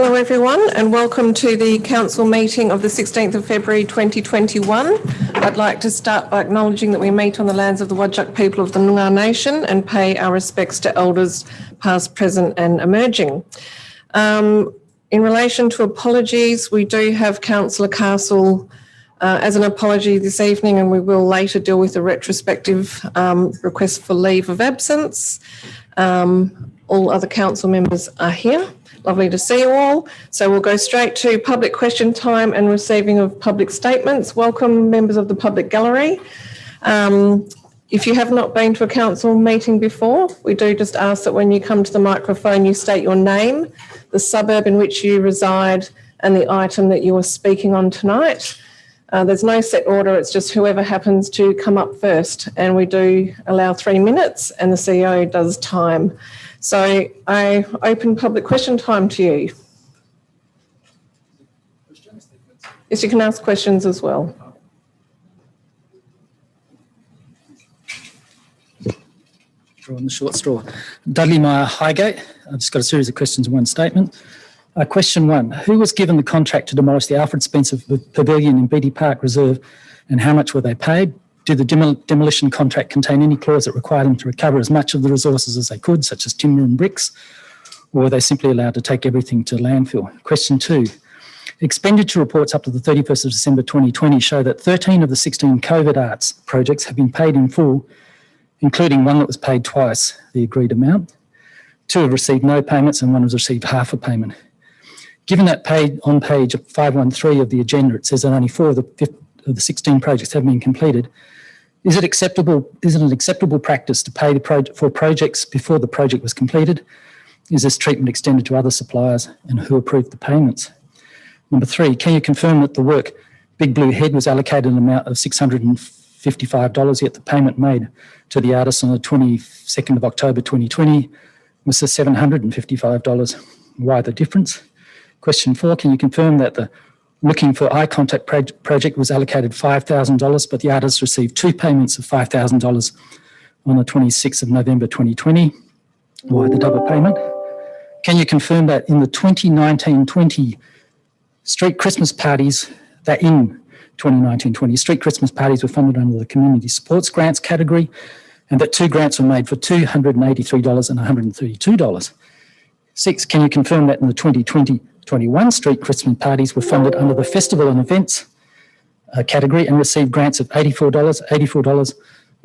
Hello everyone and welcome to the Council meeting of the 16th of February 2021. I'd like to start by acknowledging that we meet on the lands of the Whadjuk people of the Noongar Nation and pay our respects to elders past, present and emerging. In relation to apologies, we do have Councillor Castle as an apology this evening, and we will later deal with a retrospective request for leave of absence. All other council members are here. Lovely to see you all. So we'll go straight to public question time and receiving of public statements. Welcome members of the public gallery. If you have not been to a council meeting before, we do just ask that when you come to the microphone, you state your name, the suburb in which you reside and the item that you are speaking on tonight. There's no set order, it's just whoever happens to come up first, and we do allow 3 minutes and the CEO does time. So I open public question time to you. Yes, you can ask questions as well. On the short straw. Dudley Meyer, Highgate. I've just got a series of questions in one statement. Question 1, who was given the contract to demolish the Alfred Spencer Pavilion in Beady Park Reserve and how much were they paid? Did the demolition contract contain any clause that required them to recover as much of the resources as they could, such as timber and bricks, or were they simply allowed to take everything to landfill? Question 2, expenditure reports up to the 31st of December 2020 show that 13 of the 16 COVID arts projects have been paid in full, including one that was paid twice the agreed amount. 2 have received no payments and 1 has received half a payment. Given that on page 513 of the agenda, it says that only 4 of the 16 projects have been completed. Is it an acceptable practice to pay for projects before the project was completed? Is this treatment extended to other suppliers, and who approved the payments? Number 3, can you confirm that the work Big Blue Head was allocated an amount of $655, yet the payment made to the artist on the 22nd of October 2020 was the $755? Why the difference? Question 4, can you confirm that the Looking for Eye Contact project was allocated $5,000, but the artist received 2 payments of $5,000 on the 26th of November 2020? Why the double payment? Can you confirm that in the 2019-20 street Christmas parties, that in 2019-20 street Christmas parties were funded under the Community Supports Grants category, and that 2 grants were made for $283 and $132? 6, can you confirm that in the 2020-21 street Christmas parties were funded under the Festival and Events category and received grants of $84,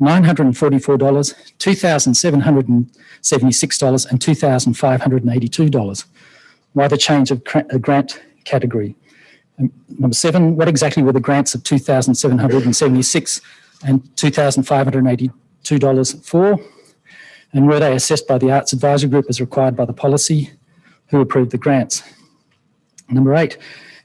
$944, $2,776 and $2,582? Why the change of grant category? Number 7, what exactly were the grants of $2,776 and $2,582 for? And were they assessed by the Arts Advisory Group as required by the policy? Who approved the grants? Number 8,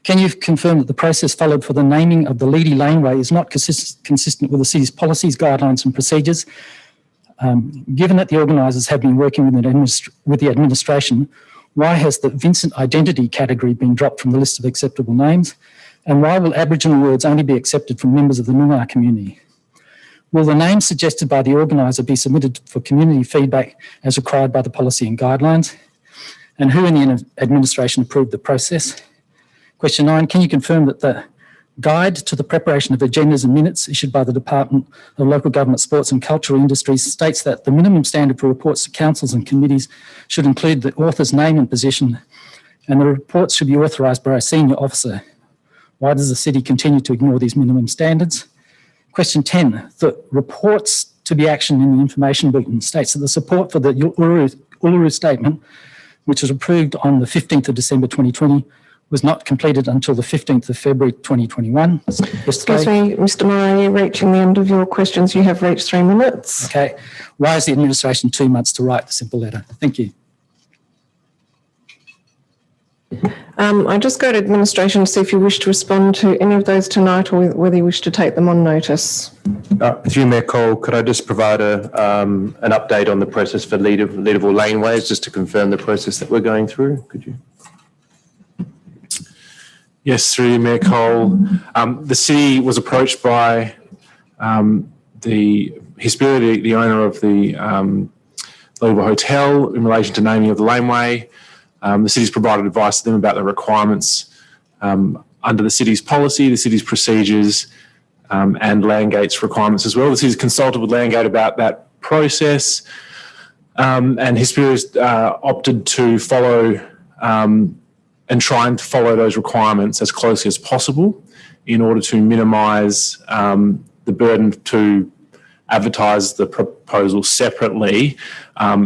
can you confirm that the process followed for the naming of the Leedy Laneway is not consistent with the city's policies, guidelines and procedures? Given that the organisers have been working with the administration, why has the Vincent Identity category been dropped from the list of acceptable names? And why will Aboriginal words only be accepted from members of the Noongar community? Will the names suggested by the organiser be submitted for community feedback as required by the policy and guidelines? And who in the administration approved the process? Question 9, can you confirm that the guide to the preparation of agendas and minutes issued by the Department of Local Government, Sports and Cultural Industries states that the minimum standard for reports to councils and committees should include the author's name and position, and the reports should be authorised by a senior officer? Why does the city continue to ignore these minimum standards? Question 10, the reports to be actioned in the information bulletin states that the support for the Uluru Statement, which was approved on the 15th of December 2020, was not completed until the 15th of February 2021. Excuse me, Mr. Murray, you're reaching the end of your questions. You have reached 3 minutes. Okay. Why is the administration 2 months to write the simple letter? Thank you. I just go to administration to see if you wish to respond to any of those tonight or whether you wish to take them on notice. Through Mayor Cole, could I just provide an update on the process for leadable laneways, just to confirm the process that we're going through? Could you? Yes, through Mayor Cole. The city was approached by the owner of the Loden Hotel, in relation to naming of the laneway. The city's provided advice to them about the requirements under the city's policy, the city's procedures, and Landgate's requirements as well. The city's consulted with Landgate about that process, and Hesperia's opted to follow and try and follow those requirements as closely as possible in order to minimise the burden to advertise the proposal separately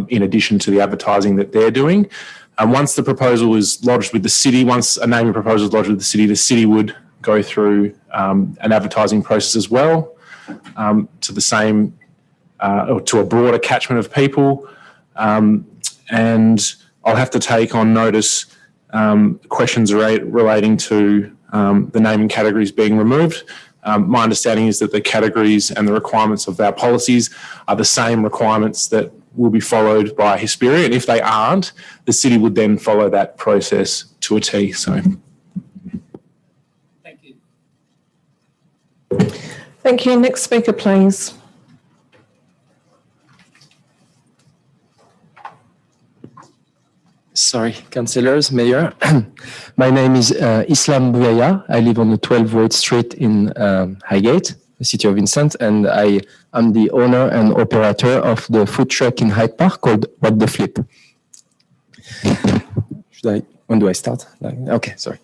in addition to the advertising that they're doing. Once the proposal is lodged with the city, once a naming proposal is lodged with the city would go through an advertising process as well to the same or to a broader catchment of people. And I'll have to take on notice questions relating to the naming categories being removed. My understanding is that the categories and the requirements of our policies are the same requirements that will be followed by Hesperia, and if they aren't, the city would then follow that process to a T. So, Thank you. Thank you. Next speaker, please. Sorry, councillors, mayor. My name is Islam Bouaya. I live on the 12 Wade Street in Highgate, the city of Vincent, and I am the owner and operator of the food truck in Hyde Park called What the Flip. When do I start? Okay, sorry.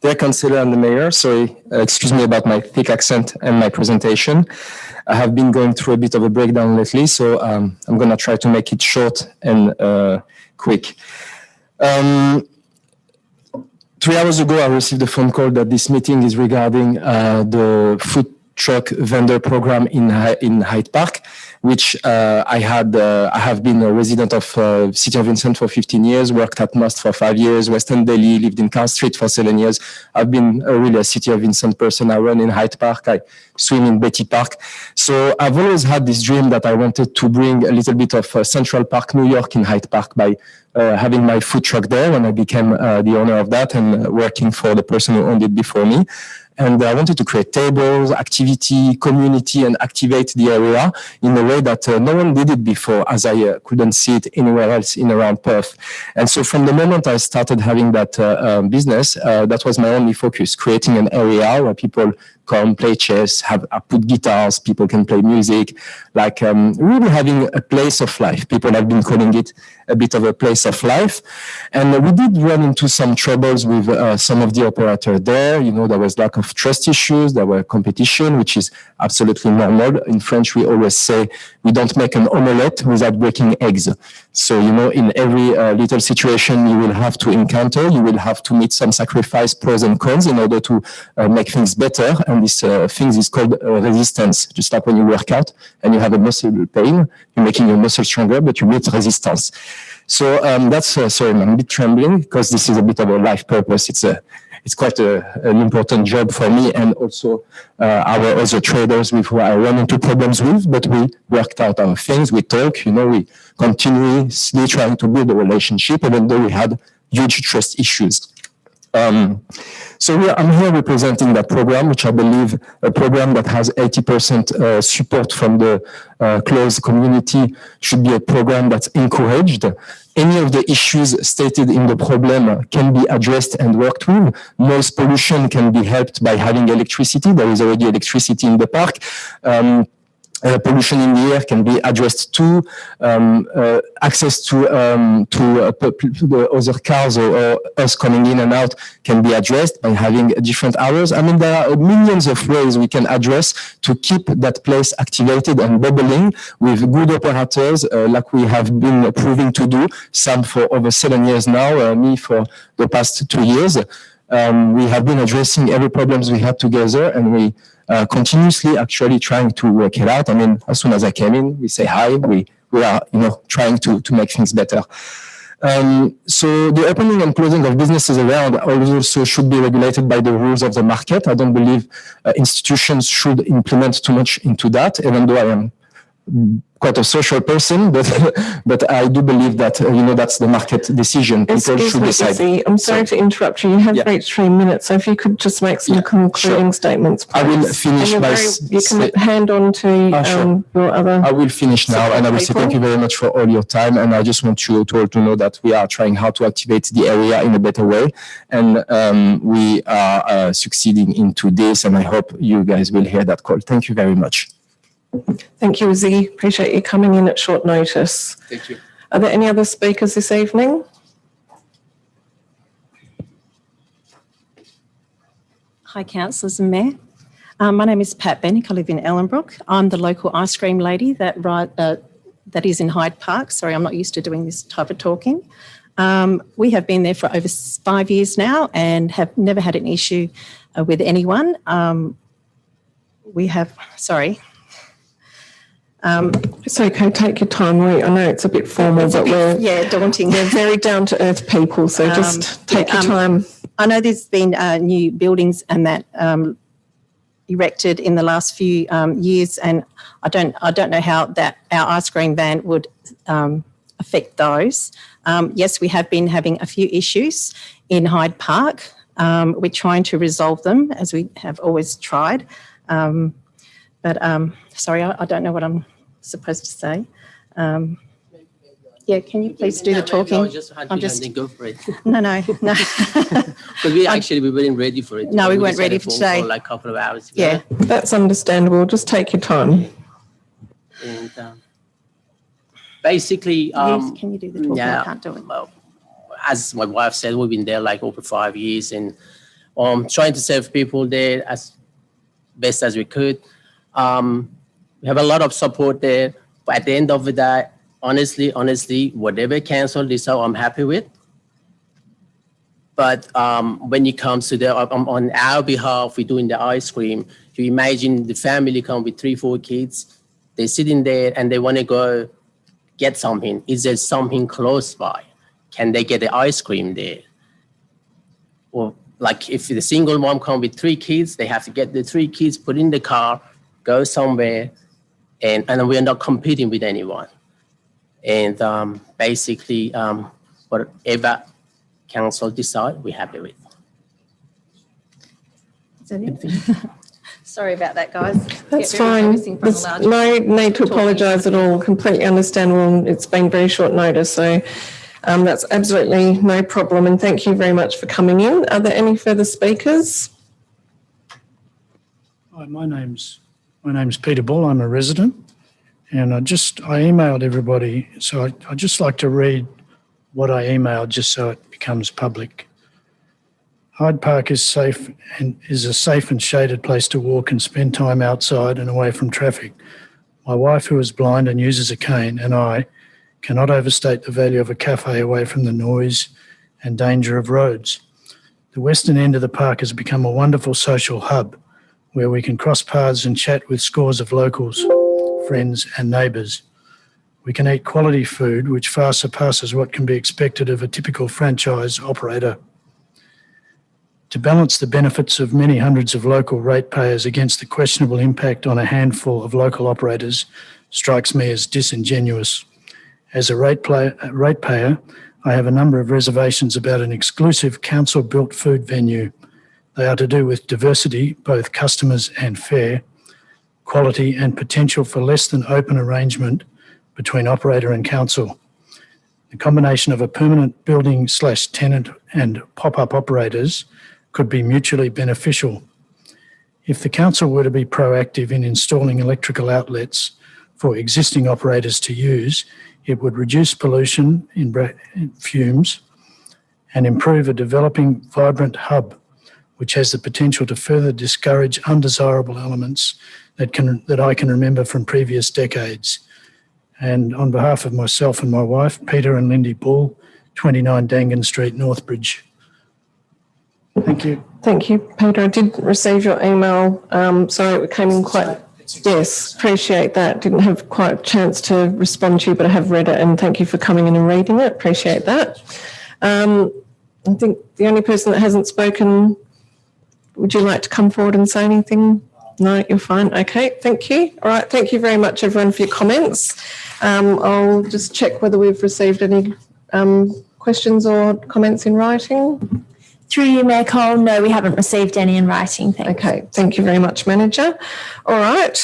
Dear councillor and the mayor, sorry, excuse me about my thick accent and my presentation. I have been going through a bit of a breakdown lately, so I'm going to try to make it short and quick. 3 hours ago, I received a phone call that this meeting is regarding the food truck vendor program in Hyde Park, which I have been a resident of City of Vincent for 15 years, worked at Must for 5 years, Western Delhi, lived in Carr Street for 7 years. I've been really a City of Vincent person. I run in Hyde Park, I swim in Beady Park. So I've always had this dream that I wanted to bring a little bit of Central Park, New York in Hyde Park by having my food truck there when I became the owner of that and working for the person who owned it before me. And I wanted to create tables, activity, community, and activate the area in a way that no one did it before, as I couldn't see it anywhere else in around Perth. And so from the moment I started having that business, that was my only focus, creating an area where people come, play chess, I put guitars, people can play music, like really having a place of life. People have been calling it a bit of a place of life. And we did run into some troubles with some of the operators there. You know, there was lack of trust issues, there were competition, which is absolutely normal. In French, we always say we don't make an omelette without breaking eggs. So, you know, in every little situation you will have to encounter, you will have to meet some sacrifice, pros and cons in order to make things better. And this thing is called resistance. Just like when you work out and you have a muscle pain, you're making your muscle stronger, but you meet resistance. So that's, sorry, I'm a bit trembling because this is a bit of a life purpose. It's quite an important job for me and also our other traders with who I run into problems with, but we worked out our things, we talk, you know, we continuously trying to build a relationship even though we had huge trust issues. So I'm here representing that program, which I believe a program that has 80% support from the closed community should be a program that's encouraged. Any of the issues stated in the problem can be addressed and worked with. Noise pollution can be helped by having electricity. There is already electricity in the park. Pollution in the air can be addressed too. Access to the other cars or us coming in and out can be addressed by having different hours. I mean, there are millions of ways we can address to keep that place activated and bubbling with good operators like we have been proving to do, some for over 7 years now, me for the past 2 years. We have been addressing every problems we had together and we continuously actually trying to work it out. I mean, as soon as I came in, we say hi, we are, you know, trying to make things better. So the opening and closing of businesses around also should be regulated by the rules of the market. I don't believe institutions should implement too much into that, even though I am quite a social person, but I do believe that, that's the market decision. People should decide. Izzy, I'm sorry to interrupt you. You have reached 3 minutes, so if you could just make some concluding statements, please. I will finish you can hand on to sure. your other... I will finish now, and I will say thank you very much for all your time, and I just want you to all to know that we are trying hard to activate the area in a better way, and we are succeeding into this, and I hope you guys will hear that call. Thank you very much. Thank you, Izzy. Appreciate you coming in at short notice. Thank you. Are there any other speakers this evening? Hi, councillors and mayor. My name is Pat Bennick. I live in Ellenbrook. I'm the local ice cream lady that is in Hyde Park. Sorry, I'm not used to doing this type of talking. We have been there for over 5 years now and have never had an issue with anyone. It's okay, take your time. I know it's a bit formal, but we're daunting. We're very down-to-earth people, so just take your time. I know there's been new buildings and that erected in the last few years, and I don't know how that our ice cream van would affect those. Yes, we have been having a few issues in Hyde Park. We're trying to resolve them, as we have always tried. Sorry, I don't know what I'm supposed to say. Yeah, can you please do the talking? I'm just go for it. No. Because we weren't ready for it. No, we weren't ready for today. Like a couple of hours ago. Yeah. That's understandable. Just take your time. And basically, Yes, can you do the talking? yeah, I can't do it. well, as my wife said, we've been there like over 5 years, and trying to serve people there as best as we could. We have a lot of support there, but at the end of the day, honestly, whatever council decide, I'm happy with. But when it comes to on our behalf, we're doing the ice cream. You imagine the family come with 3-4 kids, they're sitting there and they want to go get something. Is there something close by? Can they get the ice cream there? Or like if the single mom come with 3 kids, they have to get the 3 kids, put in the car, go somewhere, and we're not competing with anyone. And basically, whatever council decide, we're happy with. Is that it? Sorry about that, guys. That's Get very fine. nervous in front of There's large no need to apologise at all. Completely understandable. It's been very short notice, so that's absolutely no problem. And thank you very much for coming in. Are there any further speakers? Hi, my name's Peter Bull. I'm a resident, and I emailed everybody. So I'd just like to read what I emailed, just so it becomes public. Hyde Park is safe and is a safe and shaded place to walk and spend time outside and away from traffic. My wife, who is blind and uses a cane, and I cannot overstate the value of a cafe away from the noise and danger of roads. The western end of the park has become a wonderful social hub where we can cross paths and chat with scores of locals, friends and neighbours. We can eat quality food which far surpasses what can be expected of a typical franchise operator. To balance the benefits of many hundreds of local ratepayers against the questionable impact on a handful of local operators strikes me as disingenuous. As a ratepayer, I have a number of reservations about an exclusive council-built food venue. They are to do with diversity, both customers and fare, quality and potential for less than open arrangement between operator and council. The combination of a permanent building/tenant and pop-up operators could be mutually beneficial. If the council were to be proactive in installing electrical outlets for existing operators to use, it would reduce pollution in fumes and improve a developing vibrant hub, which has the potential to further discourage undesirable elements that I can remember from previous decades. And on behalf of myself and my wife, Peter and Lindy Bull, 29 Dangan Street, Northbridge. Thank you. Thank you, Peter. I did receive your email. Sorry, it came in quite... Yes, appreciate that. Didn't have quite a chance to respond to you, but I have read it, and thank you for coming in and reading it. Appreciate that. I think the only person that hasn't spoken, would you like to come forward and say anything? No, you're fine. Okay, thank you. All right, thank you very much, everyone, for your comments. I'll just check whether we've received any questions or comments in writing. Through you, Mayor Cole, no, we haven't received any in writing. Thank you. Okay, thank you very much, Manager. All right,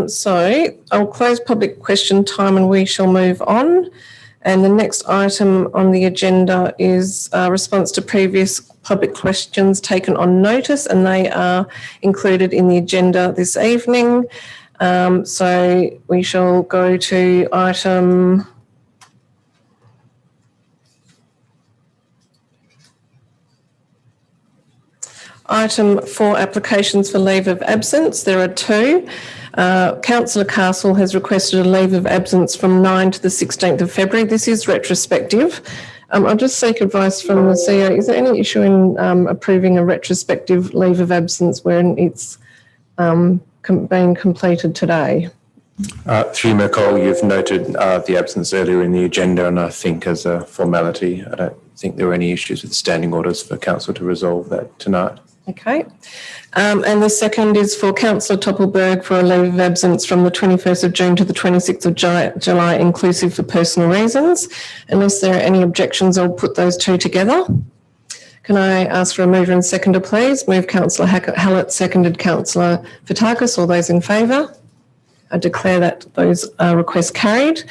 so I'll close public question time and we shall move on. And the next item on the agenda is response to previous public questions taken on notice, and they are included in the agenda this evening. So we shall go to item 4, applications for leave of absence. There are 2. Councillor Castle has requested a leave of absence from 9 to the 16th of February. This is retrospective. I'll just seek advice from the CEO. Is there any issue in approving a retrospective leave of absence when it's being completed today? Through Mayor Cole, you've noted the absence earlier in the agenda, and I think as a formality, I don't think there were any issues with standing orders for council to resolve that tonight. Okay. And the second is for Councillor Toppelberg for a leave of absence from the 21st of June to the 26th of July, inclusive for personal reasons. Unless there are any objections, I'll put those 2 together. Can I ask for a mover and seconder, please? Move Councillor Hallett, seconded Councillor Fotakis. All those in favour? I declare that those requests carried.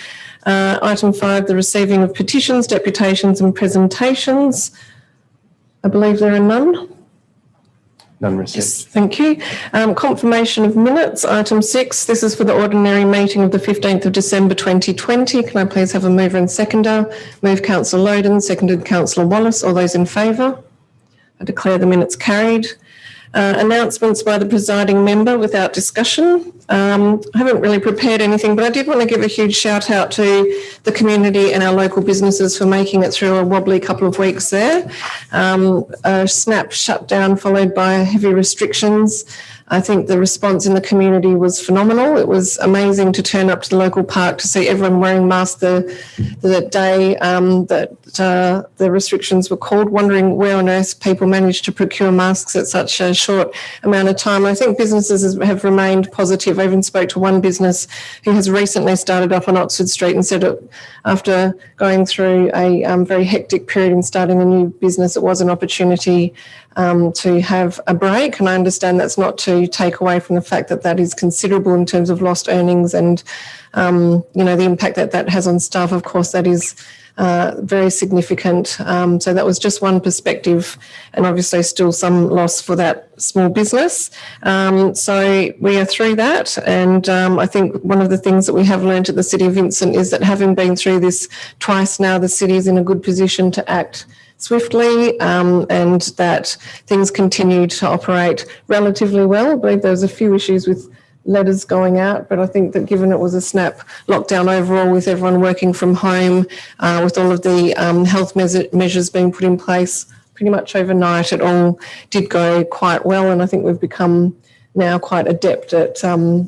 Item 5, the receiving of petitions, deputations and presentations. I believe there are none. None received. Yes, thank you. Confirmation of minutes, item 6. This is for the ordinary meeting of the 15th of December 2020. Can I please have a mover and seconder? Move Councillor Loden, seconded Councillor Wallace. All those in favour? I declare the minutes carried. Announcements by the presiding member without discussion. I haven't really prepared anything, but I did want to give a huge shout out to the community and our local businesses for making it through a wobbly couple of weeks there. A snap shutdown followed by heavy restrictions. I think the response in the community was phenomenal. It was amazing to turn up to the local park to see everyone wearing masks the day that the restrictions were called, wondering where on earth people managed to procure masks at such a short amount of time. I think businesses have remained positive. I even spoke to one business who has recently started up on Oxford Street and said after going through a very hectic period in starting a new business, it was an opportunity to have a break. And I understand that's not to take away from the fact that that is considerable in terms of lost earnings and, the impact that that has on staff. Of course, that is very significant. So that was just one perspective, and obviously still some loss for that small business. So we are through that. And I think one of the things that we have learned at the City of Vincent is that having been through this twice now, the city is in a good position to act swiftly, and that things continue to operate relatively well. I believe there was a few issues with letters going out, but I think that given it was a snap lockdown overall with everyone working from home, with all of the health measures being put in place pretty much overnight, it all did go quite well, and I think we've become now quite adept at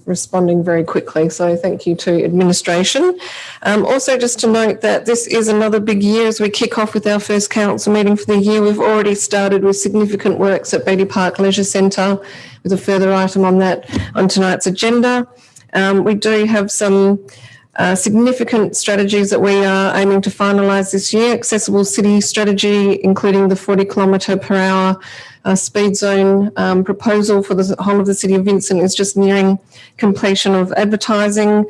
responding very quickly. So thank you to administration. Also just to note that this is another big year as we kick off with our first council meeting for the year. We've already started with significant works at Beady Park Leisure Centre, with a further item on that on tonight's agenda. We do have some significant strategies that we are aiming to finalise this year. Accessible city strategy, including the 40 kilometre per hour speed zone proposal for the whole of the City of Vincent is just nearing completion of advertising.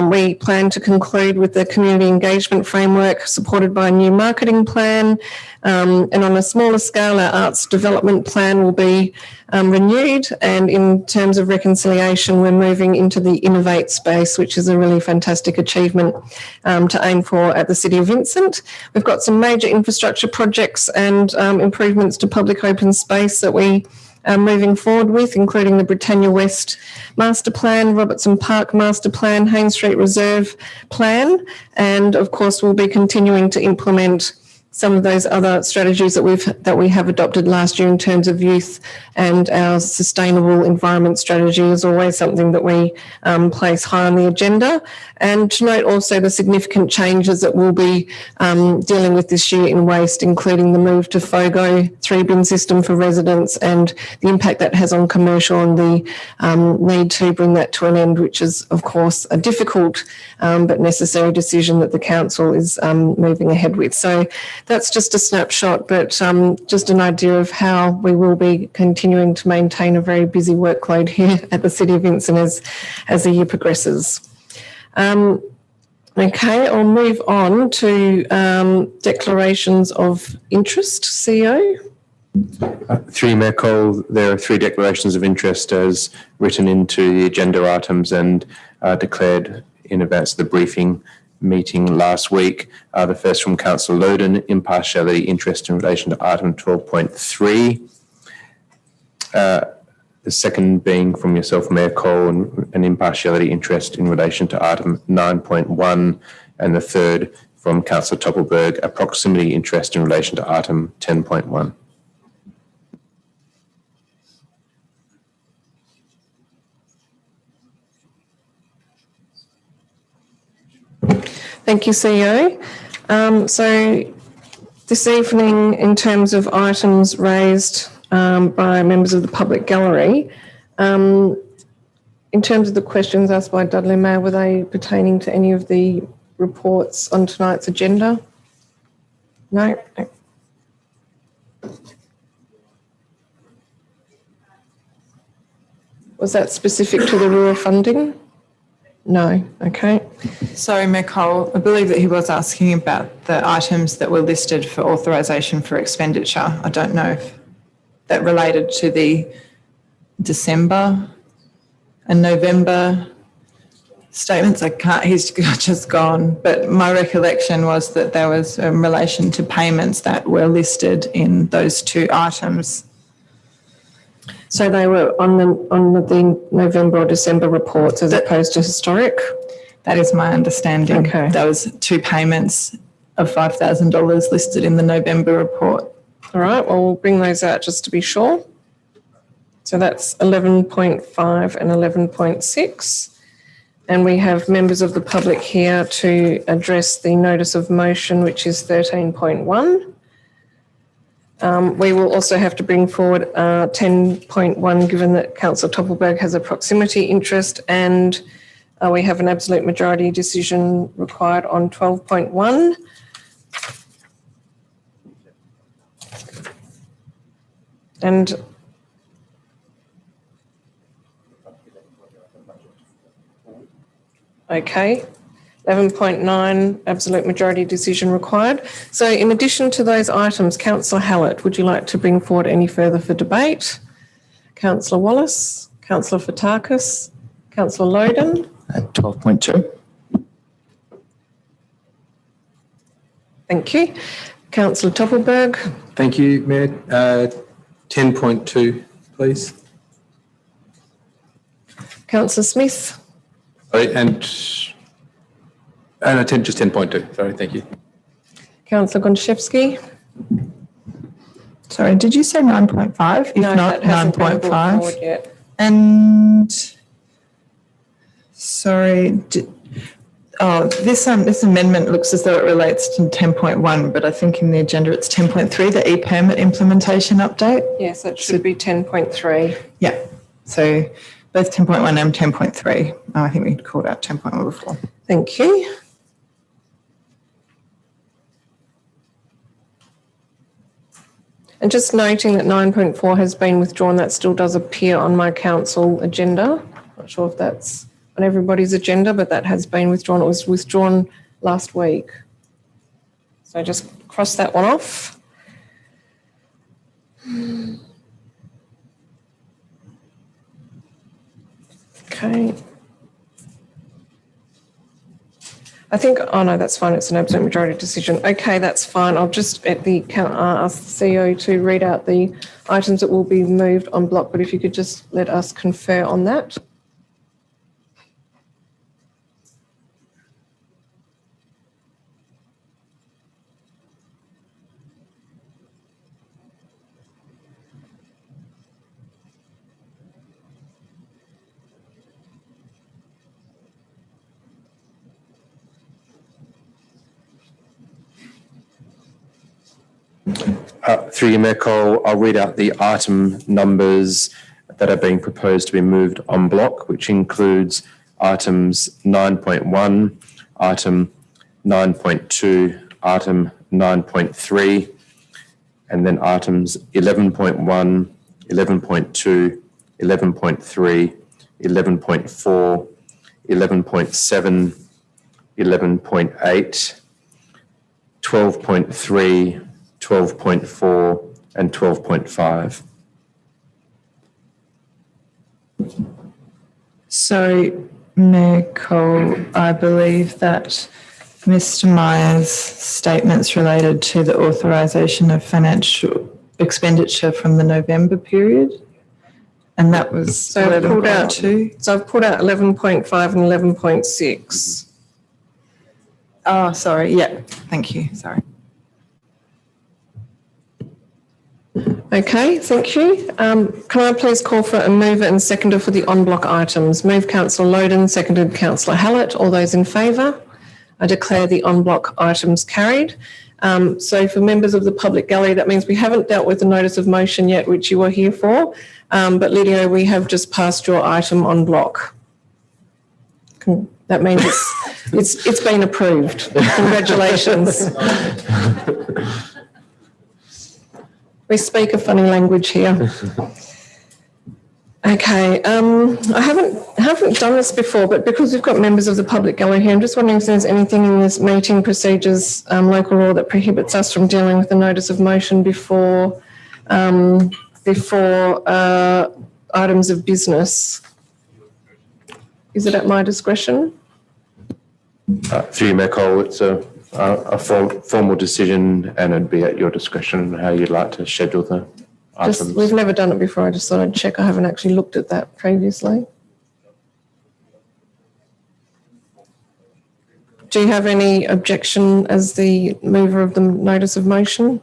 We plan to conclude with the community engagement framework supported by a new marketing plan. And on a smaller scale, our arts development plan will be renewed. And in terms of reconciliation, we're moving into the Innovate space, which is a really fantastic achievement to aim for at the City of Vincent. We've got some major infrastructure projects and improvements to public open space that we are moving forward with, including the Britannia West Master Plan, Robertson Park Master Plan, Haynes Street Reserve Plan, and of course we'll be continuing to implement some of those other strategies that we have adopted last year in terms of youth, and our sustainable environment strategy is always something that we place high on the agenda. And to note also the significant changes that we'll be dealing with this year in waste, including the move to FOGO 3-bin system for residents and the impact that has on commercial, and the need to bring that to an end, which is of course a difficult but necessary decision that the council is moving ahead with. So that's just a snapshot, but just an idea of how we will be continuing to maintain a very busy workload here at the City of Vincent as the year progresses. Okay, I'll move on to declarations of interest. CEO? Through you, Mayor Cole, there are 3 declarations of interest as written into the agenda items and declared in advance of the briefing meeting last week. The first from Councillor Loden, impartiality interest in relation to item 12.3. The second being from yourself, Mayor Cole, an impartiality interest in relation to item 9.1. And the third from Councillor Toppelberg, a proximity interest in relation to item 10.1. Thank you, CEO. So this evening, in terms of items raised by members of the public gallery, in terms of the questions asked by Dudley Mayer, were they pertaining to any of the reports on tonight's agenda? No? Was that specific to the rural funding? No. Okay. Sorry, Mayor Cole, I believe that he was asking about the items that were listed for authorisation for expenditure. I don't know if that related to the December and November statements. He's just gone, but my recollection was that there was in relation to payments that were listed in those 2 items. So they were on the November or December reports as opposed to historic? That is my understanding. Okay. There was 2 payments of $5,000 listed in the November report. All right, well, we'll bring those out just to be sure. So that's 11.5 and 11.6. And we have members of the public here to address the notice of motion, which is 13.1. We will also have to bring forward 10.1, given that Councillor Toppelberg has a proximity interest, and we have an absolute majority decision required on 12.1. And okay. 11.9, absolute majority decision required. So in addition to those items, Councillor Hallett, would you like to bring forward any further for debate? Councillor Wallace, Councillor Fotakis, Councillor Loden. At 12.2. Thank you. Councillor Toppelberg. Thank you, Mayor. 10.2, please. Councillor Smith. Sorry, and no, just 10.2. Sorry, thank you. Councillor Gondashewski. Sorry, did you say 9.5? If No, not, that hasn't been brought forward 9.5. yet. And sorry, this amendment looks as though it relates to 10.1, but I think in the agenda it's 10.3, the e-permit implementation update. Yes, that should be 10.3. Yeah, so both 10.1 and 10.3. I think we called out 10.1 before. Thank you. And just noting that 9.4 has been withdrawn, that still does appear on my council agenda. Not sure if that's on everybody's agenda, but that has been withdrawn. It was withdrawn last week. So just cross that one off. Okay. I think, oh no, that's fine. It's an absolute majority decision. Okay, that's fine. I'll just ask the CEO to read out the items that will be moved on block, but if you could just let us confer on that. Through you, Mayor Cole, I'll read out the item numbers that are being proposed to be moved en bloc, which includes items 9.1, item 9.2, item 9.3, and then items 11.1, 11.2, 11.3, 11.4, 11.7, 11.8, 12.3, 12.4 and 12.5. So, Mayor Cole, I believe that Mr. Myers' statements related to the authorisation of financial expenditure from the November period, and that was So I've pulled out 11.2. So I've pulled out 11.5 and 11.6. Oh, sorry. Yeah. Thank you. Sorry. Okay, thank you. Can I please call for a mover and seconder for the en bloc items? Move Councillor Loden, seconded Councillor Hallett. All those in favour? I declare the en bloc items carried. So for members of the public gallery, that means we haven't dealt with the notice of motion yet, which you were here for. But Lydia, we have just passed your item en bloc. That means it's been approved. Congratulations. We speak a funny language here. Okay, I haven't done this before, but because we've got members of the public gallery here, I'm just wondering if there's anything in this meeting procedures, local law that prohibits us from dealing with the notice of motion before items of business. Is it at my discretion? Through you, Mayor Cole, it's a formal decision and it'd be at your discretion how you'd like to schedule the items. We've never done it before. I just thought I'd check. I haven't actually looked at that previously. Do you have any objection as the mover of the notice of motion?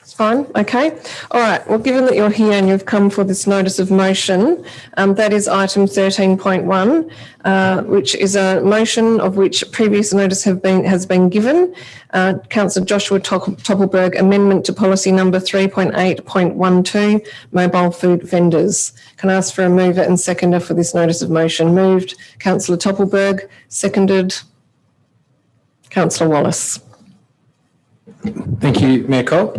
It's fine. Okay. All right. Well, given that you're here and you've come for this notice of motion, that is item 13.1, which is a motion of which previous notice has been given. Councillor Joshua Toppelberg, amendment to policy number 3.8.12, mobile food vendors. Can I ask for a mover and seconder for this notice of motion? Moved, Councillor Toppelberg. Seconded, Councillor Wallace. Thank you, Mayor Cole.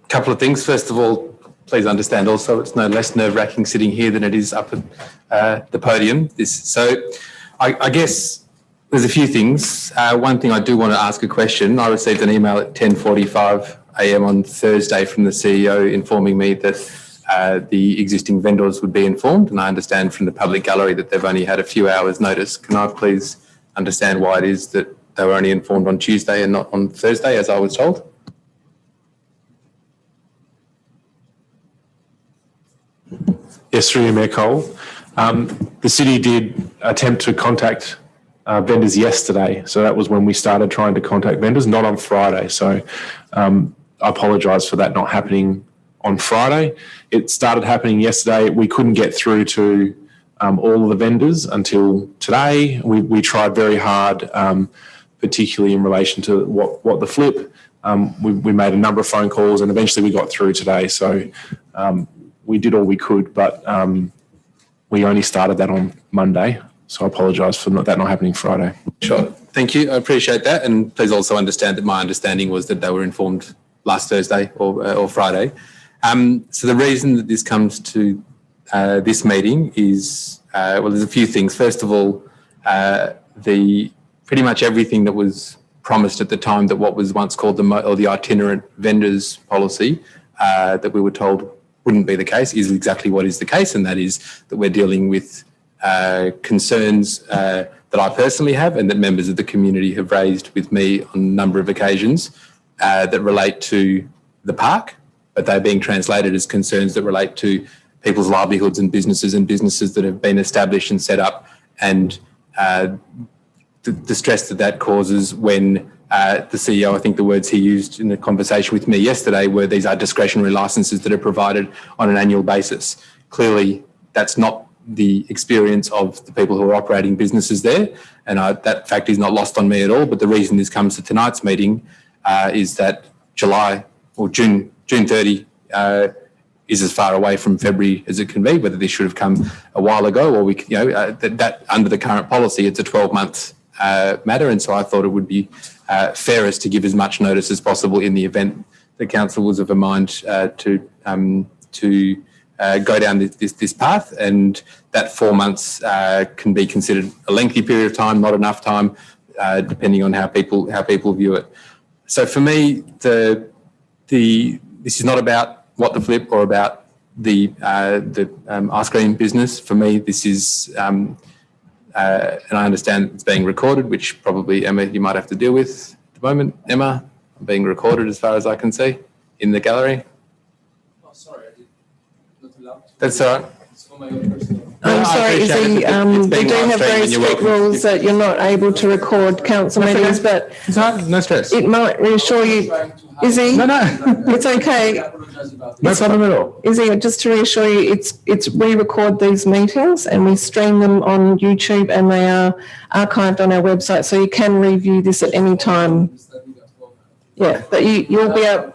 Couple of things. First of all, please understand also it's no less nerve-wracking sitting here than it is up at the podium. I guess there's a few things. One thing I do want to ask a question. I received an email at 10:45 a.m. on Thursday from the CEO informing me that the existing vendors would be informed, and I understand from the public gallery that they've only had a few hours notice. Can I please understand why it is that they were only informed on Tuesday and not on Thursday, as I was told? Yes, through you, Mayor Cole. The city did attempt to contact vendors yesterday. So that was when we started trying to contact vendors, not on Friday. So I apologise for that not happening on Friday. It started happening yesterday. We couldn't get through to all of the vendors until today. We tried very hard, particularly in relation to what the flip. We made a number of phone calls and eventually we got through today. So we did all we could, but we only started that on Monday. So I apologise for that not happening Friday. Sure. Thank you. I appreciate that. And please also understand that my understanding was that they were informed last Thursday or Friday. So the reason that this comes to this meeting is, there's a few things. First of all, pretty much everything that was promised at the time that what was once called the itinerant vendors policy that we were told wouldn't be the case is exactly what is the case, and that is that we're dealing with concerns that I personally have and that members of the community have raised with me on a number of occasions that relate to the park, but they're being translated as concerns that relate to people's livelihoods and businesses that have been established and set up, and the stress that causes when the CEO, I think the words he used in the conversation with me yesterday were these are discretionary licences that are provided on an annual basis. Clearly, that's not the experience of the people who are operating businesses there, and that fact is not lost on me at all. But the reason this comes to tonight's meeting is that June 30 is as far away from February as it can be. Whether this should have come a while ago, or that under the current policy, it's a 12-month matter, and so I thought it would be fairest to give as much notice as possible in the event the council was of a mind to go down this path, and that 4 months can be considered a lengthy period of time, not enough time, depending on how people view it. So for me, this is not about what the flip or about the ice cream business. For me, this is, and I understand it's being recorded, which probably, Emma, you might have to deal with at the moment. Emma, I'm being recorded as far as I can see in the gallery. Oh, sorry, I did not allowed to. That's all right. It's for my own personal. I'm sorry, appreciate Izzy, it. It's they being do live have streamed very and you're strict welcome. rules that you're not able to record council meetings, but It's all right, no stress. it might reassure you, Izzy, No, it's okay. I apologize about that. no problem at all. Izzy, just to reassure you, we record these meetings and we stream them on YouTube, and they are archived on our website, so you can review this at any time. Yeah, but you'll be able,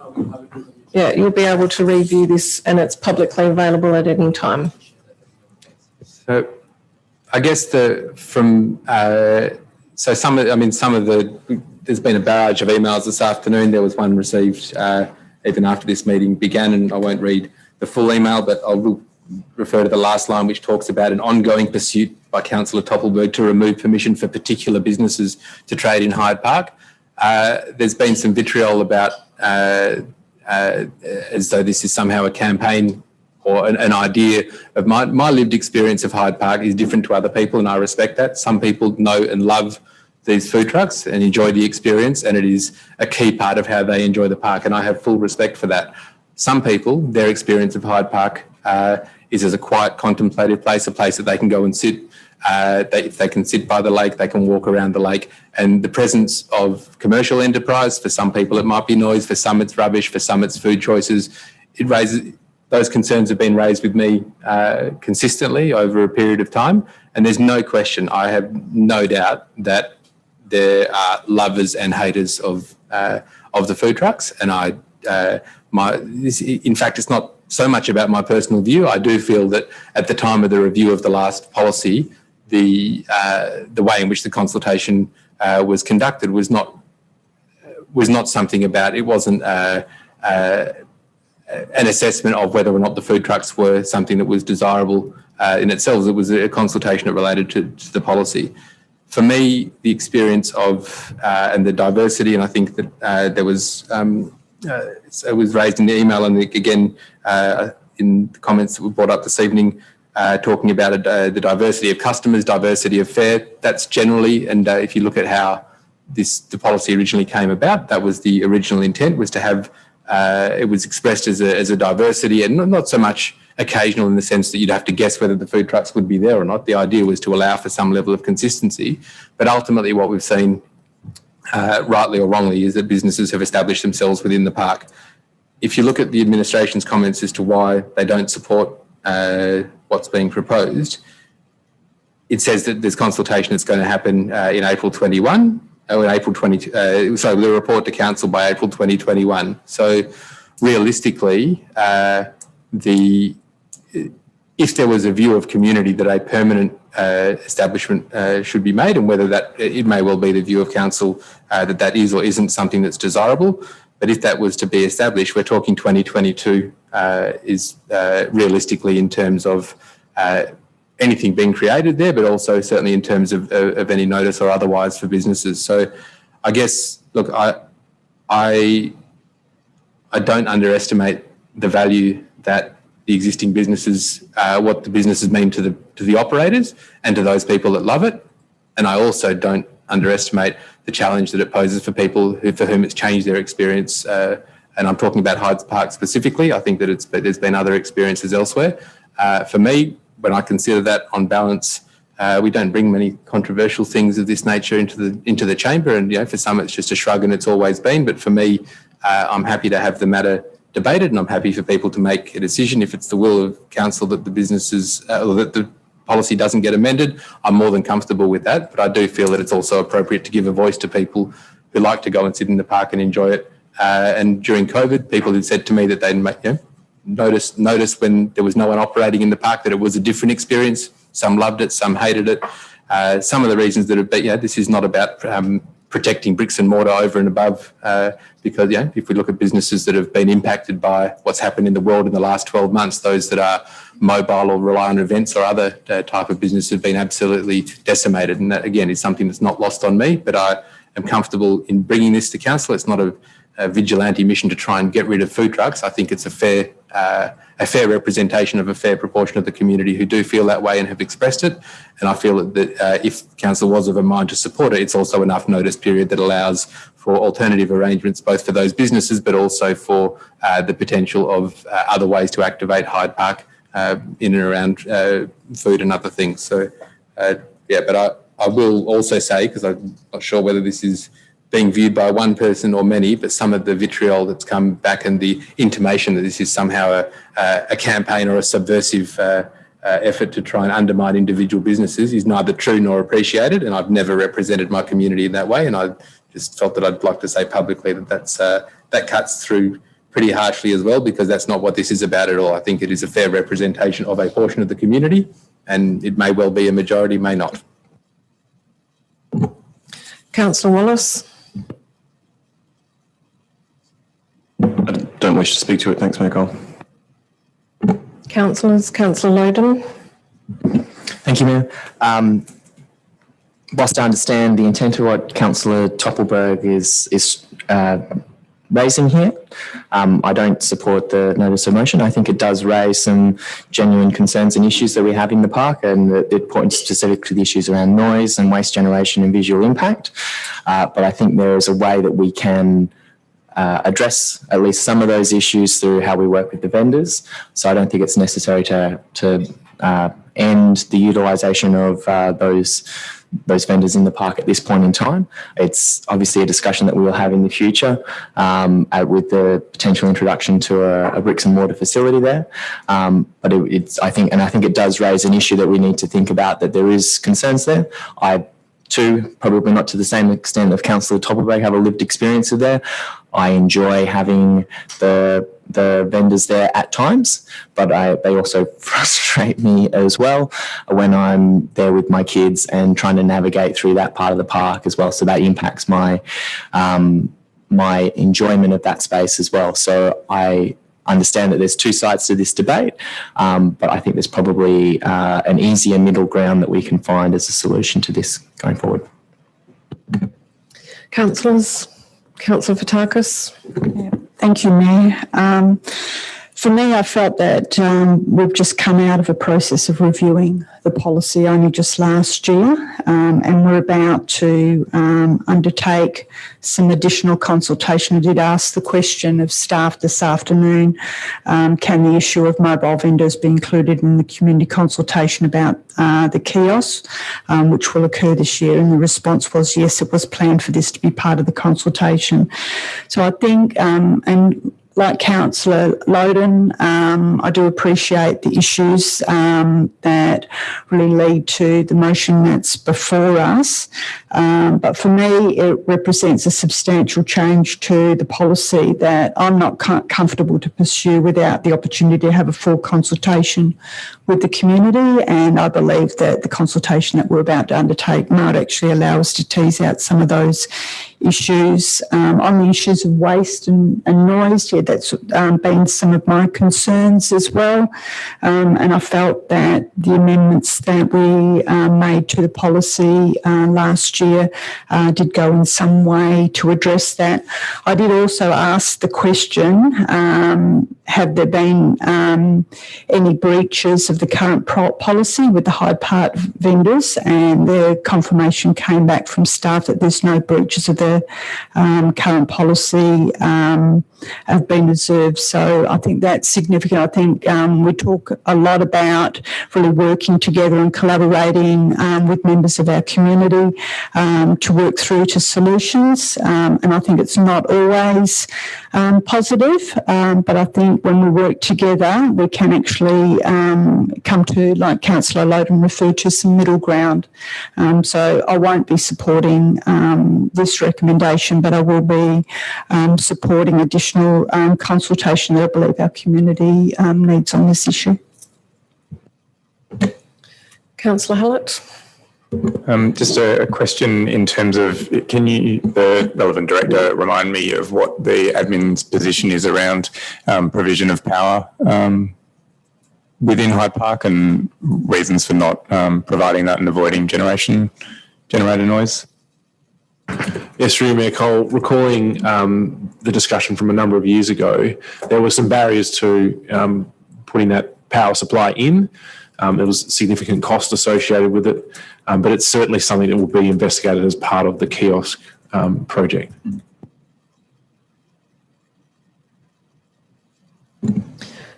you'll be able to review this, and it's publicly available at any time. So I guess some of there's been a barrage of emails this afternoon. There was one received even after this meeting began, and I won't read the full email, but I will refer to the last line, which talks about an ongoing pursuit by Councillor Toppelberg to remove permission for particular businesses to trade in Hyde Park. There's been some vitriol about as though this is somehow a campaign or an idea of my lived experience of Hyde Park is different to other people, and I respect that. Some people know and love these food trucks and enjoy the experience, and it is a key part of how they enjoy the park, and I have full respect for that. Some people, their experience of Hyde Park is as a quiet, contemplative place, a place that they can go and sit. If they can sit by the lake, they can walk around the lake, and the presence of commercial enterprise, for some people it might be noise, for some it's rubbish, for some it's food choices. Those concerns have been raised with me consistently over a period of time, and there's no question, I have no doubt that there are lovers and haters of the food trucks, and in fact, it's not so much about my personal view. I do feel that at the time of the review of the last policy, the way in which the consultation was conducted was not something about, it wasn't an assessment of whether or not the food trucks were something that was desirable in itself. It was a consultation that related to the policy. For me, the experience of and the diversity, and I think that there was it was raised in the email, and again in the comments that were brought up this evening, talking about the diversity of customers, diversity of fare. That's generally, and if you look at how the policy originally came about, that was the original intent, was to have. It was expressed as a diversity, and not so much occasional in the sense that you'd have to guess whether the food trucks would be there or not. The idea was to allow for some level of consistency. But ultimately what we've seen, rightly or wrongly, is that businesses have established themselves within the park. If you look at the administration's comments as to why they don't support what's being proposed, it says that there's consultation that's going to happen in April 21. In April the report to council by April 2021. So realistically, if there was a view of community that a permanent establishment should be made, and whether it may well be the view of council that is or isn't something that's desirable, but if that was to be established, we're talking 2022 is realistically in terms of anything being created there, but also certainly in terms of any notice or otherwise for businesses. So I guess, look, I don't underestimate the value that the existing businesses, what the businesses mean to the operators and to those people that love it. And I also don't underestimate the challenge that it poses for people for whom it's changed their experience. And I'm talking about Hyde Park specifically. I think that there's been other experiences elsewhere. For me, when I consider that on balance, we don't bring many controversial things of this nature into the chamber, and for some it's just a shrug, and it's always been. But for me, I'm happy to have the matter debated, and I'm happy for people to make a decision if it's the will of council that the businesses, or that the policy doesn't get amended, I'm more than comfortable with that. But I do feel that it's also appropriate to give a voice to people who like to go and sit in the park and enjoy it. And during COVID, people had said to me that they'd notice when there was no one operating in the park that it was a different experience. Some loved it, some hated it. Some of the reasons that have been, this is not about protecting bricks and mortar over and above, because if we look at businesses that have been impacted by what's happened in the world in the last 12 months, those that are mobile or rely on events or other type of business have been absolutely decimated. And that, again, is something that's not lost on me, but I am comfortable in bringing this to council. It's not a vigilante mission to try and get rid of food trucks. I think it's a fair representation of a fair proportion of the community who do feel that way and have expressed it. And I feel that if council was of a mind to support it, it's also enough notice period that allows for alternative arrangements, both for those businesses, but also for the potential of other ways to activate Hyde Park in and around food and other things. So, but I will also say, because I'm not sure whether this is being viewed by one person or many, but some of the vitriol that's come back and the intimation that this is somehow a campaign or a subversive effort to try and undermine individual businesses is neither true nor appreciated. And I've never represented my community in that way. And I just felt that I'd like to say publicly that that cuts through pretty harshly as well, because that's not what this is about at all. I think it is a fair representation of a portion of the community, and it may well be a majority, may not. Councillor Wallace. I don't wish to speak to it. Thanks, Mayor Cole. Councillors, Councillor Loden. Thank you, Mayor. Whilst I understand the intent of what Councillor Toppelberg is raising here, I don't support the notice of motion. I think it does raise some genuine concerns and issues that we have in the park, and it points specifically to the issues around noise and waste generation and visual impact. But I think there is a way that we can address at least some of those issues through how we work with the vendors. So I don't think it's necessary to end the utilisation of those vendors in the park at this point in time. It's obviously a discussion that we will have in the future with the potential introduction to a bricks and mortar facility there. But I think it does raise an issue that we need to think about, that there is concerns there. I too, probably not to the same extent of Councillor Toppelberg, have a lived experience of there. I enjoy having the vendors there at times, but they also frustrate me as well when I'm there with my kids and trying to navigate through that part of the park as well. So that impacts my my enjoyment of that space as well. So I understand that there's two sides to this debate, but I think there's probably an easier middle ground that we can find as a solution to this going forward. Councillors, Councillor Fotakis. Yeah. Thank you, Mayor. For me, I felt that we've just come out of a process of reviewing the policy only just last year, and we're about to undertake some additional consultation. I did ask the question of staff this afternoon, can the issue of mobile vendors be included in the community consultation about the kiosks, which will occur this year? And the response was yes, it was planned for this to be part of the consultation. So I think, and like Councillor Loden, I do appreciate the issues that really lead to the motion that's before us. But for me, it represents a substantial change to the policy that I'm not comfortable to pursue without the opportunity to have a full consultation with the community. And I believe that the consultation that we're about to undertake might actually allow us to tease out some of those issues. On the issues of waste and noise, that's been some of my concerns as well. And I felt that the amendments that we made to the policy last year did go in some way to address that. I did also ask the question, have there been any breaches of the current policy with the Hyde Park vendors? And the confirmation came back from staff that there's no breaches of the current policy have been observed. So I think that's significant. I think we talk a lot about really working together and collaborating with members of our community to work through to solutions. And I think it's not always positive, but I think think when we work together, we can actually come to, like Councillor Loden referred to, some middle ground. So I won't be supporting this recommendation, but I will be supporting additional consultation that I believe our community needs on this issue. Councillor Hallett. Just a question in terms of, can you, the relevant director, remind me of what the admin's position is around provision of power within Hyde Park and reasons for not providing that and avoiding generator noise? Yes, through Mayor Cole, recalling the discussion from a number of years ago, there were some barriers to putting that power supply in. There was significant cost associated with it, but it's certainly something that will be investigated as part of the kiosk project.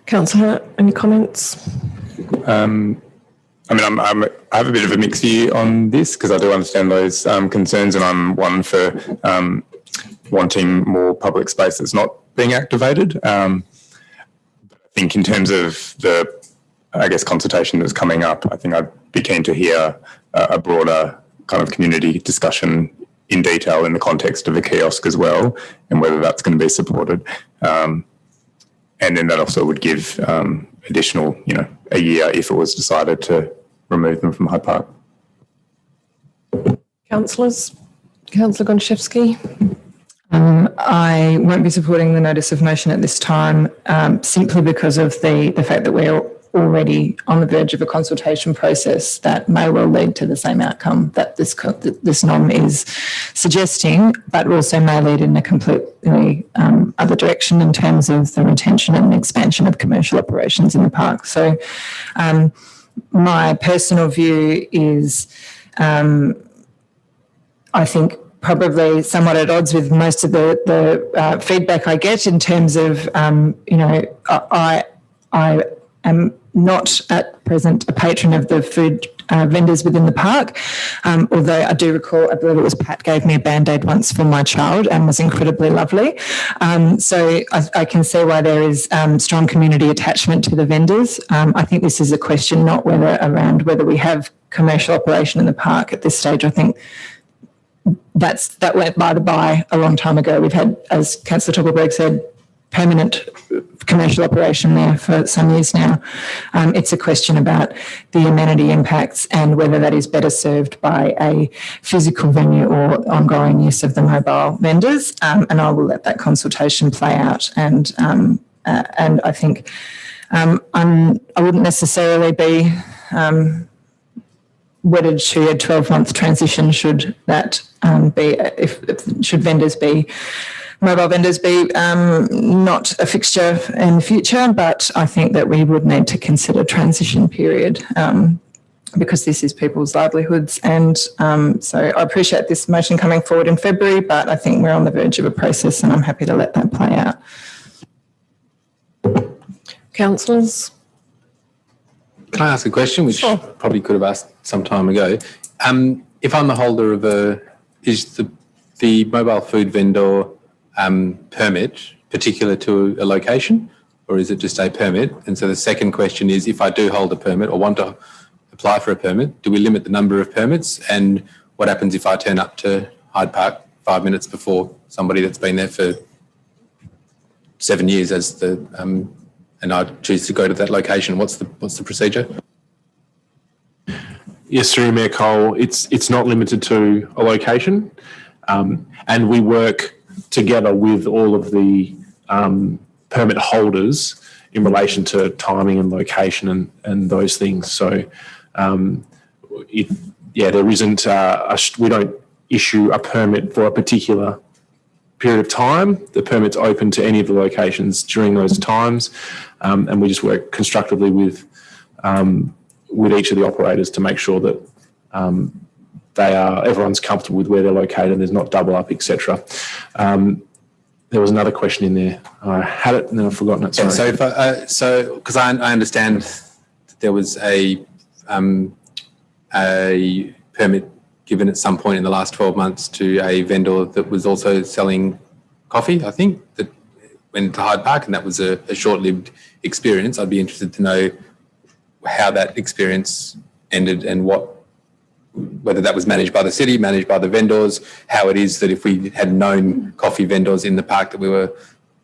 Councillor, any comments? I mean, I have a bit of a mixed view on this because I do understand those concerns, and I'm one for wanting more public space that's not being activated. I think in terms of the, I guess, consultation that's coming up, I think I'd be keen to hear a broader kind of community discussion in detail in the context of a kiosk as well, and whether that's going to be supported. And then that also would give additional, a year if it was decided to remove them from Hyde Park. Councillors? Councillor Gondashewski? I won't be supporting the notice of motion at this time, simply because of the fact that we're already on the verge of a consultation process that may well lead to the same outcome that this NOM is suggesting, but also may lead in a completely other direction in terms of the retention and expansion of commercial operations in the park. So my personal view is, I think, probably somewhat at odds with most of the feedback I get in terms of, I am not at present a patron of the food vendors within the park, although I do recall, I believe it was Pat gave me a Band-Aid once for my child and was incredibly lovely. So I can see why there is strong community attachment to the vendors. I think this is a question not whether we have commercial operation in the park at this stage. I think that went by the by a long time ago. We've had, as Councillor Toppelberg said, permanent commercial operation there for some years now. It's a question about the amenity impacts and whether that is better served by a physical venue or ongoing use of the mobile vendors. And I will let that consultation play out. And I think I wouldn't necessarily be wedded to a 12-month transition should that should mobile vendors be not a fixture in the future, but I think that we would need to consider transition period because this is people's livelihoods. And so I appreciate this motion coming forward in February, but I think we're on the verge of a process and I'm happy to let that play out. Councillors? Can I ask a question, which Sure. probably could have asked some time ago? If I'm the holder of is the mobile food vendor permit particular to a location, or is it just a permit? And so the second question is, if I do hold a permit or want to apply for a permit, do we limit the number of permits? And what happens if I turn up to Hyde Park 5 minutes before somebody that's been there for 7 years and I choose to go to that location? What's the procedure? Yes, through Mayor Cole, it's not limited to a location, and we work together with all of the permit holders in relation to timing and location and those things. So, there isn't we don't issue a permit for a particular period of time. The permit's open to any of the locations during those times, and we just work constructively with each of the operators to make sure that everyone's comfortable with where they're located and there's not double up, etc. There was another question in there. I had it and then I've forgotten it. Sorry. Yeah, so because I understand that there was a permit given at some point in the last 12 months to a vendor that was also selling coffee, I think. went to Hyde Park, and that was a short-lived experience. I'd be interested to know how that experience ended and whether that was managed by the city, managed by the vendors, how it is that if we had known coffee vendors in the park that we were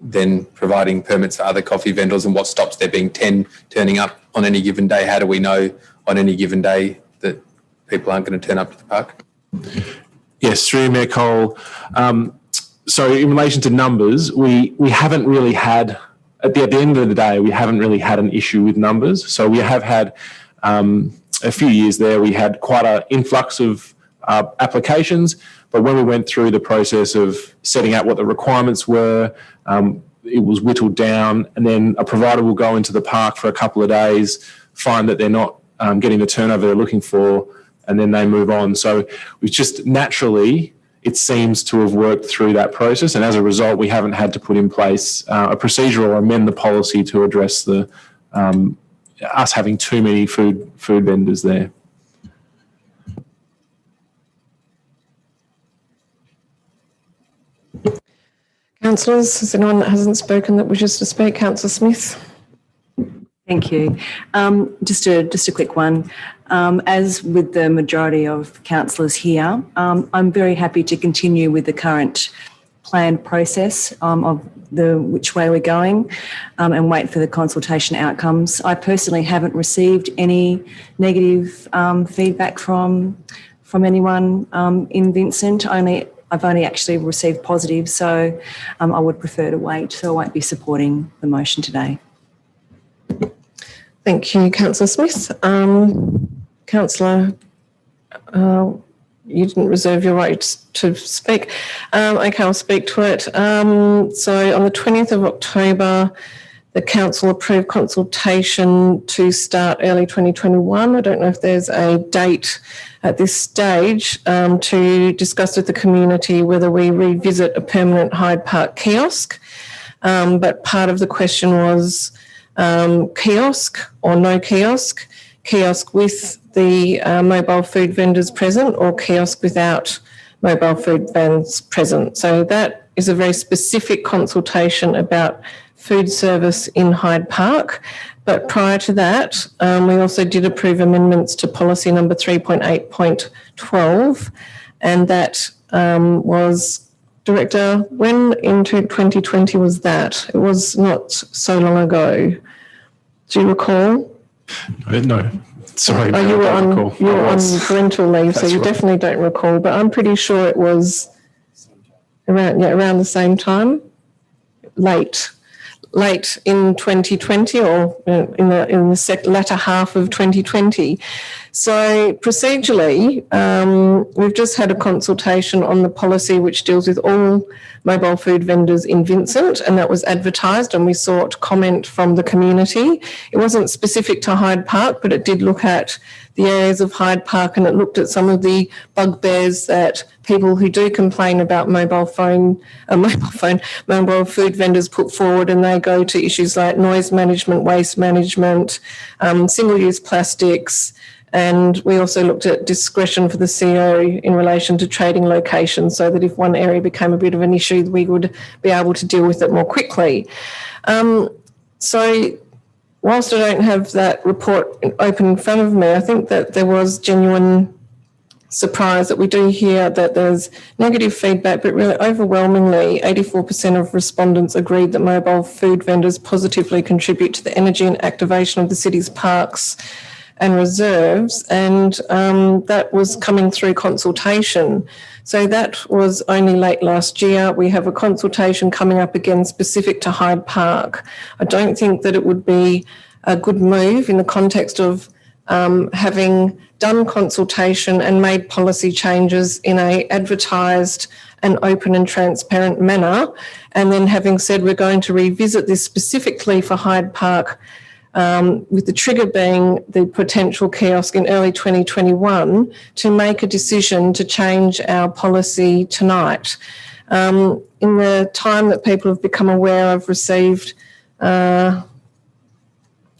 then providing permits for other coffee vendors, and what stops there being 10 turning up on any given day. How do we know on any given day that people aren't going to turn up to the park? Yes, through Mayor Cole. So in relation to numbers, we haven't really had, at the end of the day, we haven't really had an issue with numbers. So we have had a few years there, we had quite an influx of applications, but when we went through the process of setting out what the requirements were, it was whittled down, and then a provider will go into the park for a couple of days, find that they're not getting the turnover they're looking for, and then they move on. So we've just naturally, it seems to have worked through that process, and as a result, we haven't had to put in place a procedure or amend the policy to address the us having too many food vendors there. Councillors, is anyone that hasn't spoken that wishes to speak? Councillor Smith. Thank you. Just a quick one. As with the majority of councillors here, I'm very happy to continue with the current planned process of which way we're going and wait for the consultation outcomes. I personally haven't received any negative feedback from anyone in Vincent. I've only actually received positive, so I would prefer to wait, so I won't be supporting the motion today. Thank you, Councillor Smith. Councillor, you didn't reserve your right to speak. Okay, I'll speak to it. So on the 20th of October, the council approved consultation to start early 2021. I don't know if there's a date at this stage to discuss with the community whether we revisit a permanent Hyde Park kiosk. But part of the question was kiosk or no kiosk, kiosk with the mobile food vendors present or kiosk without mobile food vans present. So that is a very specific consultation about food service in Hyde Park. But prior to that, we also did approve amendments to policy number 3.8.12, and that was, Director, when into 2020 was that? It was not so long ago. Do you recall? No. Sorry, oh, you were on parental leave, so you definitely don't recall. But I'm pretty sure it was around the same time, late in 2020 or in the latter half of 2020. So procedurally, we've just had a consultation on the policy which deals with all mobile food vendors in Vincent, and that was advertised, and we sought comment from the community. It wasn't specific to Hyde Park, but it did look at the areas of Hyde Park, and it looked at some of the bugbears that people who do complain about mobile food vendors put forward, and they go to issues like noise management, waste management, single-use plastics, and we also looked at discretion for the CEO in relation to trading locations, so that if one area became a bit of an issue, we would be able to deal with it more quickly. So whilst I don't have that report open in front of me, I think that there was genuine surprise that we do hear that there's negative feedback, but really overwhelmingly 84% of respondents agreed that mobile food vendors positively contribute to the energy and activation of the city's parks and reserves, and that was coming through consultation. So that was only late last year. We have a consultation coming up again specific to Hyde Park. I don't think that it would be a good move in the context of having done consultation and made policy changes in a advertised and open and transparent manner, and then having said we're going to revisit this specifically for Hyde Park, with the trigger being the potential kiosk in early 2021, to make a decision to change our policy tonight. In the time that people have become aware, I've received about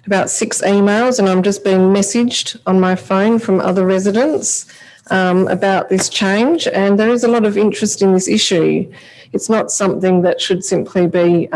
6 emails, and I'm just being messaged on my phone from other residents about this change, and there is a lot of interest in this issue. It's not something that should simply be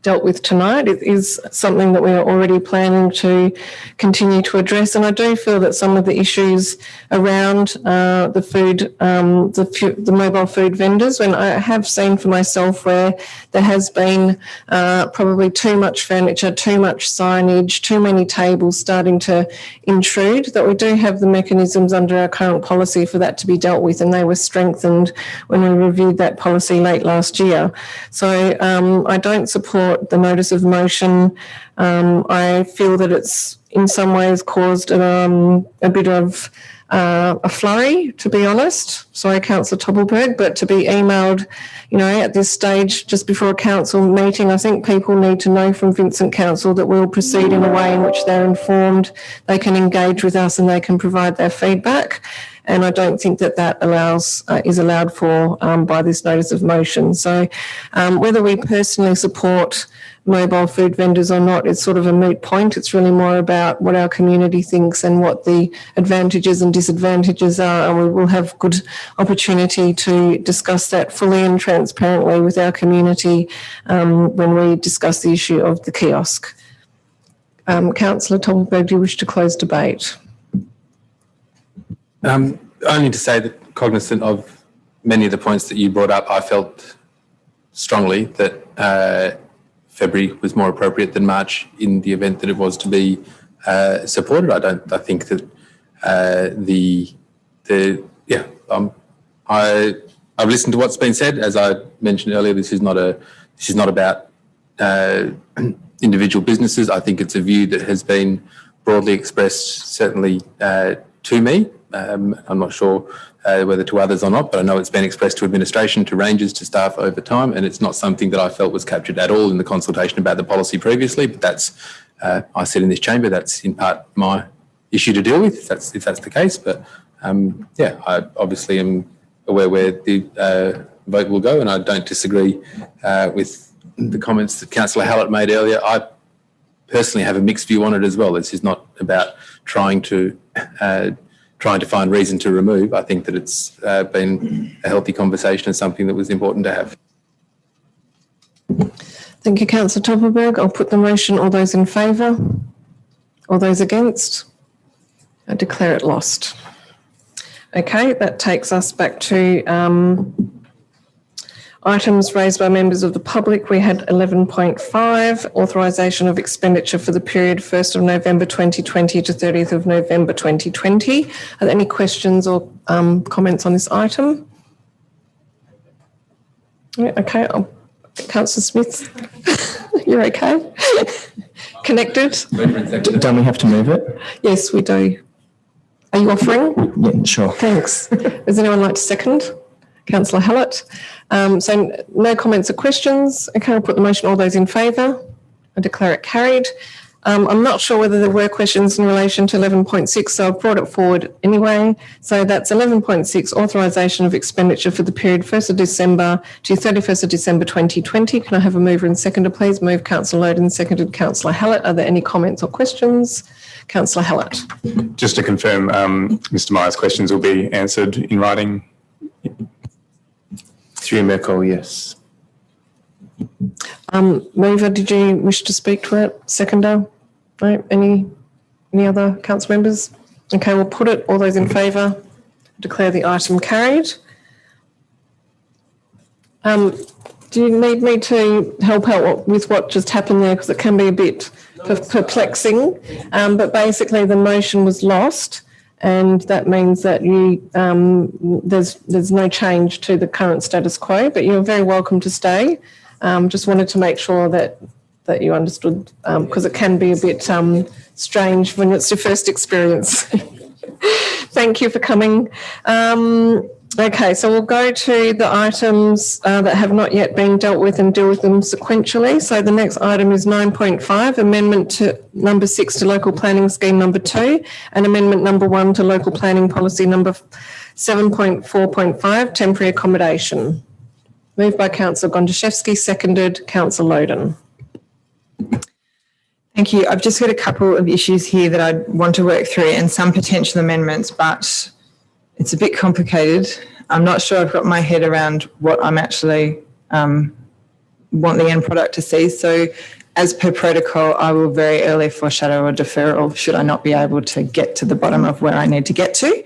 dealt with tonight. It is something that we are already planning to continue to address, and I do feel that some of the issues around the food, the mobile food vendors, when I have seen for myself where there has been probably too much furniture, too much signage, too many tables starting to intrude, that we do have the mechanisms under our current policy for that to be dealt with, and they were strengthened when we reviewed that policy late last year. So I don't support the notice of motion. I feel that it's in some ways caused a bit of a flurry, to be honest. Sorry, Councillor Toppelberg, but to be emailed, at this stage, just before a council meeting, I think people need to know from Vincent Council that we'll proceed in a way in which they're informed, they can engage with us and they can provide their feedback. And I don't think that is allowed for by this notice of motion. So whether we personally support mobile food vendors or not, it's sort of a moot point. It's really more about what our community thinks and what the advantages and disadvantages are, and we will have good opportunity to discuss that fully and transparently with our community when we discuss the issue of the kiosk. Councillor Toppelberg, do you wish to close debate? Only to say that, cognizant of many of the points that you brought up, I felt strongly that February was more appropriate than March in the event that it was to be supported. I think that I've listened to what's been said. As I mentioned earlier, this is not about individual businesses. I think it's a view that has been broadly expressed, certainly to me. I'm not sure whether to others or not, but I know it's been expressed to administration, to rangers, to staff over time, and it's not something that I felt was captured at all in the consultation about the policy previously. But that's, I sit in this chamber, that's in part my issue to deal with, if that's the case. But I obviously am aware where the vote will go, and I don't disagree with the comments that Councillor Hallett made earlier. I personally have a mixed view on it as well. This is not about trying to find reason to remove. I think that it's been a healthy conversation and something that was important to have. Thank you, Councillor Toppelberg. I'll put the motion. All those in favour? All those against? I declare it lost. Okay, that takes us back to items raised by members of the public. We had 11.5, authorisation of expenditure for the period 1st of November 2020 to 30th of November 2020. Are there any questions or comments on this item? Yeah, okay, Councillor Smith, you're okay? Connected? Don't we have to move it? Yes, we do. Are you offering? Yeah, sure. Thanks. Does anyone like to second? Councillor Hallett. So no comments or questions. Okay, I'll put the motion. All those in favour? I declare it carried. I'm not sure whether there were questions in relation to 11.6, so I've brought it forward anyway. So that's 11.6, authorisation of expenditure for the period 1st of December to 31st of December 2020. Can I have a mover and seconder, please? Move Councillor Loden, seconded Councillor Hallett. Are there any comments or questions? Councillor Hallett. Just to confirm, Mr Myers' questions will be answered in writing. Through Mayor Cole, yes. Mover, did you wish to speak to it? Seconder? No? Any other council members? Okay, we'll put it. All those in favour? Declare the item carried. Do you need me to help out with what just happened there? Because it can be a bit perplexing. But basically the motion was lost, and that means that there's no change to the current status quo, but you're very welcome to stay. Just wanted to make sure that you understood, because it can be a bit strange when it's your first experience. Thank you for coming. Okay, so we'll go to the items that have not yet been dealt with and deal with them sequentially. So the next item is 9.5, amendment to number 6 to local planning scheme number 2, and amendment number 1 to local planning policy number 7.4.5, temporary accommodation. Moved by Councillor Gondashewski, seconded Councillor Loden. Thank you. I've just got a couple of issues here that I want to work through and some potential amendments, but it's a bit complicated. I'm not sure I've got my head around what I'm actually want the end product to see. So as per protocol, I will very early foreshadow a deferral should I not be able to get to the bottom of where I need to get to.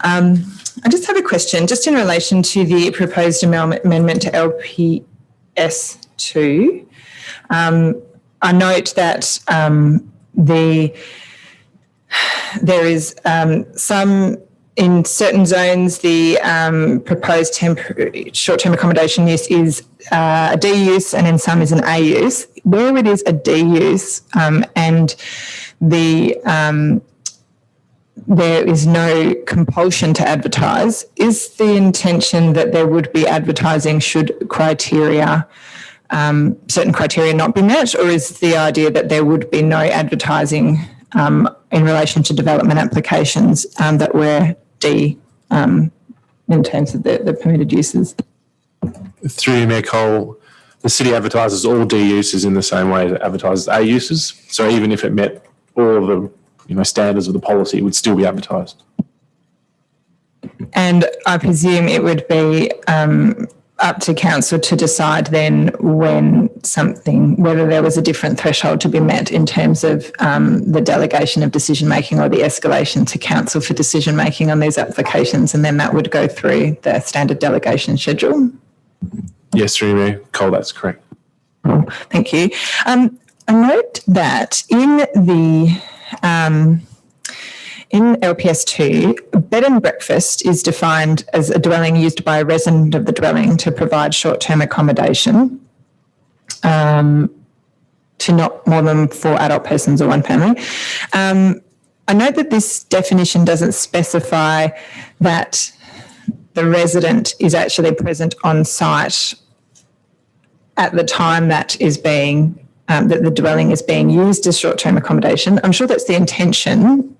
I just have a question, just in relation to the proposed amendment to LPS2. I note that there is some, in certain zones, the proposed short-term accommodation use is a D use, and in some is an A use. Where it is a D use and there is no compulsion to advertise, is the intention that there would be advertising should criteria, certain criteria not be met, or is the idea that there would be no advertising in relation to development applications that were D in terms of the permitted uses? Through you, Mayor Cole, the city advertises all D uses in the same way as it advertises A uses. So even if it met all of the standards of the policy, it would still be advertised. And I presume it would be up to council to decide then whether there was a different threshold to be met in terms of the delegation of decision making or the escalation to council for decision making on these applications, and then that would go through the standard delegation schedule. Yes, through you, Cole, that's correct. Oh, thank you. I note that in LPS2, bed and breakfast is defined as a dwelling used by a resident of the dwelling to provide short-term accommodation to not more than 4 adult persons or 1 family. I note that this definition doesn't specify that the resident is actually present on site at the time that is being that the dwelling is being used as short-term accommodation. I'm sure that's the intention.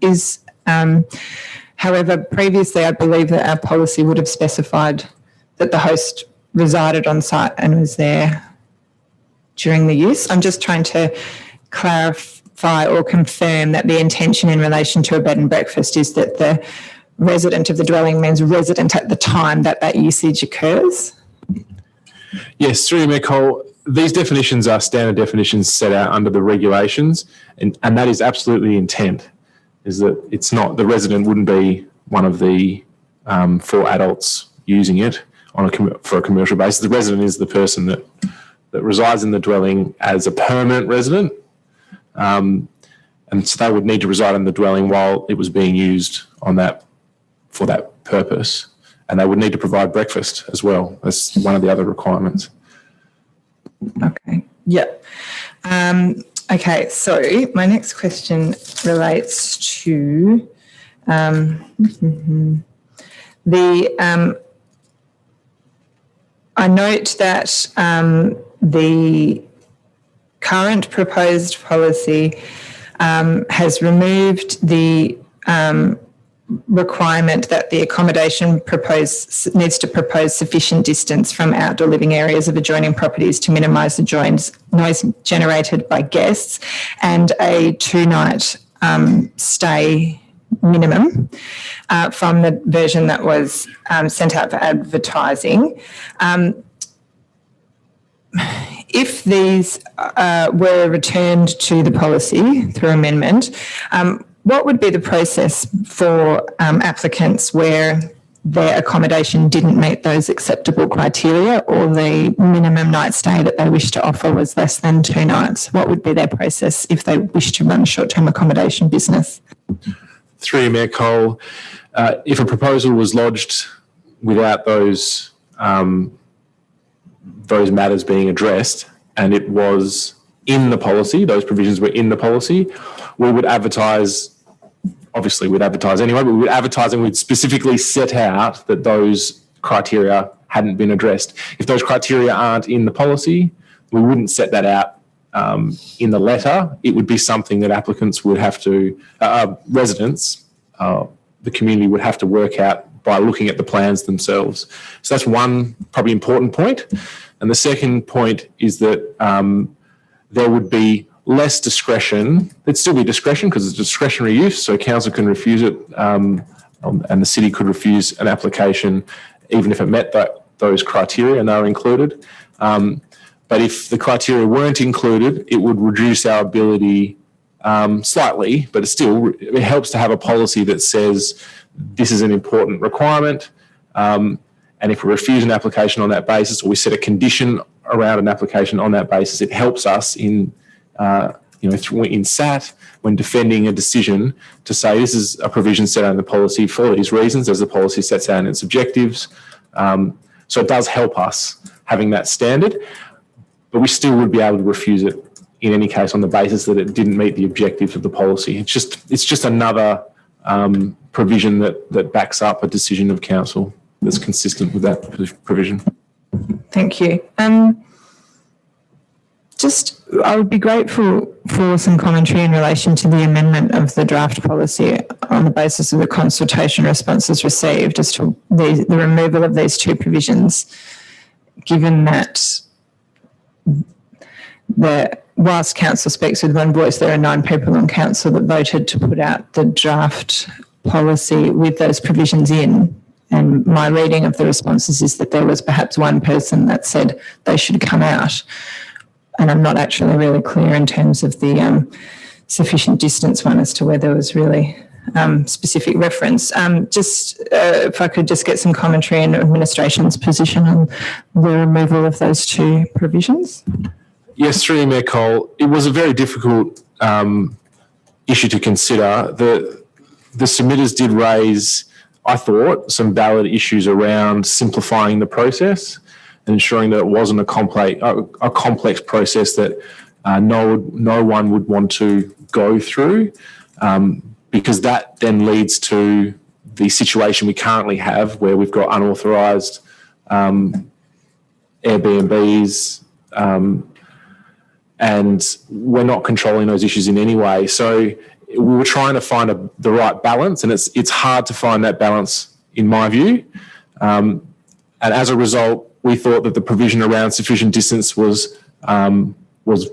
However, previously I believe that our policy would have specified that the host resided on site and was there during the use. I'm just trying to clarify or confirm that the intention in relation to a bed and breakfast is that the resident of the dwelling means resident at the time that that usage occurs. Yes, through you, Mayor Cole, these definitions are standard definitions set out under the regulations, and that is absolutely intent, is that it's not, the resident wouldn't be one of the 4 adults using it for a commercial basis. The resident is the person that resides in the dwelling as a permanent resident, and so they would need to reside in the dwelling while it was being used for that purpose, and they would need to provide breakfast as well. That's one of the other requirements. Okay. Yep. Okay. So my next question relates to I note that the current proposed policy has removed the requirement that the accommodation needs to propose sufficient distance from outdoor living areas of adjoining properties to minimise the noise generated by guests, and a 2-night stay minimum from the version that was sent out for advertising. If these were returned to the policy through amendment, what would be the process for applicants where their accommodation didn't meet those acceptable criteria, or the minimum night stay that they wish to offer was less than 2 nights? What would be their process if they wish to run a short-term accommodation business? Through you, Mayor Cole, if a proposal was lodged without those matters being addressed, and it was in the policy, those provisions were in the policy, we would advertise. Obviously, we'd advertise anyway, but we would advertise and we'd specifically set out that those criteria hadn't been addressed. If those criteria aren't in the policy, we wouldn't set that out in the letter. It would be something that applicants would have to, residents, the community would have to work out by looking at the plans themselves. So that's one probably important point. And the second point is that there would be less discretion. There'd still be discretion because it's discretionary use, so council can refuse it and the city could refuse an application even if it met those criteria and they were included. But if the criteria weren't included, it would reduce our ability slightly, but it helps to have a policy that says this is an important requirement. And if we refuse an application on that basis, or we set a condition around an application on that basis, it helps us in SAT when defending a decision to say this is a provision set out in the policy for these reasons, as the policy sets out in its objectives. So it does help us having that standard, but we still would be able to refuse it in any case on the basis that it didn't meet the objectives of the policy. It's just another provision that backs up a decision of council that's consistent with that provision. Thank you. I would be grateful for some commentary in relation to the amendment of the draft policy on the basis of the consultation responses received as to the removal of these two provisions, given that whilst council speaks with one voice, there are 9 people on council that voted to put out the draft policy with those provisions in. And my reading of the responses is that there was perhaps one person that said they should come out. And I'm not actually really clear in terms of the sufficient distance one as to where there was really specific reference. If I could just get some commentary and administration's position on the removal of those two provisions. Yes, through you, Mayor Cole. It was a very difficult issue to consider. The submitters did raise, I thought, some valid issues around simplifying the process and ensuring that it wasn't a complex process that no one would want to go through, because that then leads to the situation we currently have where we've got unauthorised Airbnbs, and we're not controlling those issues in any way. So we were trying to find the right balance, and it's hard to find that balance in my view. And as a result, we thought that the provision around sufficient distance was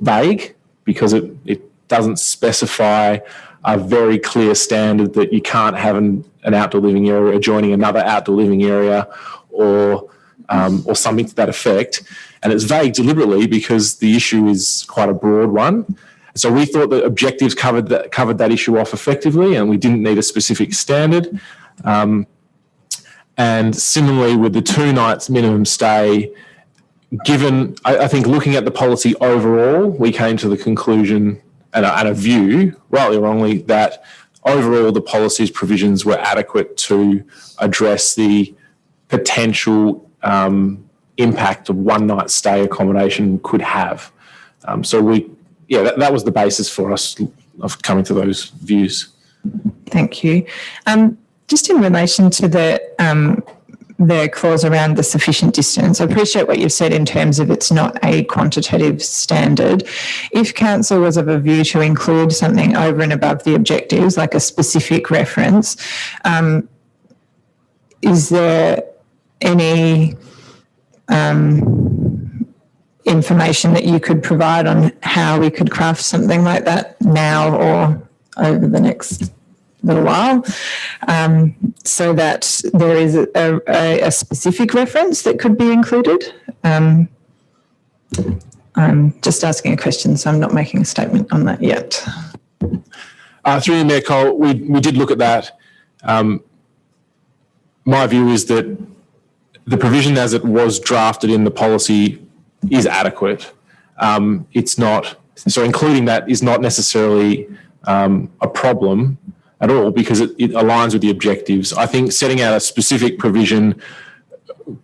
vague because it doesn't specify a very clear standard that you can't have an outdoor living area adjoining another outdoor living area or something to that effect. And it's vague deliberately because the issue is quite a broad one. So we thought that objectives covered that issue off effectively, and we didn't need a specific standard. And similarly with the 2 nights minimum stay, given, I think looking at the policy overall, we came to the conclusion and a view, rightly or wrongly, that overall the policy's provisions were adequate to address the potential impact of 1 night stay accommodation could have. That was the basis for us of coming to those views. Thank you. Just in relation to the clause around the sufficient distance, I appreciate what you've said in terms of it's not a quantitative standard. If council was of a view to include something over and above the objectives, like a specific reference, is there any information that you could provide on how we could craft something like that now or over the next little while, so that there is a specific reference that could be included? I'm just asking a question, so I'm not making a statement on that yet. Through you, Mayor Cole, we did look at that. My view is that the provision as it was drafted in the policy is adequate. Including that is not necessarily a problem at all because it aligns with the objectives. I think setting out a specific provision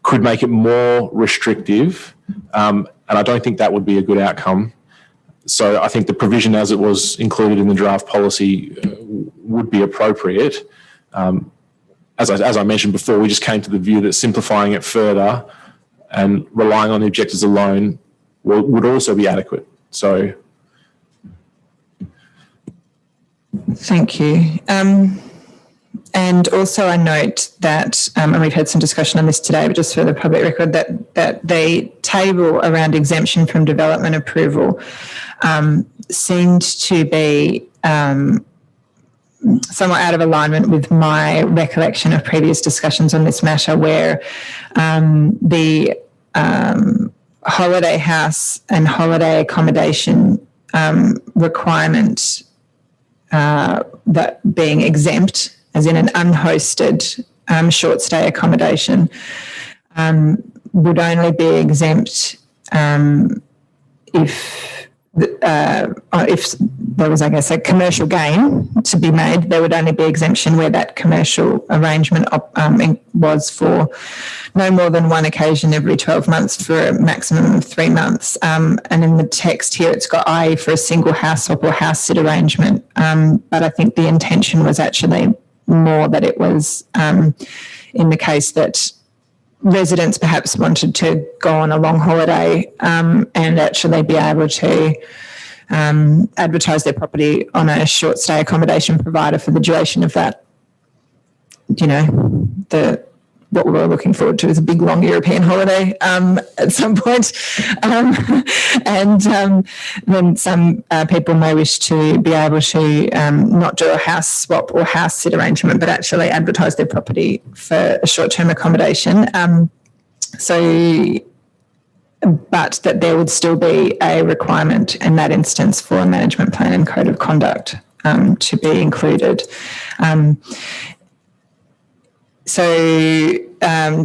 could make it more restrictive, and I don't think that would be a good outcome. So I think the provision as it was included in the draft policy would be appropriate. As I mentioned before, we just came to the view that simplifying it further and relying on the objectives alone would also be adequate. So, thank you. And also I note that, and we've had some discussion on this today, but just for the public record, that the table around exemption from development approval seemed to be somewhat out of alignment with my recollection of previous discussions on this matter, where the holiday house and holiday accommodation requirement that being exempt, as in an unhosted short stay accommodation, would only be exempt if there was, I guess, a commercial gain to be made. There would only be exemption where that commercial arrangement was for no more than one occasion every 12 months for a maximum of 3 months. And in the text here, it's got i.e. for a single house swap or house sit arrangement. But I think the intention was actually more that it was in the case that residents perhaps wanted to go on a long holiday and actually be able to advertise their property on a short stay accommodation provider for the duration of that. You know, what we were looking forward to is a big long European holiday at some point. And then some people may wish to be able to not do a house swap or house sit arrangement, but actually advertise their property for a short-term accommodation. But that there would still be a requirement in that instance for a management plan and code of conduct to be included. So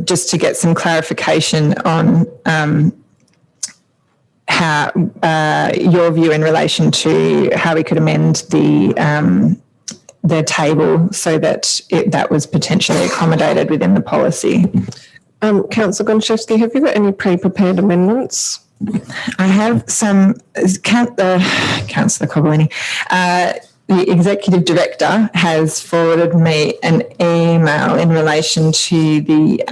just to get some clarification on how your view in relation to how we could amend the table so that that was potentially accommodated within the policy. Councillor Gondashewski, have you got any pre-prepared amendments? I have some. Councillor Cogolini. The Executive Director has forwarded me an email in relation to the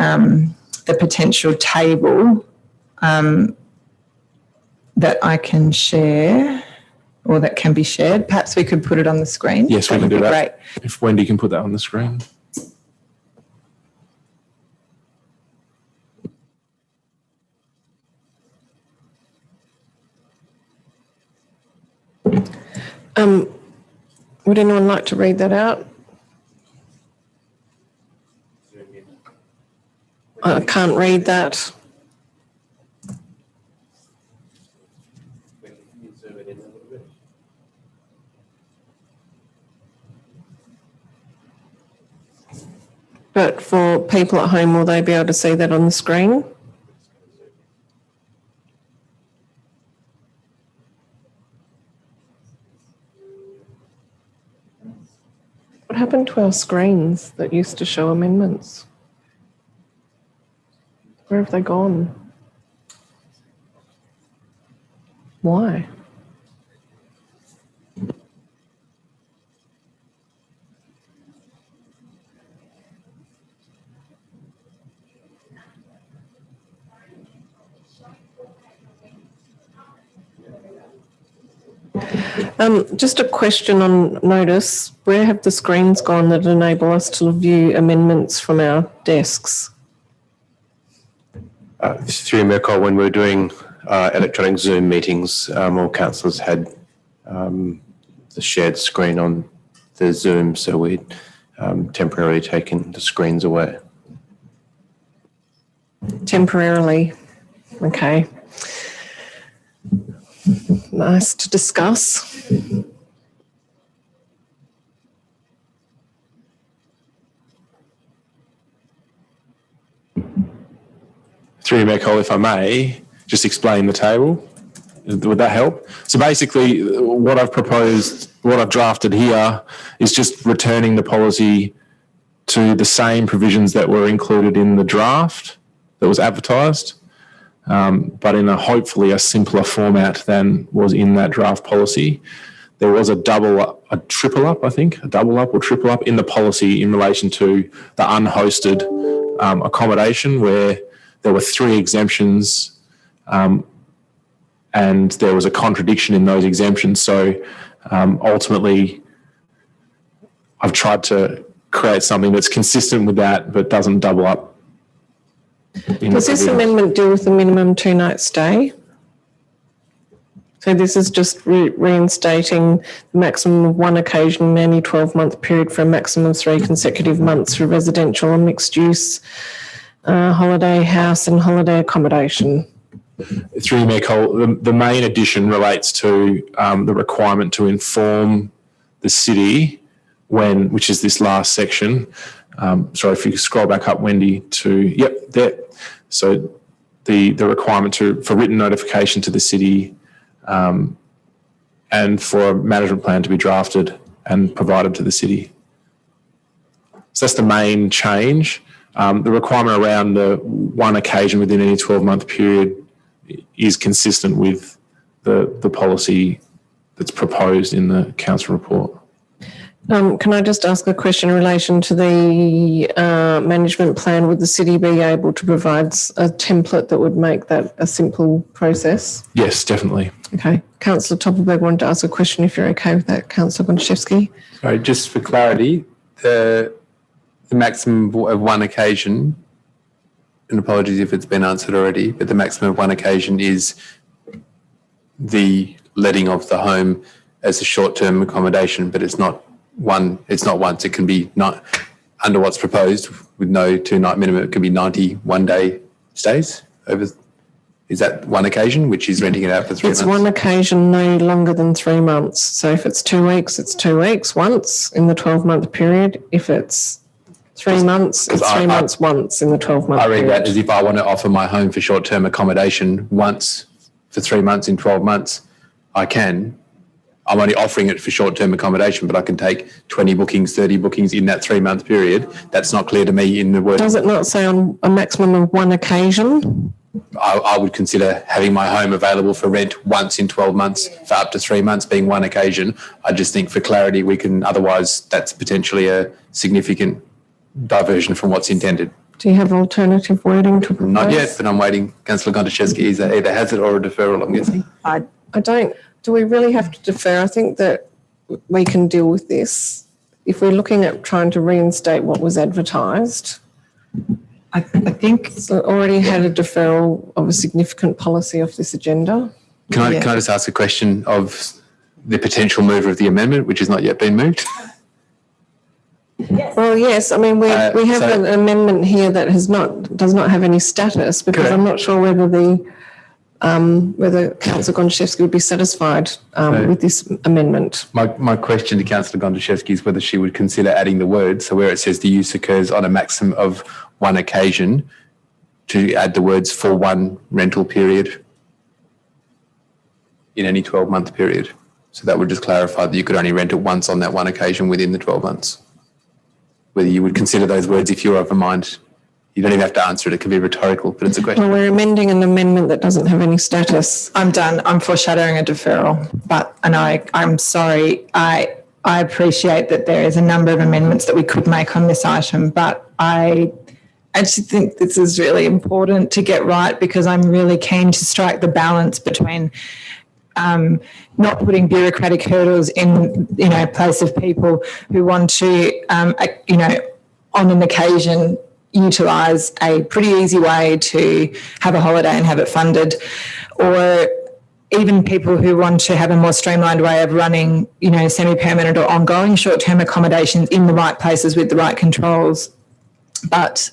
potential table that I can share or that can be shared. Perhaps we could put it on the screen. Yes, we can do that. Great. If Wendy can put that on the screen. Would anyone like to read that out? I can't read that. But for people at home, will they be able to see that on the screen? What happened to our screens that used to show amendments? Where have they gone? Why? Just a question on notice. Where have the screens gone that enable us to view amendments from our desks? Through Mirko, when we were doing electronic Zoom meetings, all councillors had the shared screen on the Zoom, so we'd temporarily taken the screens away. Temporarily. Okay. Nice to discuss. Through Mirko, if I may, just explain the table. Would that help? So basically what I've proposed, what I've drafted here is just returning the policy to the same provisions that were included in the draft that was advertised, but in hopefully a simpler format than was in that draft policy. There was a double up or triple up in the policy in relation to the unhosted accommodation, where there were 3 exemptions and there was a contradiction in those exemptions. So ultimately, I've tried to create something that's consistent with that but doesn't double up. Does this amendment deal with the minimum 2-night stay? So this is just reinstating the maximum of one occasion in any 12-month period for a maximum of 3 consecutive months for residential and mixed-use holiday house and holiday accommodation. Through you, Mayor Cole, the main addition relates to the requirement to inform the city when, which is this last section. Sorry, if you could scroll back up, Wendy, to, yep, there. So the requirement for written notification to the city and for a management plan to be drafted and provided to the city. So that's the main change. The requirement around the one occasion within any 12-month period is consistent with the policy that's proposed in the council report. Can I just ask a question in relation to the management plan? Would the city be able to provide a template that would make that a simple process? Yes, definitely. Okay. Councillor Toppelberg wanted to ask a question, if you're okay with that. Councillor Gondashewski. Sorry, just for clarity, the maximum of one occasion, and apologies if it's been answered already, but the maximum of one occasion is the letting of the home as a short-term accommodation, but it's not once. It can be not under what's proposed with no 2-night minimum. It can be 91-day stays over. Is that one occasion, which is renting it out for 3 months? It's one occasion, no longer than 3 months. So if it's 2 weeks, it's 2 weeks once in the 12-month period. If it's 3 months, it's 3 months once in the 12-month period. I read that as if I want to offer my home for short-term accommodation once for 3 months in 12 months, I can. I'm only offering it for short-term accommodation, but I can take 20 bookings, 30 bookings in that 3-month period. That's not clear to me in the word. Does it not say on a maximum of one occasion? I would consider having my home available for rent once in 12 months for up to 3 months being one occasion. I just think for clarity, we can, otherwise that's potentially a significant diversion from what's intended. Do you have alternative wording to propose? Not yet, but I'm waiting. Councillor Gondashewski either has it or a deferral, I'm guessing. I don't. Do we really have to defer? I think that we can deal with this. If we're looking at trying to reinstate what was advertised, I think so already had a deferral of a significant policy off this agenda. Can I just ask a question of the potential mover of the amendment, which has not yet been moved? Yes. Well, yes. I mean, we have an amendment here that does not have any status, because correct. I'm not sure whether whether Councillor Gondashewski would be satisfied with this amendment. My question to Councillor Gondashewski is whether she would consider adding the word, so where it says the use occurs on a maximum of one occasion, to add the words for one rental period in any 12-month period. So that would just clarify that you could only rent it once on that one occasion within the 12 months. Whether you would consider those words if you're of a mind. You don't even have to answer it. It can be rhetorical, but it's a question. Well, we're amending an amendment that doesn't have any status. I'm done. I'm foreshadowing a deferral, I'm sorry. I appreciate that there is a number of amendments that we could make on this item, but I actually think this is really important to get right, because I'm really keen to strike the balance between not putting bureaucratic hurdles in, place of people who want to, on an occasion, utilise a pretty easy way to have a holiday and have it funded, or even people who want to have a more streamlined way of running, semi-permanent or ongoing short-term accommodations in the right places with the right controls. But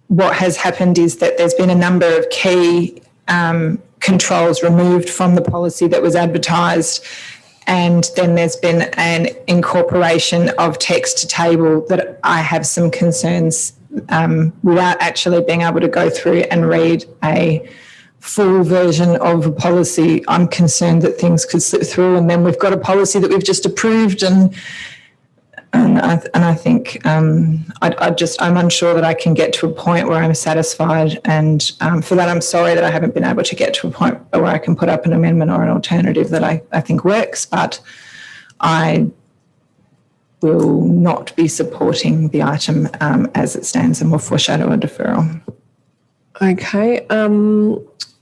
what has happened is that there's been a number of key controls removed from the policy that was advertised, and then there's been an incorporation of text to table that I have some concerns without actually being able to go through and read a full version of a policy. I'm concerned that things could slip through, and then we've got a policy that we've just approved, and I think I'm unsure that I can get to a point where I'm satisfied, and for that I'm sorry that I haven't been able to get to a point where I can put up an amendment or an alternative that I think works, but I will not be supporting the item as it stands, and will foreshadow a deferral. Okay,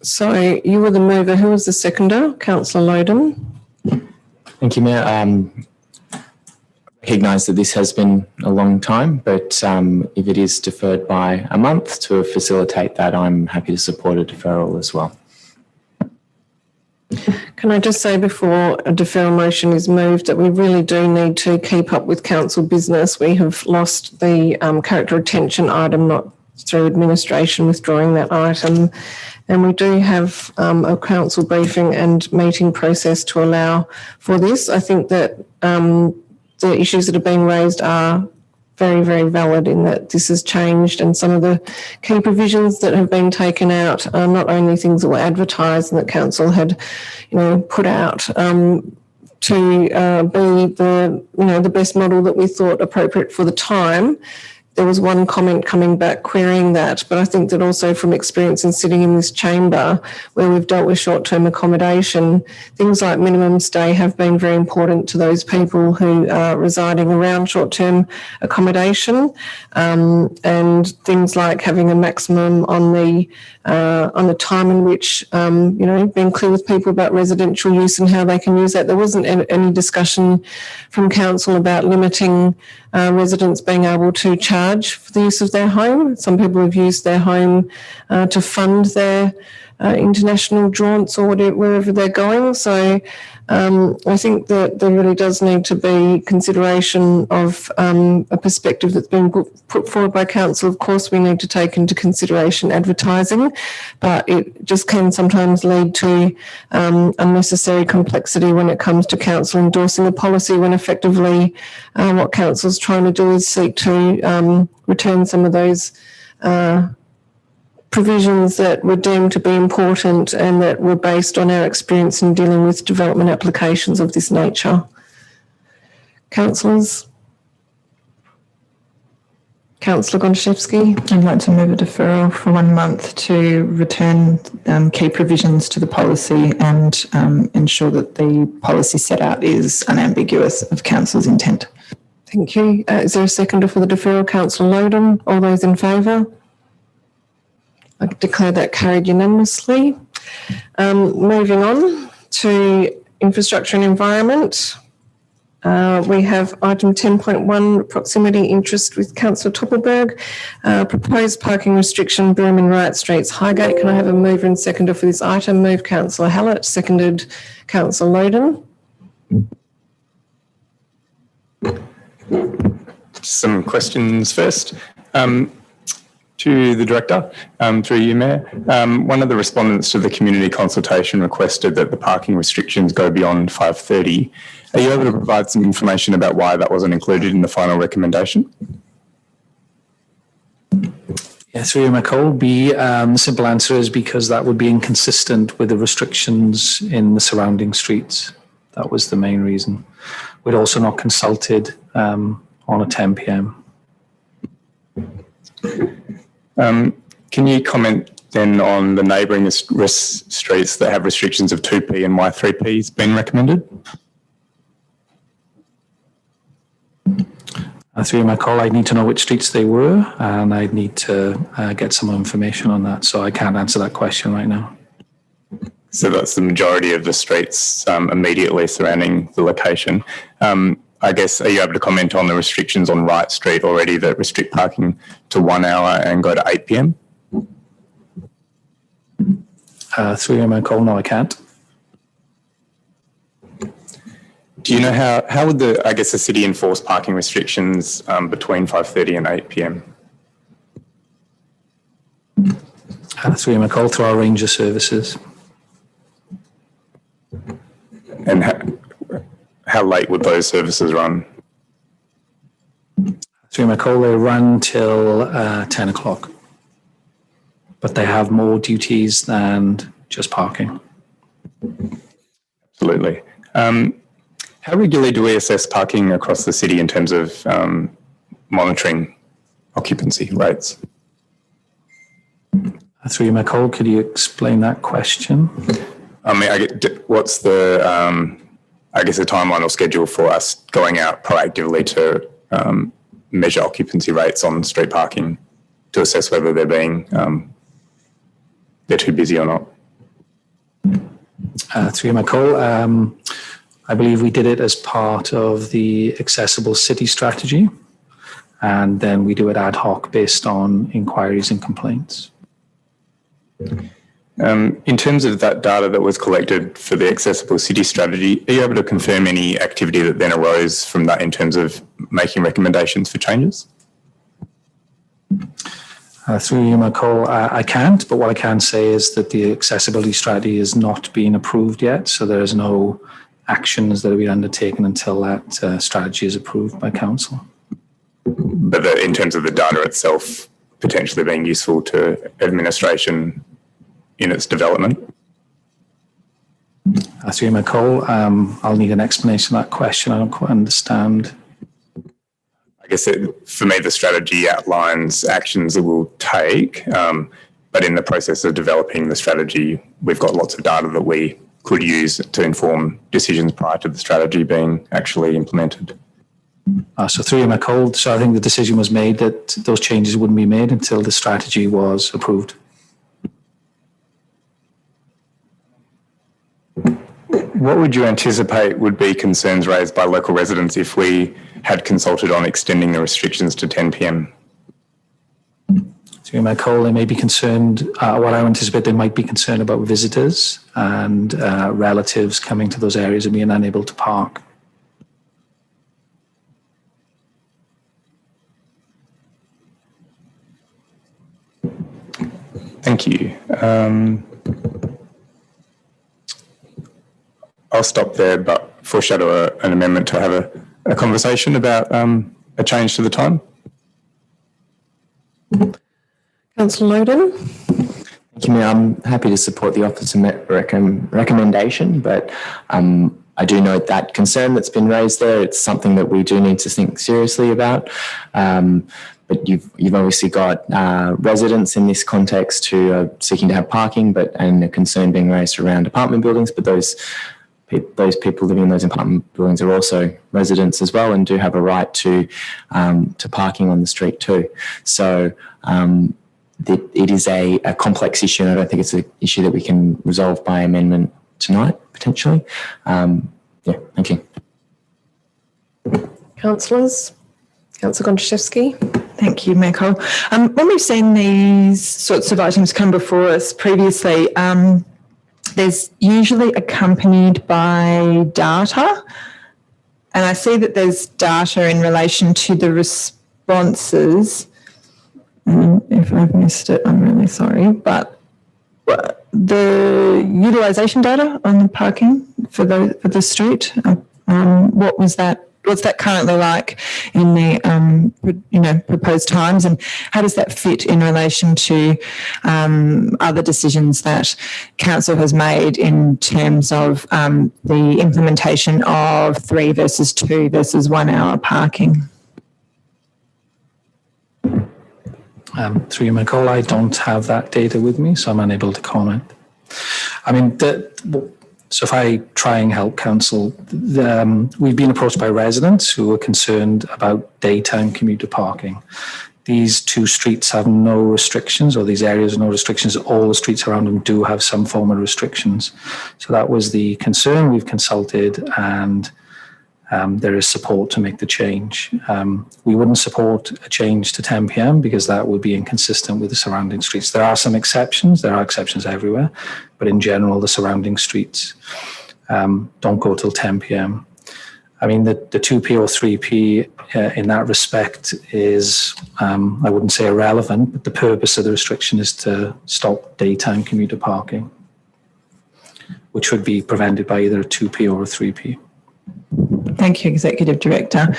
so you were the mover. Who was the seconder? Councillor Loden. Thank you, Mayor. Recognise that this has been a long time, but if it is deferred by a month to facilitate that, I'm happy to support a deferral as well. Can I just say before a deferral motion is moved that we really do need to keep up with council business. We have lost the character retention item, not through administration withdrawing that item. And we do have a council briefing and meeting process to allow for this. I think that the issues that are being raised are very, very valid in that this has changed, and some of the key provisions that have been taken out are not only things that were advertised and that council had, put out to be the best model that we thought appropriate for the time. There was one comment coming back querying that, but I think that also from experience in sitting in this chamber where we've dealt with short-term accommodation, things like minimum stay have been very important to those people who are residing around short-term accommodation, and things like having a maximum on the time in which, being clear with people about residential use and how they can use that. There wasn't any discussion from council about limiting residents being able to charge for the use of their home. Some people have used their home to fund their international jaunts or wherever they're going. So I think that there really does need to be consideration of a perspective that's been put forward by council. Of course, we need to take into consideration advertising, but it just can sometimes lead to unnecessary complexity when it comes to council endorsing a policy when effectively what council's trying to do is seek to return some of those provisions that were deemed to be important and that were based on our experience in dealing with development applications of this nature. Councillors? Councillor Gondashewski? I'd like to move a deferral for 1 month to return key provisions to the policy and ensure that the policy set out is unambiguous of council's intent. Thank you. Is there a seconder for the deferral? Councillor Loden. All those in favour? I declare that carried unanimously. Moving on to infrastructure and environment. We have item 10.1, proximity interest with Councillor Toppelberg. Proposed parking restriction, Broome and Wright Streets, Highgate. Can I have a mover and seconder for this item? Move Councillor Hallett, seconded Councillor Loden. Some questions first. To the Director, through you, Mayor. One of the respondents to the community consultation requested that the parking restrictions go beyond 5:30. Are you able to provide some information about why that wasn't included in the final recommendation? Yeah, through you, Nicole. The simple answer is because that would be inconsistent with the restrictions in the surrounding streets. That was the main reason. We'd also not consulted on a 10 p.m. Can you comment then on the neighbouring streets that have restrictions of 2p and why 3p has been recommended? Through my call, I'd need to know which streets they were, and I'd need to get some information on that, so I can't answer that question right now. So that's the majority of the streets immediately surrounding the location. I guess, are you able to comment on the restrictions on Wright Street already that restrict parking to 1 hour and go to 8 p.m? Through my call, no, I can't. Do you know how would the city enforce parking restrictions between 5:30 and 8 p.m? Through my call, through our range of services. And how late would those services run? Through my call, they run till 10 o'clock, but they have more duties than just parking. Absolutely. How regularly do we assess parking across the city in terms of monitoring occupancy rates? Through my call, could you explain that question? What's the the timeline or schedule for us going out proactively to measure occupancy rates on street parking to assess whether they're too busy or not? Through my call, I believe we did it as part of the accessible city strategy, and then we do it ad hoc based on inquiries and complaints. In terms of that data that was collected for the accessible city strategy, are you able to confirm any activity that then arose from that in terms of making recommendations for changes? Through you, Michael, I can't, but what I can say is that the accessibility strategy is not being approved yet, so there is no actions that will be undertaken until that strategy is approved by council. But in terms of the data itself potentially being useful to administration in its development? Through you, Michael, I'll need an explanation of that question. I don't quite understand. I guess for me, the strategy outlines actions that we'll take, but in the process of developing the strategy, we've got lots of data that we could use to inform decisions prior to the strategy being actually implemented. So through you, Michael, so I think the decision was made that those changes wouldn't be made until the strategy was approved. What would you anticipate would be concerns raised by local residents if we had consulted on extending the restrictions to 10 p.m? Through Michael, they may be concerned, what I anticipate they might be concerned about visitors and relatives coming to those areas and being unable to park. Thank you. I'll stop there, but foreshadow an amendment to have a conversation about a change to the time. Councillor Loden. Thank you, Mayor. I'm happy to support the officer recommendation, but I do note that concern that's been raised there. It's something that we do need to think seriously about. But you've obviously got residents in this context who are seeking to have parking, and a concern being raised around apartment buildings. But those people living in those apartment buildings are also residents as well, and do have a right to parking on the street too. So it is a complex issue, and I don't think it's an issue that we can resolve by amendment tonight potentially. Yeah, thank you. Councillors. Councillor Gondashewski. Thank you, Michael. When we've seen these sorts of items come before us previously, there's usually accompanied by data. And I see that there's data in relation to the responses. If I've missed it, I'm really sorry. But the utilisation data on the parking for the street, what was that? What's that currently like in the proposed times, and how does that fit in relation to other decisions that council has made in terms of the implementation of 3 versus 2 versus 1 hour parking? Through you, Michael, I don't have that data with me, so I'm unable to comment. I mean, so if I try and help council, we've been approached by residents who are concerned about daytime commuter parking. These 2 streets have no restrictions, or these areas have no restrictions. All the streets around them do have some form of restrictions. So that was the concern. We've consulted, and there is support to make the change. We wouldn't support a change to 10 p.m. because that would be inconsistent with the surrounding streets. There are some exceptions. There are exceptions everywhere. But in general, the surrounding streets don't go till 10 p.m. I mean, the 2p or 3p in that respect is, I wouldn't say irrelevant, but the purpose of the restriction is to stop daytime commuter parking, which would be prevented by either a 2p or a 3p. Thank you, Executive Director.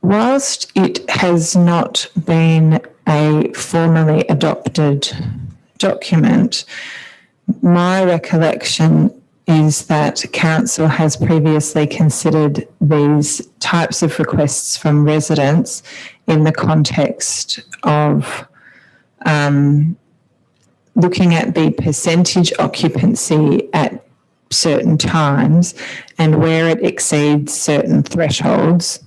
Whilst it has not been a formally adopted document, my recollection is that Council has previously considered these types of requests from residents in the context of looking at the percentage occupancy at certain times, and where it exceeds certain thresholds,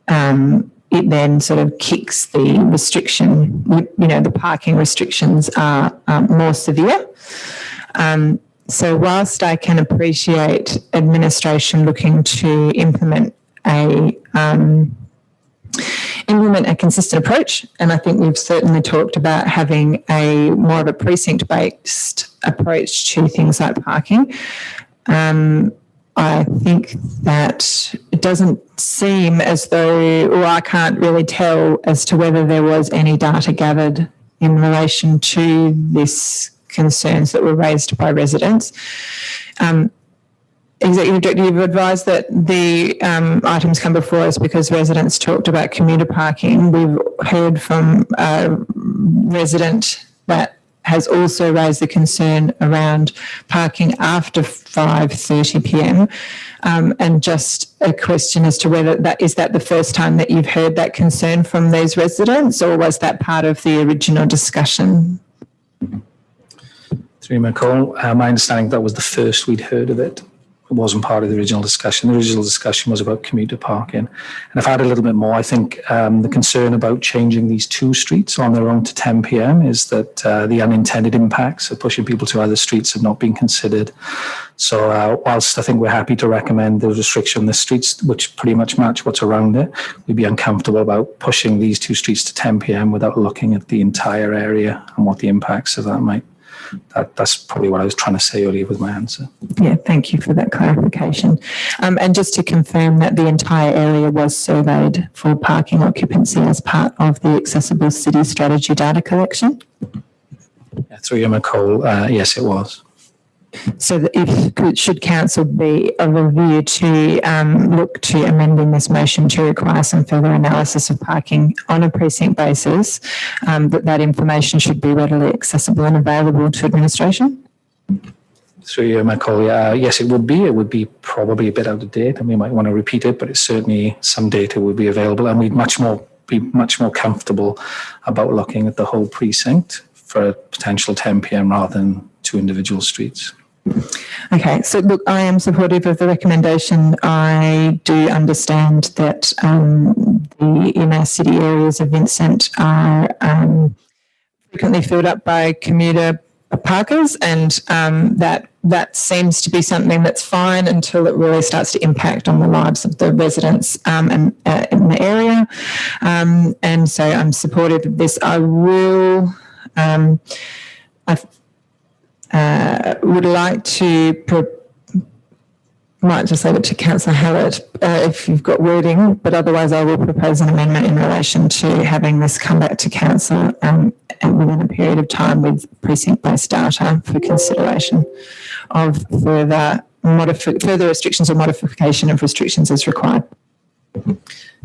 it then sort of kicks the restriction. The parking restrictions are more severe. So whilst I can appreciate administration looking to implement a implement a consistent approach. And I think we've certainly talked about having a more of a precinct-based approach to things like parking. I think that it doesn't seem as though, or I can't really tell as to whether there was any data gathered in relation to this concerns that were raised by residents. Executive Director, you've advised that the items come before us because residents talked about commuter parking. We've heard from a resident that has also raised the concern around parking after 5:30 p.m. And just a question as to whether that is the first time that you've heard that concern from these residents, or was that part of the original discussion? Through Nicole, my understanding that was the first we'd heard of it. It wasn't part of the original discussion. The original discussion was about commuter parking. And if I had a little bit more, I think the concern about changing these two streets on their own to 10 p.m. is that the unintended impacts of pushing people to other streets have not been considered. So whilst I think we're happy to recommend the restriction on the streets, which pretty much match what's around it, we'd be uncomfortable about pushing these two streets to 10 p.m. without looking at the entire area and what the impacts of that might. That's probably what I was trying to say earlier with my answer. Yeah, thank you for that clarification. And just to confirm that the entire area was surveyed for parking occupancy as part of the Accessible City Strategy data collection? Yeah, through you, Nicole, yes, it was. So that should council be of a view to look to amending this motion to require some further analysis of parking on a precinct basis, that information should be readily accessible and available to administration? Through you, Nicole, yes, it would be. It would be probably a bit out of date and we might want to repeat it, but it's certainly some data would be available and we'd be much more comfortable about looking at the whole precinct for a potential 10 p.m. rather than two individual streets. Okay, so look, I am supportive of the recommendation. I do understand that the inner city areas of Vincent are frequently filled up by commuter parkers, and that seems to be something that's fine until it really starts to impact on the lives of the residents in the area. And so I'm supportive of this. I will. Would like to, might just leave it to Councillor Hallett if you've got wording, but otherwise I will propose an amendment in relation to having this come back to Council within a period of time with precinct-based data for consideration of further restrictions or modification of restrictions as required.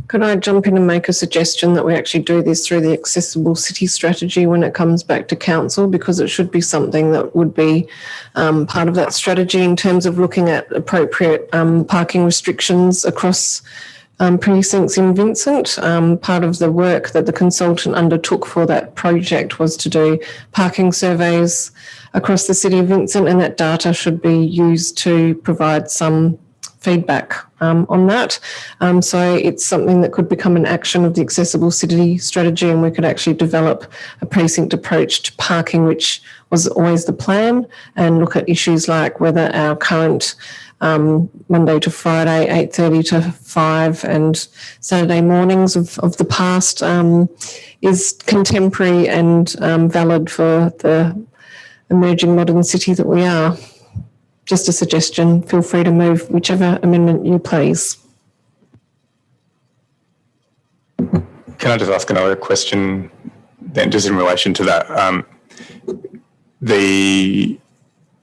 Could I jump in and make a suggestion that we actually do this through the Accessible City Strategy when it comes back to council, because it should be something that would be part of that strategy in terms of looking at appropriate parking restrictions across precincts in Vincent. Part of the work that the consultant undertook for that project was to do parking surveys across the city of Vincent, and that data should be used to provide some feedback on that. So it's something that could become an action of the Accessible City Strategy, and we could actually develop a precinct approach to parking, which was always the plan, and look at issues like whether our current Monday to Friday, 8:30 to 5 and Saturday mornings of the past is contemporary and valid for the emerging modern city that we are. Just a suggestion, feel free to move whichever amendment you please. Can I just ask another question then, just in relation to that? The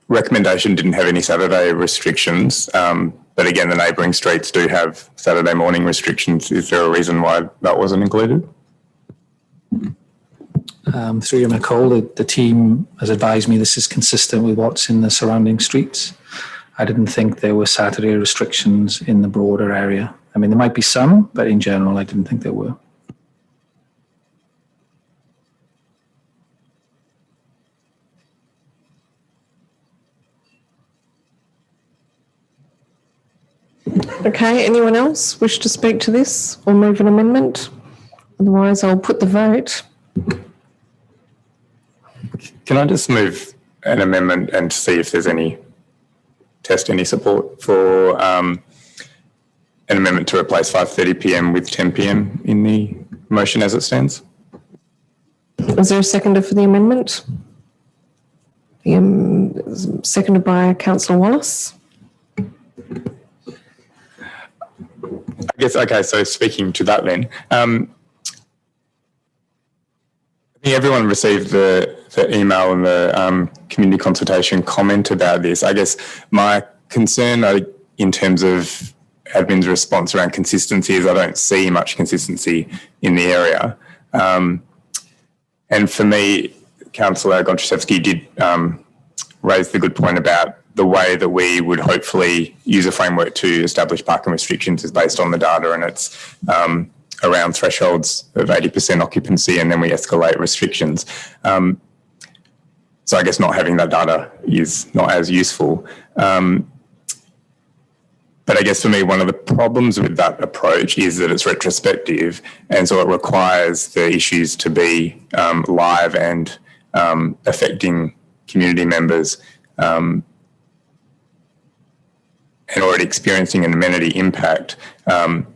recommendation didn't have any Saturday restrictions, but again, the neighbouring streets do have Saturday morning restrictions. Is there a reason why that wasn't included? Through you, Nicole, the team has advised me this is consistent with what's in the surrounding streets. I didn't think there were Saturday restrictions in the broader area. I mean, there might be some, but in general, I didn't think there were. Okay, anyone else wish to speak to this or move an amendment? Otherwise, I'll put the vote. Can I just move an amendment and see if there's any support for an amendment to replace 5:30 p.m. with 10 p.m. in the motion as it stands. Is there a seconder for the amendment? Seconded by Councillor Wallace. I guess, okay, so speaking to that then, I think everyone received the email and the community consultation comment about this. I guess my concern in terms of admin's response around consistency is I don't see much consistency in the area. And for me, Councillor Gondashewski did raise the good point about the way that we would hopefully use a framework to establish parking restrictions is based on the data, and it's around thresholds of 80% occupancy, and then we escalate restrictions. So I guess not having that data is not as useful. But I guess for me, one of the problems with that approach is that it's retrospective, and so it requires the issues to be live and affecting community members and already experiencing an amenity impact, and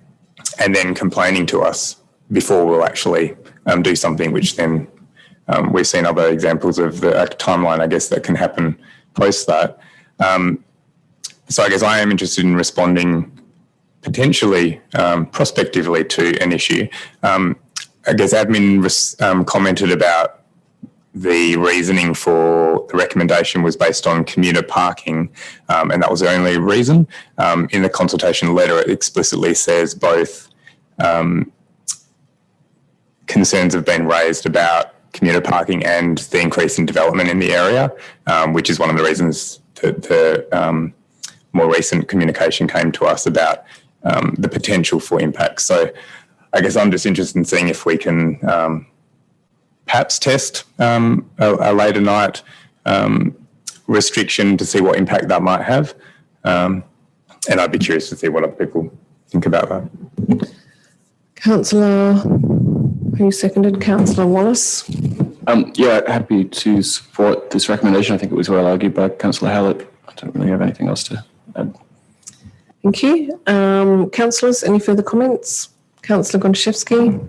then complaining to us before we'll actually do something, which then we've seen other examples of the timeline, I guess, that can happen post that. So I guess I am interested in responding potentially prospectively to an issue. I guess admin commented about the reasoning for the recommendation was based on commuter parking, and that was the only reason. In the consultation letter, it explicitly says both concerns have been raised about commuter parking and the increase in development in the area, which is one of the reasons that the more recent communication came to us about the potential for impacts. So I guess I'm just interested in seeing if we can perhaps test a later night restriction to see what impact that might have. And I'd be curious to see what other people think about that. Councillor, who seconded? Councillor Wallace. Yeah, happy to support this recommendation. I think it was well argued by Councillor Hallett. I don't really have anything else to add. Thank you. Councillors, any further comments? Councillor Gondashewski.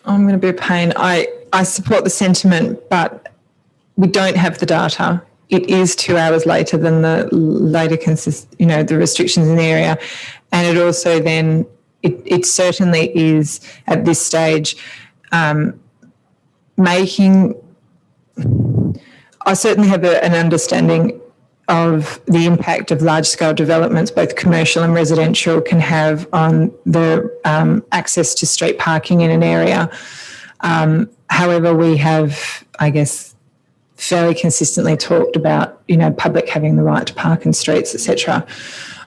I'm going to be a pain. I support the sentiment, but we don't have the data. It is 2 hours later than the the restrictions in the area. And it also then, it certainly is at this stage making, I certainly have an understanding of the impact of large-scale developments, both commercial and residential, can have on the access to street parking in an area. However, we have, I guess, fairly consistently talked about, public having the right to park in streets, etc.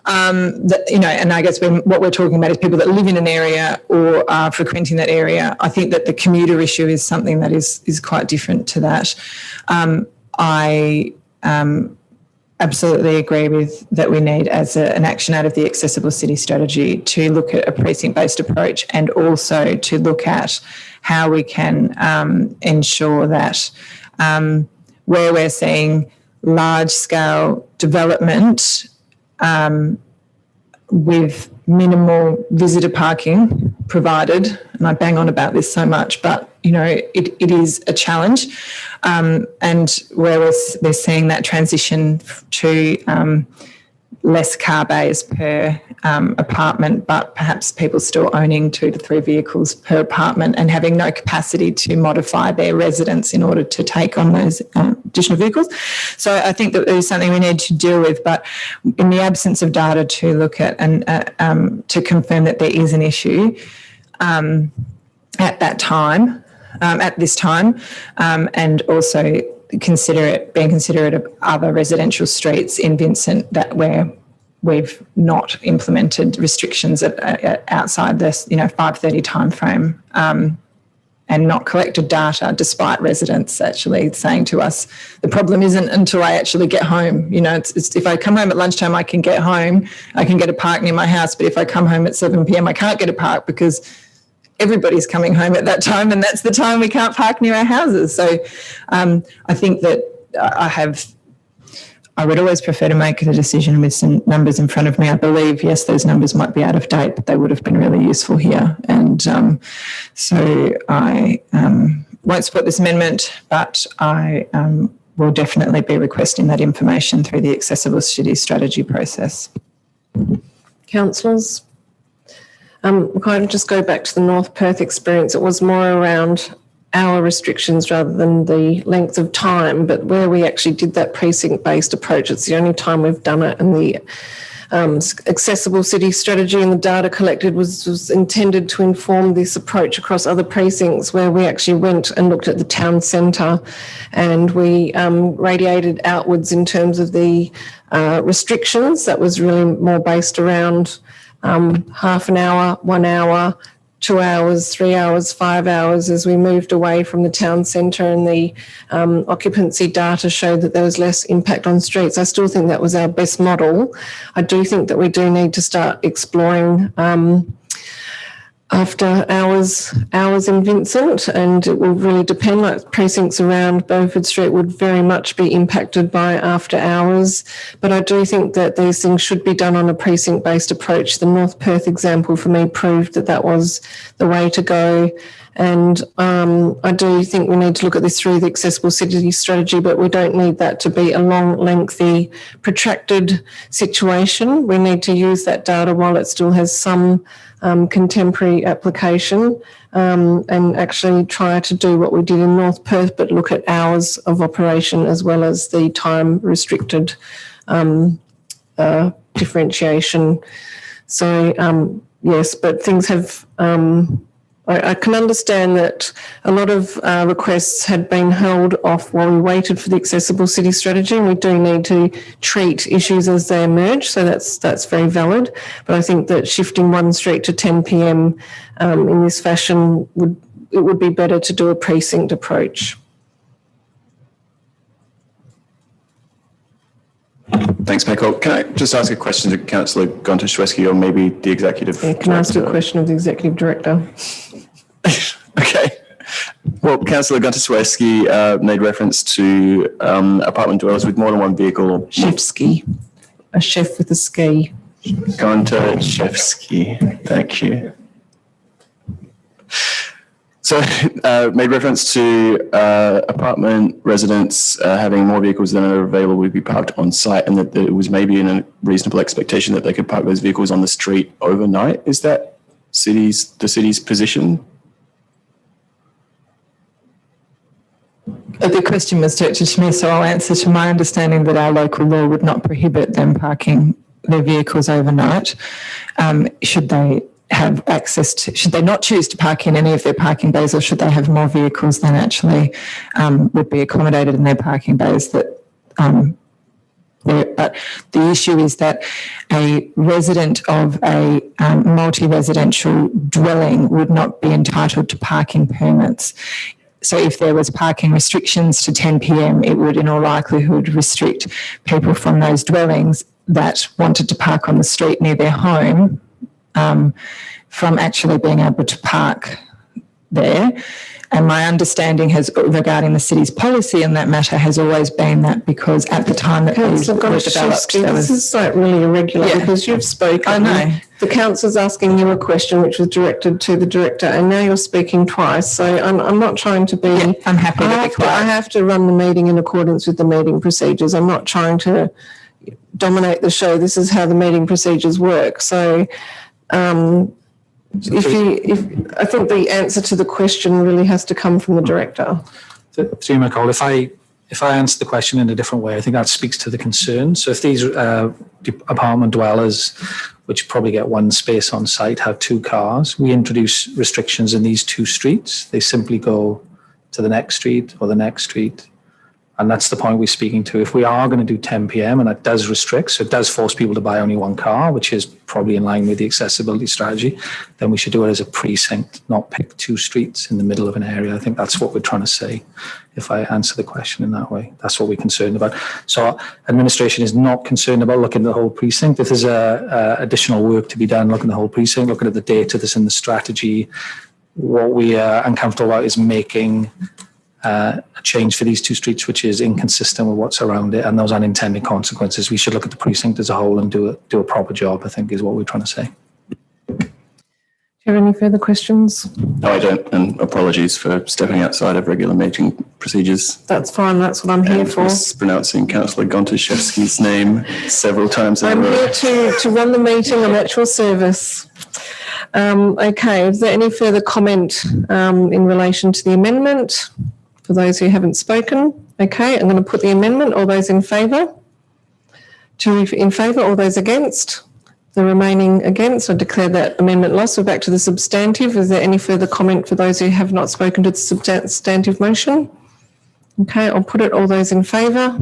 And I guess what we're talking about is people that live in an area or are frequenting that area. I think that the commuter issue is something that is quite different to that. I absolutely agree with that we need as an action out of the Accessible City Strategy to look at a precinct-based approach, and also to look at how we can ensure that where we're seeing large-scale development with minimal visitor parking provided, and I bang on about this so much, but it is a challenge, and where we're seeing that transition to less car bays per apartment, but perhaps people still owning 2 to 3 vehicles per apartment and having no capacity to modify their residence in order to take on those additional vehicles. So I think that is something we need to deal with, but in the absence of data to look at and to confirm that there is an issue at this time, and also being considerate of other residential streets in Vincent where we've not implemented restrictions outside this 5:30 timeframe, and not collected data, despite residents actually saying to us, the problem isn't until I actually get home. It's if I come home at lunchtime, I can get home, I can get a park near my house, but if I come home at 7 p.m, I can't get a park because everybody's coming home at that time, and that's the time we can't park near our houses. So I think that I would always prefer to make the decision with some numbers in front of me. I believe, yes, those numbers might be out of date, but they would have been really useful here. And so I won't support this amendment, but I will definitely be requesting that information through the Accessible Cities strategy process. Councillors? Can I just go back to the North Perth experience? It was more around hour restrictions rather than the length of time, but where we actually did that precinct-based approach, it's the only time we've done it, and the accessible city strategy and the data collected was intended to inform this approach across other precincts, where we actually went and looked at the town centre and we radiated outwards in terms of the restrictions. That was really more based around half an hour, 1 hour, 2 hours, 3 hours, 5 hours, as we moved away from the town centre, and the occupancy data showed that there was less impact on streets. I still think that was our best model. I do think that we do need to start exploring after hours in Vincent, and it will really depend. Like precincts around Beaufort Street would very much be impacted by after hours, but I do think that these things should be done on a precinct-based approach. The North Perth example for me proved that that was the way to go, and I do think we need to look at this through the accessible city strategy, but we don't need that to be a long, lengthy, protracted situation. We need to use that data while it still has some contemporary application, and actually try to do what we did in North Perth, but look at hours of operation as well as the time restricted differentiation. So yes, but things have, I can understand that a lot of requests had been held off while we waited for the accessible city strategy, and we do need to treat issues as they emerge, so that's very valid. But I think that shifting one street to 10 p.m. In this fashion would be better to do a precinct approach. Thanks, Michael. Can I just ask a question to Councillor Gondashewski, or maybe the Executive Director? Can I ask a question of the Executive Director? Okay. Well, Councillor Gondashewski made reference to apartment dwellers with more than one vehicle. Or Chefski. A chef with a ski. Gondashewski. Thank you. So made reference to apartment residents having more vehicles than are available to be parked on site, and that it was maybe in a reasonable expectation that they could park those vehicles on the street overnight. Is that the city's position? The question was directed to me, so I'll answer to my understanding that our local law would not prohibit them parking their vehicles overnight. Should they have access to, should they not choose to park in any of their parking bays, or should they have more vehicles than actually would be accommodated in their parking bays? But the issue is that a resident of a multi-residential dwelling would not be entitled to parking permits. So if there was parking restrictions to 10 p.m, it would in all likelihood restrict people from those dwellings that wanted to park on the street near their home from actually being able to park there. And my understanding has, regarding the city's policy in that matter, has always been that because at the time that these were developed, there was... This is like really irregular, because you've spoken. I know. The council's asking you a question which was directed to the director, and now you're speaking twice. So I'm not trying to be... Yeah, I'm happy to be quiet. I have to run the meeting in accordance with the meeting procedures. I'm not trying to dominate the show. This is how the meeting procedures work. So I think the answer to the question really has to come from the director. Through Michael, if I answer the question in a different way, I think that speaks to the concern. So if these apartment dwellers, which probably get one space on site, have two cars, we introduce restrictions in these two streets. They simply go to the next street or the next street. And that's the point we're speaking to. If we are going to do 10 p.m, and it does restrict, so it does force people to buy only one car, which is probably in line with the accessibility strategy, then we should do it as a precinct, not pick two streets in the middle of an area. I think that's what we're trying to say, if I answer the question in that way. That's what we're concerned about. So administration is not concerned about looking at the whole precinct. If there's additional work to be done, looking at the whole precinct, looking at the data that's in the strategy, what we are uncomfortable about is making a change for these two streets which is inconsistent with what's around it and those unintended consequences, we should look at the precinct as a whole and do a proper job, I think is what we're trying to say. Do you have any further questions? No, I don't, and apologies for stepping outside of regular meeting procedures. That's fine, that's what I'm here And for. mispronouncing Councillor Gondashewski's name several times in a I'm row. here to run the meeting. I'm at your service. Okay, is there any further comment in relation to the amendment? For those who haven't spoken, okay, I'm going to put the amendment. All those in favour? Two in favour, all those against? The remaining against, I declare that amendment lost. We're back to the substantive. Is there any further comment for those who have not spoken to the substantive motion? Okay, I'll put it. All those in favour?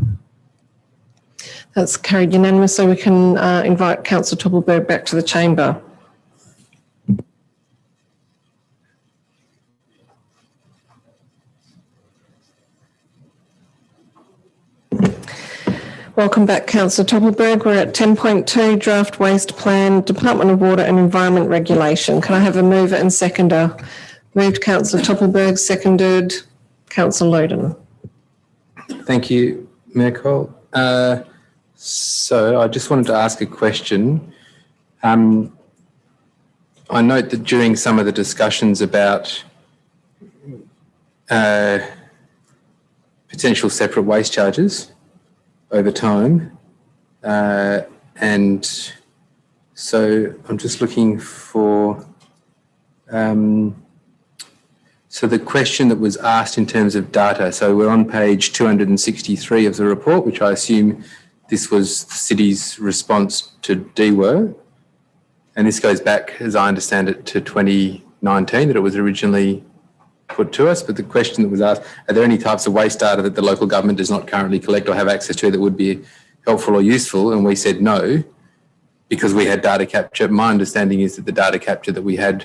That's carried unanimous, so we can invite Councillor Toppelberg back to the chamber. Welcome back, Councillor Toppelberg. We're at 10.2, Draft Waste Plan, Department of Water and Environment Regulation. Can I have a mover and seconder? Moved Councillor Toppelberg, seconded Councillor Loden. Thank you, Mayor Cole. So I just wanted to ask a question. I note that during some of the discussions about potential separate waste charges over time, and so I'm just looking for, so the question that was asked in terms of data, so we're on page 263 of the report, which I assume this was the city's response to DWER, and this goes back, as I understand it, to 2019 that it was originally put to us. But the question that was asked, are there any types of waste data that the local government does not currently collect or have access to that would be helpful or useful? And we said no, because we had data capture. My understanding is that the data capture that we had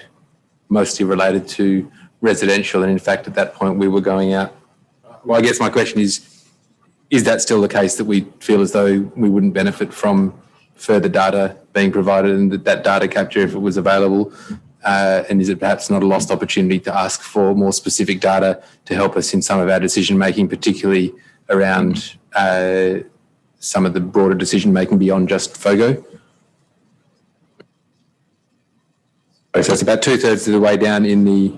mostly related to residential, and in fact at that point we were going out. Well, I guess my question is that still the case, that we feel as though we wouldn't benefit from further data being provided, and that data capture, if it was available, and is it perhaps not a lost opportunity to ask for more specific data to help us in some of our decision making, particularly around some of the broader decision making beyond just FOGO? So it's about 2/3 of the way down in the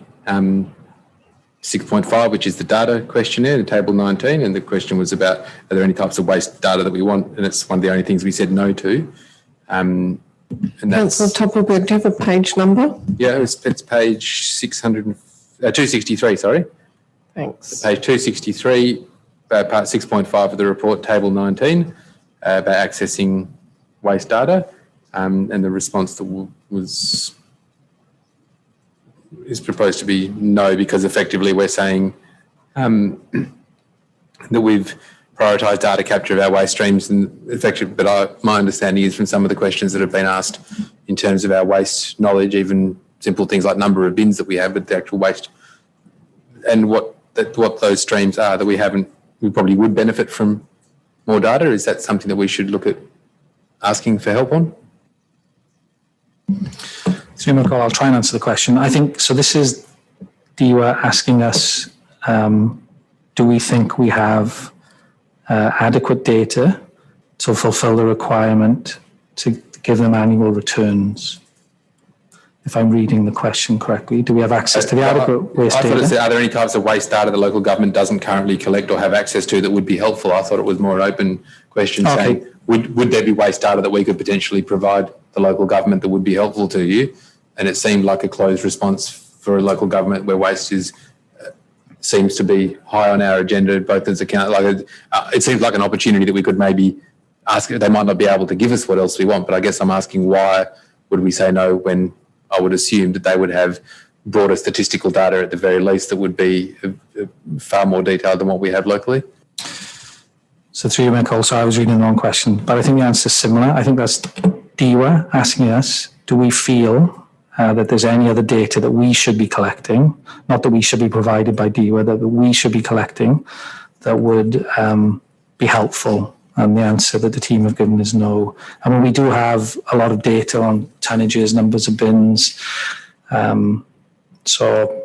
6.5, which is the data questionnaire, the table 19, and the question was about, are there any types of waste data that we want? And it's one of the only things we said no to. And Councillor Toppelberg, do you have a page number? Yeah, it's page 263, sorry. Thanks. Page 263, part 6.5 of the report, table 19, about accessing waste data, and the response that is proposed to be no, because effectively we're saying that we've prioritised data capture of our waste streams, and effectively, but my understanding is from some of the questions that have been asked in terms of our waste knowledge, even simple things like number of bins that we have, but the actual waste and what those streams are that we probably would benefit from more data. Is that something that we should look at asking for help on? Through my call, I'll try and answer the question. I think, so this is DWER asking us, do we think we have adequate data to fulfill the requirement to give them annual returns? If I'm reading the question correctly, do we have access to the adequate waste data? I thought it said, are there any types of waste data the local government doesn't currently collect or have access to that would be helpful? I thought it was more an open question, saying, would there be waste data that we could potentially provide the local government that would be helpful to you? And it seemed like a closed response for a local government where waste seems to be high on our agenda, both as it seems like an opportunity that we could maybe ask. They might not be able to give us what else we want, but I guess I'm asking, why would we say no when I would assume that they would have broader statistical data at the very least that would be far more detailed than what we have locally? So through your call, so I was reading the wrong question, but I think the answer is similar. I think that's DWER asking us, do we feel that there's any other data that we should be collecting, not that we should be provided by DWER, that we should be collecting, that would be helpful? And the answer that the team have given is no. I mean, we do have a lot of data on tonnages, numbers of bins. So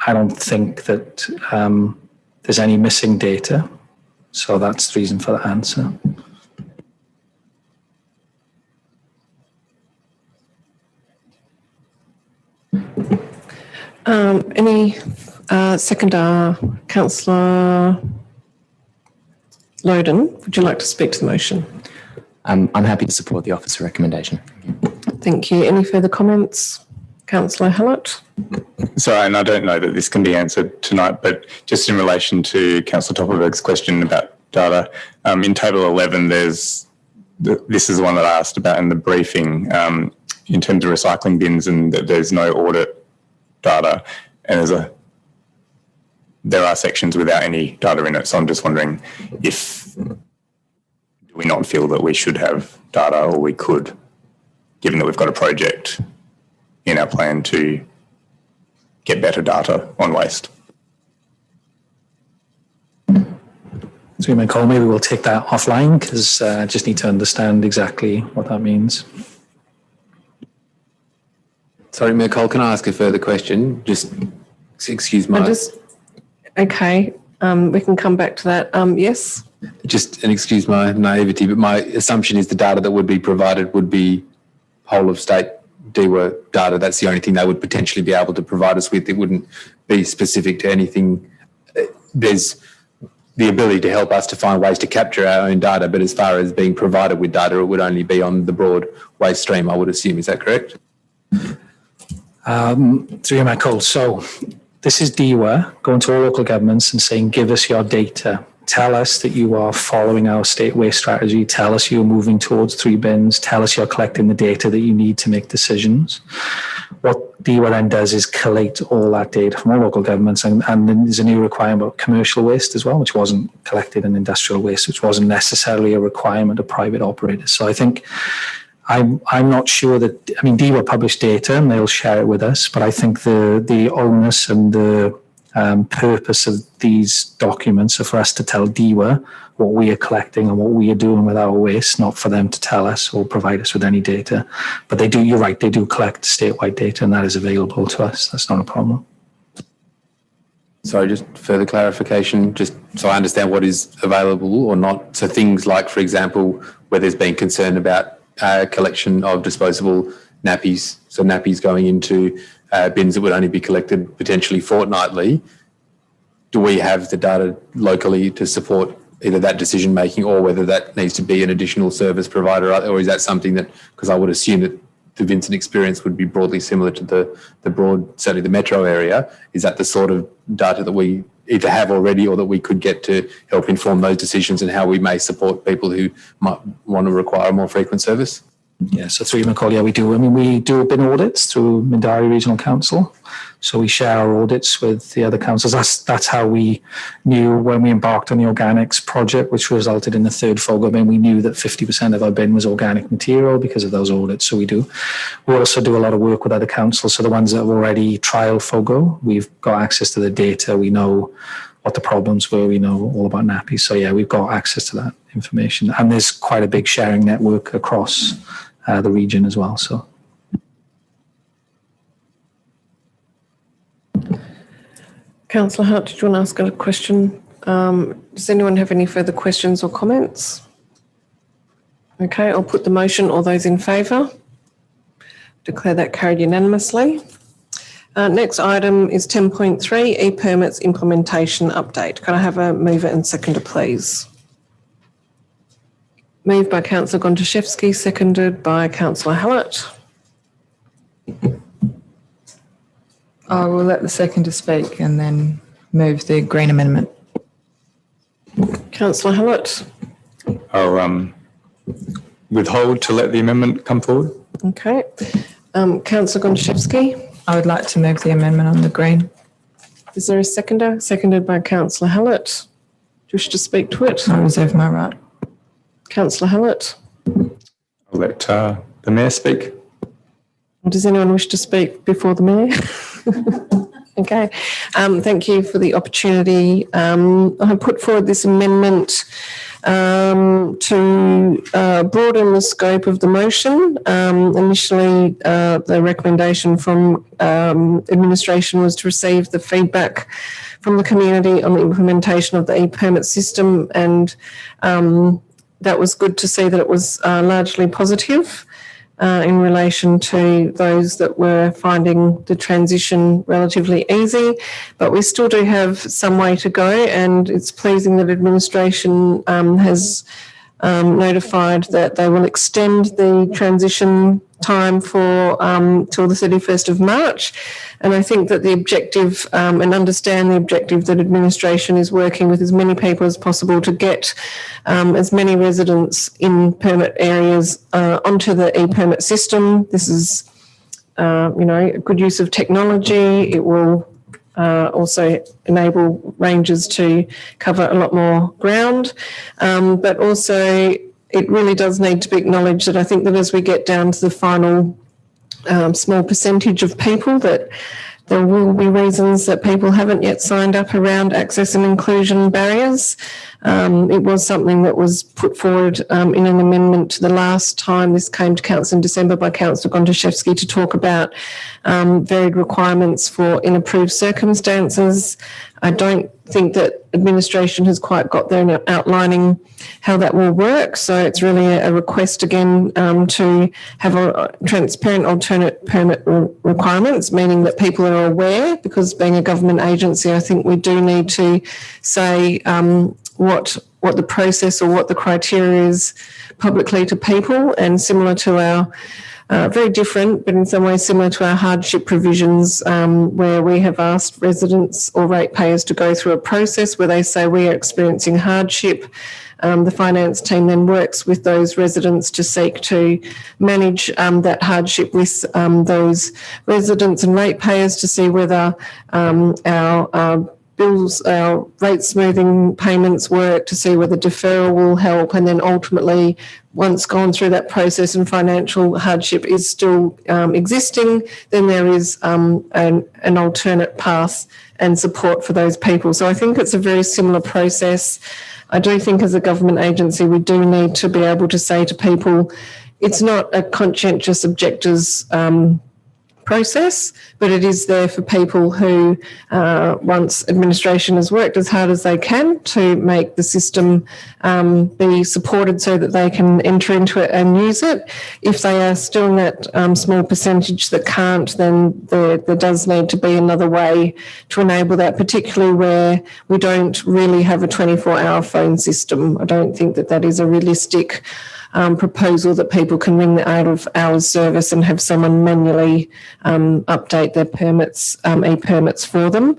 I don't think that there's any missing data. So that's the reason for the answer. Any seconder? Councillor Loden, would you like to speak to the motion? I'm happy to support the officer recommendation. Thank you. Any further comments? Councillor Hallett? Sorry, and I don't know that this can be answered tonight, but just in relation to Councillor Toppelberg's question about data, in table 11, this is the one that I asked about in the briefing, in terms of recycling bins, and that there's no audit data, and there are sections without any data in it. So I'm just wondering do we not feel that we should have data, or we could, given that we've got a project in our plan to get better data on waste? So you may call, maybe we'll take that offline, because I just need to understand exactly what that means. Sorry, Mayor Cole, can I ask a further question? Just excuse my... Okay, we can come back to that. Yes? Just, and excuse my naivety, but my assumption is the data that would be provided would be whole of state DEWA data. That's the only thing they would potentially be able to provide us with. It wouldn't be specific to anything. There's the ability to help us to find ways to capture our own data, but as far as being provided with data, it would only be on the broad waste stream, I would assume. Is that correct? Through my call. So this is DEWA going to all local governments and saying, give us your data. Tell us that you are following our state waste strategy. Tell us you're moving towards 3 bins. Tell us you're collecting the data that you need to make decisions. What DEWA then does is collate all that data from all local governments, and then there's a new requirement about commercial waste as well, which wasn't collected in industrial waste, which wasn't necessarily a requirement of private operators. So I think I'm not sure that, I mean, DEWA publish data and they'll share it with us, but I think the onus and the purpose of these documents are for us to tell DEWA what we are collecting and what we are doing with our waste, not for them to tell us or provide us with any data. But they do, you're right, they do collect statewide data, and that is available to us. That's not a problem. Sorry, just further clarification, just so I understand what is available or not. So things like, for example, where there's been concern about collection of disposable nappies, so nappies going into bins that would only be collected potentially fortnightly. Do we have the data locally to support either that decision making, or whether that needs to be an additional service provider, or is that something that, because I would assume that the Vincent experience would be broadly similar to the broad, certainly the metro area. Is that the sort of data that we either have already or that we could get to help inform those decisions and how we may support people who might want to require a more frequent service? Yeah, so through McCall, yeah, we do. I mean, we do bin audits through Mindarie Regional Council. So we share our audits with the other councils. That's how we knew when we embarked on the organics project, which resulted in the third FOGO bin. We knew that 50% of our bin was organic material because of those audits. So we do. We also do a lot of work with other councils. So the ones that have already trialed FOGO, we've got access to the data. We know what the problems were. We know all about nappies. So yeah, we've got access to that information. And there's quite a big sharing network across the region as well. So. Councillor Hart, did you want to ask a question? Does anyone have any further questions or comments? Okay, I'll put the motion. All those in favour? Declare that carried unanimously. Next item is 10.3, e-permits implementation update. Can I have a mover and seconder, please? Moved by Councillor Gondashewski, seconded by Councillor Hallett. I will let the seconder speak and then move the Green amendment. Councillor Hallett. I'll withhold to let the amendment come forward. Okay. Councillor Gondashewski. I would like to move the amendment on the Green. Is there a seconder? Seconded by Councillor Hallett. Do you wish to speak to it? I reserve my right. Councillor Hallett. I'll let the Mayor speak. Does anyone wish to speak before the Mayor? Okay. Thank you for the opportunity. I put forward this amendment to broaden the scope of the motion. Initially, the recommendation from administration was to receive the feedback from the community on the implementation of the e-permit system, and that was good to see that it was largely positive in relation to those that were finding the transition relatively easy. But we still do have some way to go, and it's pleasing that administration has notified that they will extend the transition time for till the 31st of March. And I think that the objective and understand the objective that administration is working with as many people as possible to get as many residents in permit areas onto the e-permit system. This is, a good use of technology. It will also enable rangers to cover a lot more ground, but also it really does need to be acknowledged that I think that as we get down to the final small percentage of people, that there will be reasons that people haven't yet signed up around access and inclusion barriers. It was something that was put forward in an amendment to the last time this came to Council in December by Councillor Gondashewski to talk about varied requirements for in approved circumstances. I don't think that administration has quite got there in outlining how that will work. So it's really a request again to have a transparent alternate permit requirements, meaning that people are aware, because being a government agency, I think we do need to say what the process or what the criteria is publicly to people, and similar to our very different, but in some ways similar to our hardship provisions, where we have asked residents or ratepayers to go through a process where they say we are experiencing hardship. The finance team then works with those residents to seek to manage that hardship with those residents and ratepayers to see whether our bills, our rate smoothing payments work, to see whether deferral will help, and then ultimately, once gone through that process and financial hardship is still existing, then there is an alternate path and support for those people. So I think it's a very similar process. I do think as a government agency, we do need to be able to say to people, it's not a conscientious objectors process, but it is there for people who, once administration has worked as hard as they can to make the system be supported so that they can enter into it and use it. If they are still in that small percentage that can't, then there does need to be another way to enable that, particularly where we don't really have a 24-hour phone system. I don't think that that is a realistic proposal that people can ring the out of hours service and have someone manually update their permits, e-permits for them.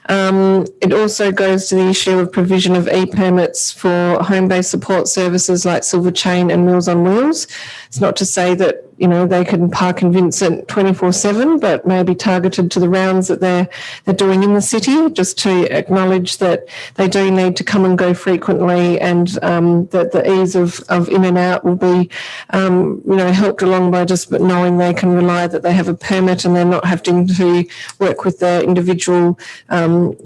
It also goes to the issue of provision of e-permits for home-based support services like Silver Chain and Meals on Wheels. It's not to say that, they can park in Vincent 24/7, but maybe targeted to the rounds that they're doing in the city, just to acknowledge that they do need to come and go frequently, and that the ease of in and out will be, helped along by just knowing they can rely that they have a permit and they're not having to work with their individual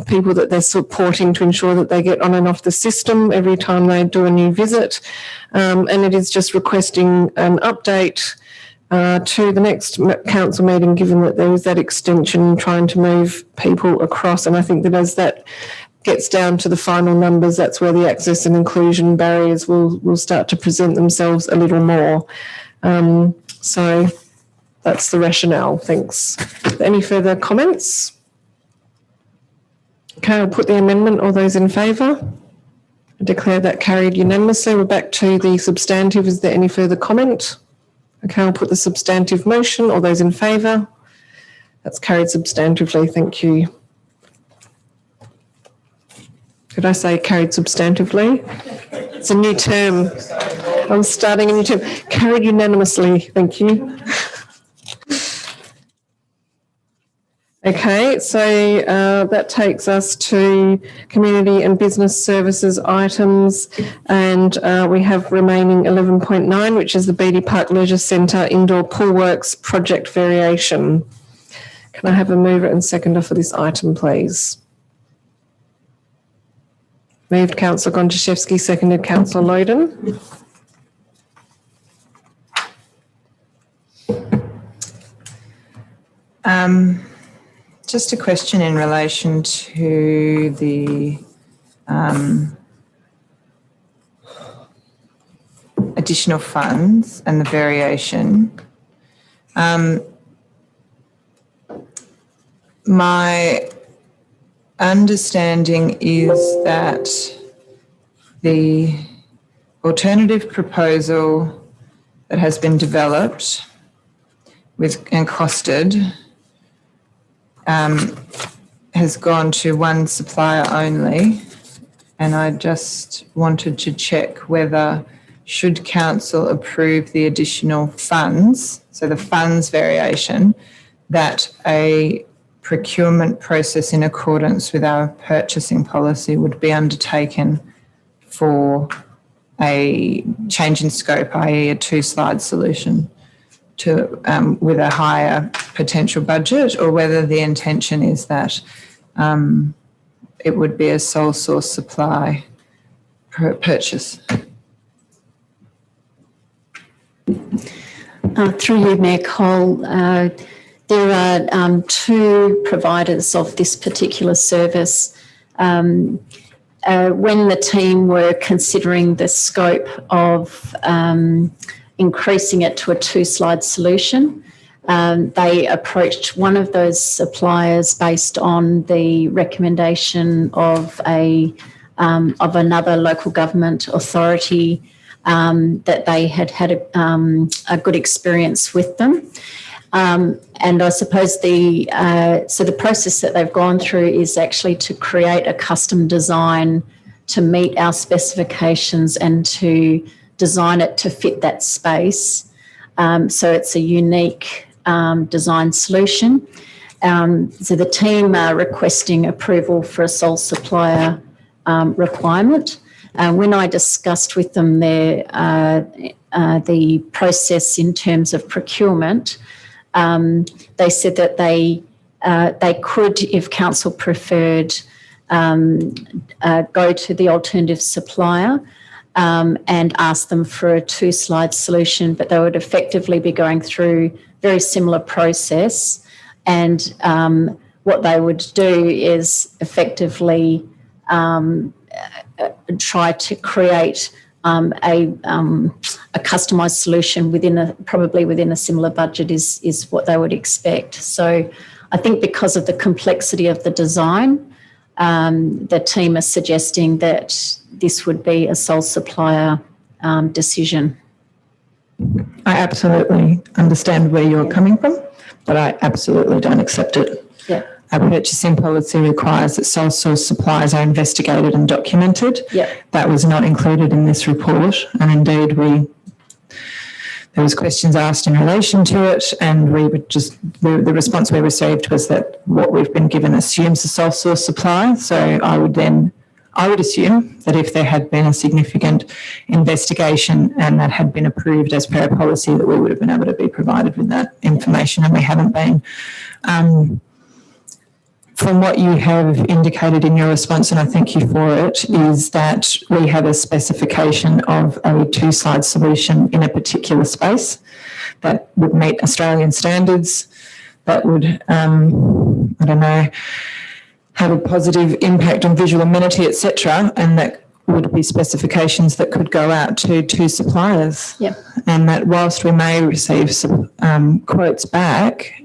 people that they're supporting to ensure that they get on and off the system every time they do a new visit. And it is just requesting an update to the next council meeting, given that there is that extension trying to move people across. And I think that as that gets down to the final numbers, that's where the access and inclusion barriers will start to present themselves a little more. So that's the rationale. Thanks. Any further comments? Okay, I'll put the amendment. All those in favour? I declare that carried unanimously. We're back to the substantive. Is there any further comment? Okay, I'll put the substantive motion. All those in favour? That's carried substantively. Thank you. Did I say carried substantively? It's a new term. I'm starting a new term. Carried unanimously. Thank you. Okay, so that takes us to community and business services items, and we have remaining 11.9, which is the Beady Park Leisure Centre Indoor Pool Works project variation. Can I have a mover and seconder for this item, please? Moved Councillor Gondashewski, seconded Councillor Loden. Just a question in relation to the additional funds and the variation. My understanding is that the alternative proposal that has been developed and costed has gone to one supplier only, and I just wanted to check whether, should council approve the additional funds, so the funds variation, that a procurement process in accordance with our purchasing policy would be undertaken for a change in scope, i.e. a two-slide solution to with a higher potential budget, or whether the intention is that it would be a sole source supply purchase. Through you, Mayor Cole, there are two providers of this particular service. When the team were considering the scope of increasing it to a two-slide solution, they approached one of those suppliers based on the recommendation of another local government authority that they had a good experience with them. And I suppose so the process that they've gone through is actually to create a custom design to meet our specifications and to design it to fit that space. So it's a unique design solution. So the team are requesting approval for a sole supplier requirement. When I discussed with them the process in terms of procurement, they said that they could, if council preferred, go to the alternative supplier and ask them for a two-slide solution, but they would effectively be going through very similar process. And what they would do is effectively try to create a customised solution probably within a similar budget is what they would expect. So I think because of the complexity of the design, the team is suggesting that this would be a sole supplier decision. I absolutely understand where you're coming from, but I absolutely don't accept it. Yeah. Our purchasing policy requires that sole source suppliers are investigated and documented. Yeah. That was not included in this report, and indeed there was questions asked in relation to it, and we would the response we received was that what we've been given assumes a sole source supply. So I would assume that if there had been a significant investigation and that had been approved as per our policy, that we would have been able to be provided with that information, and we haven't been. From what you have indicated in your response, and I thank you for it, is that we have a specification of a two-slide solution in a particular space that would meet Australian standards, that would, have a positive impact on visual amenity, etc., and that would be specifications that could go out to two suppliers. Yep. And that whilst we may receive some quotes back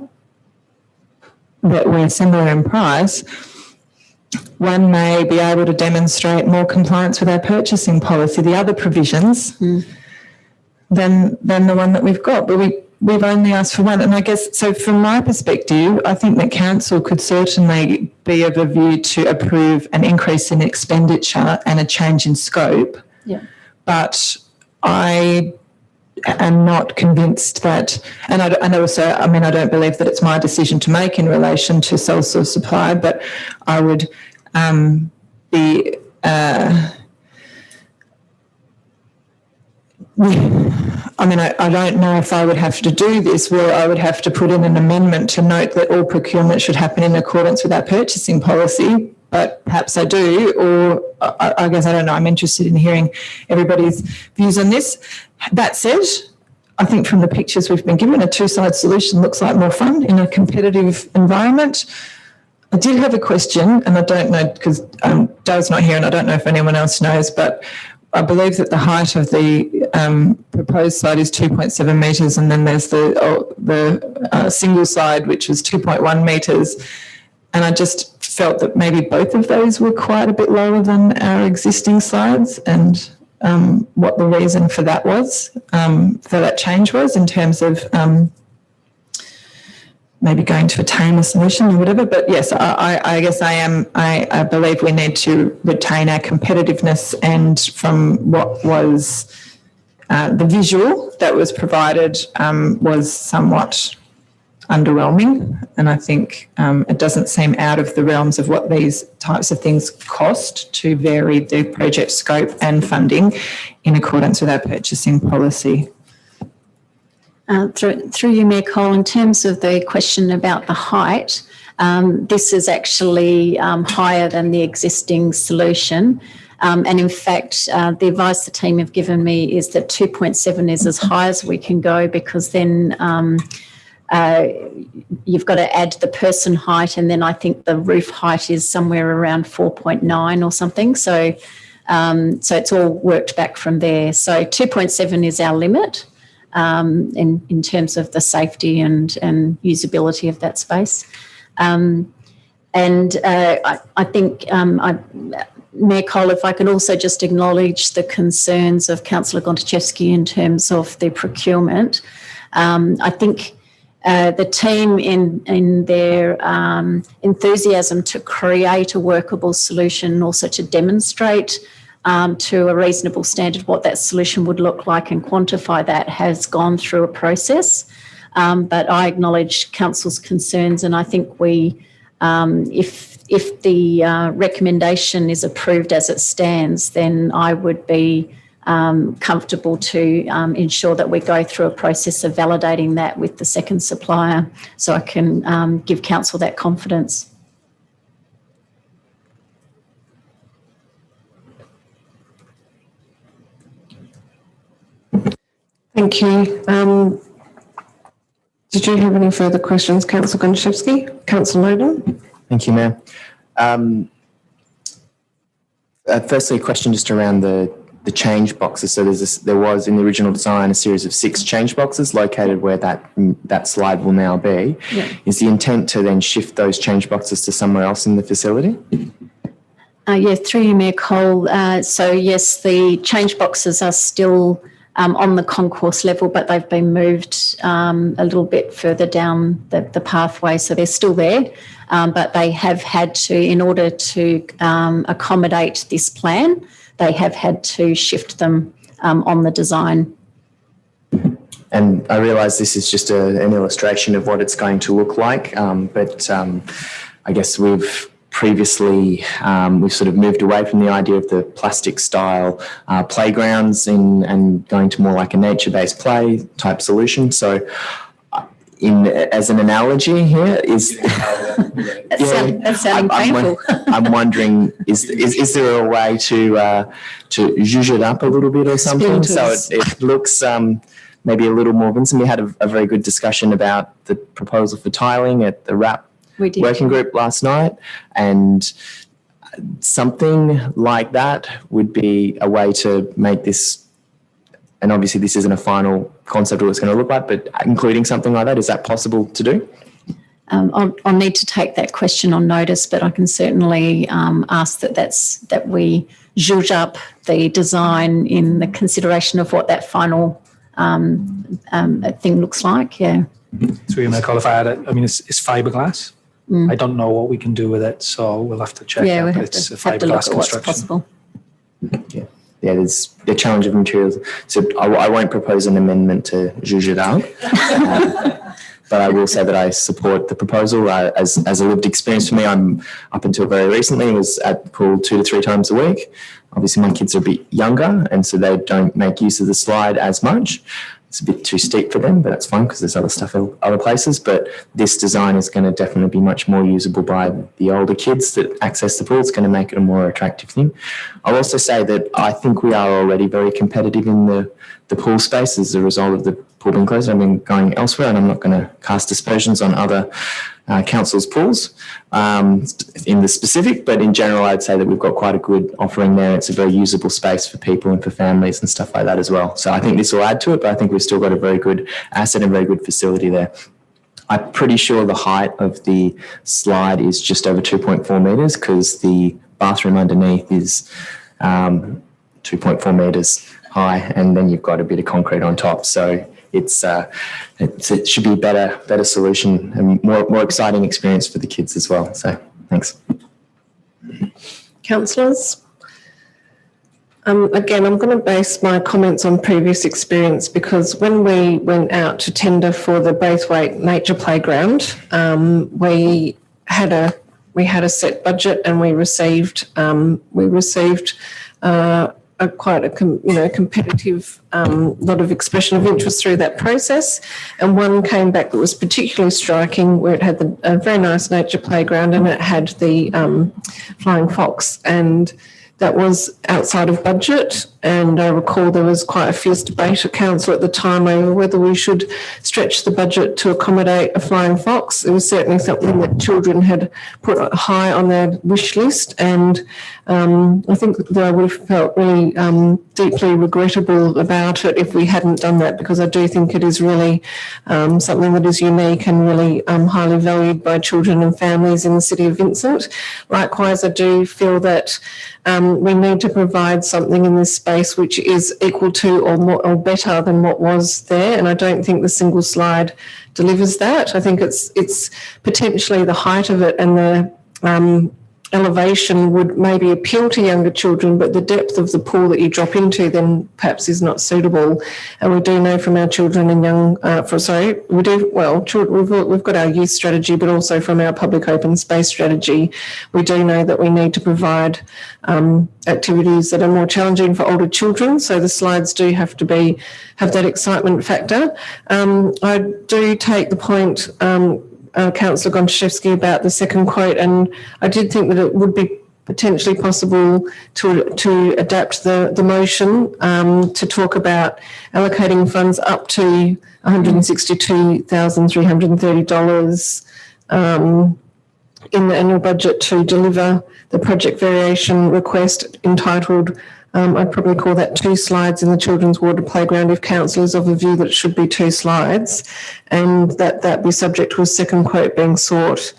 that were similar in price, one may be able to demonstrate more compliance with our purchasing policy, the other provisions, than the one that we've got. But we've only asked for one. And I guess, so from my perspective, I think that council could certainly be of a view to approve an increase in expenditure and a change in scope. Yeah. But I am not convinced that, and also, I don't believe that it's my decision to make in relation to sole source supply, but I would be, I don't know if I would have to do this, where I would have to put in an amendment to note that all procurement should happen in accordance with our purchasing policy, but perhaps I do, or I guess I don't know. I'm interested in hearing everybody's views on this. That said, I think from the pictures we've been given, a two-side solution looks like more fun in a competitive environment. I did have a question, and I don't know because Dale's not here, and I don't know if anyone else knows, but I believe that the height of the proposed side is 2.7 metres, and then there's the single side, which is 2.1 metres. And I just felt that maybe both of those were quite a bit lower than our existing sides, and what the reason for that was, for that change was, in terms of maybe going to a tamer solution or whatever. But yes, I guess I believe we need to retain our competitiveness, and from what was the visual that was provided was somewhat underwhelming. And I think it doesn't seem out of the realms of what these types of things cost to vary the project scope and funding in accordance with our purchasing policy. Through you, Mayor Cole, in terms of the question about the height, this is actually higher than the existing solution. And in fact, the advice the team have given me is that 2.7 is as high as we can go, because then you've got to add the person height, and then I think the roof height is somewhere around 4.9 or something. So it's all worked back from there. So 2.7 is our limit. In terms of the safety and usability of that space. I think, Mayor Cole, if I could also just acknowledge the concerns of Councillor Gondashewski in terms of the procurement. I think the team in their enthusiasm to create a workable solution and also to demonstrate to a reasonable standard what that solution would look like and quantify that has gone through a process. But I acknowledge Council's concerns, and I think we, if the recommendation is approved as it stands, then I would be comfortable to ensure that we go through a process of validating that with the second supplier, so I can give Council that confidence. Thank you. Did you have any further questions, Councillor Gondashewski? Councillor Loden? Thank you, Mayor. Firstly, a question just around the change boxes. So there was in the original design a series of 6 change boxes located where that slide will now be. Yeah. Is the intent to then shift those change boxes to somewhere else in the facility? Yeah, through you, Mayor Cole. So yes, the change boxes are still on the concourse level, but they've been moved a little bit further down the pathway. So they're still there, but they have had to, in order to accommodate this plan, they have had to shift them on the design. And I realise this is just an illustration of what it's going to look like, but I guess we've previously, we've sort of moved away from the idea of the plastic style playgrounds and going to more like a nature-based play type solution. So as an analogy here is... That's sounding painful. I'm wondering, is there a way to zhuzh it up a little bit or something? Splinters. So it looks maybe a little more Vincent. We had a very good discussion about the proposal for tiling at the RAP working group last night, and something like that would be a way to make this, and obviously this isn't a final concept of what it's going to look like, but including something like that, is that possible to do? I'll need to take that question on notice, but I can certainly ask that we zhuzh up the design in the consideration of what that final thing looks like. Yeah. Through you, Mayor Cole, if I add it, I mean, it's fiberglass. I don't know what we can do with it, so we'll have to check. Yeah, we'll have it's to a have to look fiberglass at what's construction. possible. Yeah, there's the challenge of materials. So I won't propose an amendment to zhuzh it out. But I will say that I support the proposal. As a lived experience for me, I'm up until very recently was at the pool 2 to 3 times a week. Obviously, my kids are a bit younger, and so they don't make use of the slide as much. It's a bit too steep for them, but that's fine because there's other stuff in other places. But this design is going to definitely be much more usable by the older kids that access the pool. It's going to make it a more attractive thing. I'll also say that I think we are already very competitive in the pool space as a result of the pool being closed. I mean, going elsewhere, and I'm not going to cast aspersions on other council's pools in the specific, but in general, I'd say that we've got quite a good offering there. It's a very usable space for people and for families and stuff like that as well. So I think this will add to it, but I think we've still got a very good asset and very good facility there. I'm pretty sure the height of the slide is just over 2.4 metres because the bathroom underneath is 2.4 metres high, and then you've got a bit of concrete on top. So it should be a better solution and more exciting experience for the kids as well. So thanks. Councillors? Again, I'm going to base my comments on previous experience because when we went out to tender for the Braithwaite Nature Playground, we had a set budget and we received quite a competitive lot of expression of interest through that process, and one came back that was particularly striking, where it had a very nice nature playground and it had the flying fox, and that was outside of budget. And I recall there was quite a fierce debate at council at the time over whether we should stretch the budget to accommodate a flying fox. It was certainly something that children had put high on their wish list, and I think that I would have felt really deeply regrettable about it if we hadn't done that, because I do think it is really something that is unique and really highly valued by children and families in the City of Vincent. Likewise, I do feel that we need to provide something in this space which is equal to or better than what was there, and I don't think the single slide delivers that. I think it's potentially the height of it and the elevation would maybe appeal to younger children, but the depth of the pool that you drop into then perhaps is not suitable. And we do know from our children and we've got our youth strategy, but also from our public open space strategy, we do know that we need to provide activities that are more challenging for older children. So the slides do have to have that excitement factor. I do take the point, Councillor Gondashewski, about the second quote, and I did think that it would be potentially possible to adapt the motion to talk about allocating funds up to $162,330 in the annual budget to deliver the project variation request entitled, I'd probably call that 2 slides in the children's water playground if council is of the view that it should be 2 slides, and that be subject to a second quote being sought.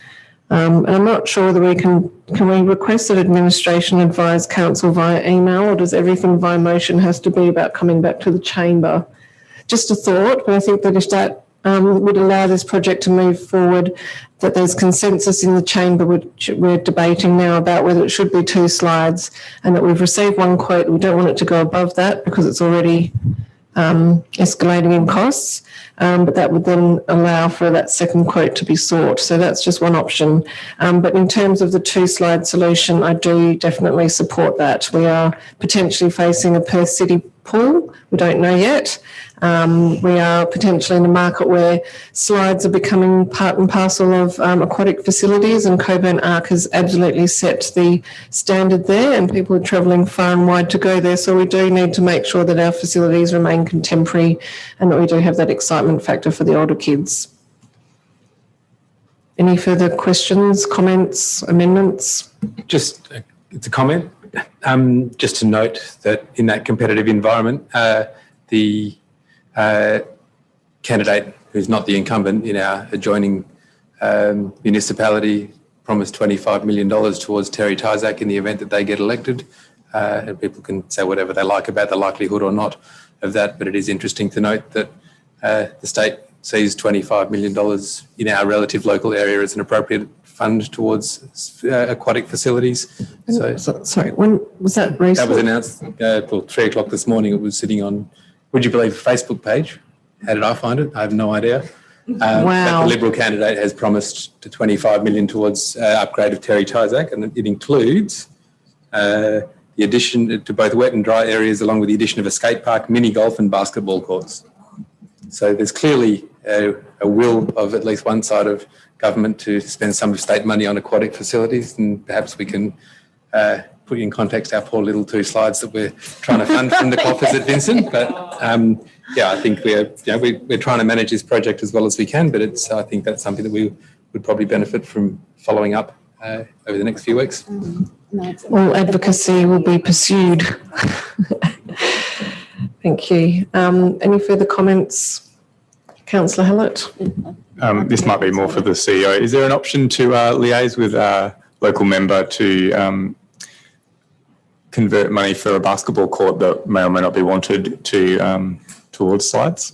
And I'm not sure whether can we request that administration advise council via email, or does everything via motion has to be about coming back to the chamber? Just a thought, but I think that if that would allow this project to move forward, that there's consensus in the chamber, which we're debating now about whether it should be 2 slides, and that we've received 1 quote. We don't want it to go above that because it's already escalating in costs, but that would then allow for that second quote to be sought. So that's just one option. But in terms of the 2 slide solution, I do definitely support that. We are potentially facing a Perth City pool. We don't know yet. We are potentially in a market where slides are becoming part and parcel of aquatic facilities, and Coburn Arc has absolutely set the standard there, and people are travelling far and wide to go there. So we do need to make sure that our facilities remain contemporary and that we do have that excitement factor for the older kids. Any further questions, comments, amendments? It's a comment. Just to note that in that competitive environment, the candidate who's not the incumbent in our adjoining municipality promised $25 million towards Terry Tyzak in the event that they get elected. And people can say whatever they like about the likelihood or not of that, but it is interesting to note that the state sees $25 million in our relative local area as an appropriate fund towards aquatic facilities. Sorry, when was that recent? That was announced till 3 o'clock this morning. It was sitting on, would you believe, a Facebook page. How did I find it? I have no idea. Wow. But the Liberal candidate has promised to $25 million towards upgrade of Terry Tyzak, and it includes the addition to both wet and dry areas, along with the addition of a skate park, mini golf and basketball courts. So there's clearly a will of at least one side of government to spend some of state money on aquatic facilities, and perhaps we can put in context our poor little 2 slides that we're trying to fund from the coffers at Vincent. But I think we're trying to manage this project as well as we can, but I think that's something that we would probably benefit from following up over the next few weeks. All advocacy will be pursued. Thank you. Any further comments? Councillor Hallett? This might be more for the CEO. Is there an option to liaise with a local member to convert money for a basketball court that may or may not be wanted to towards slides?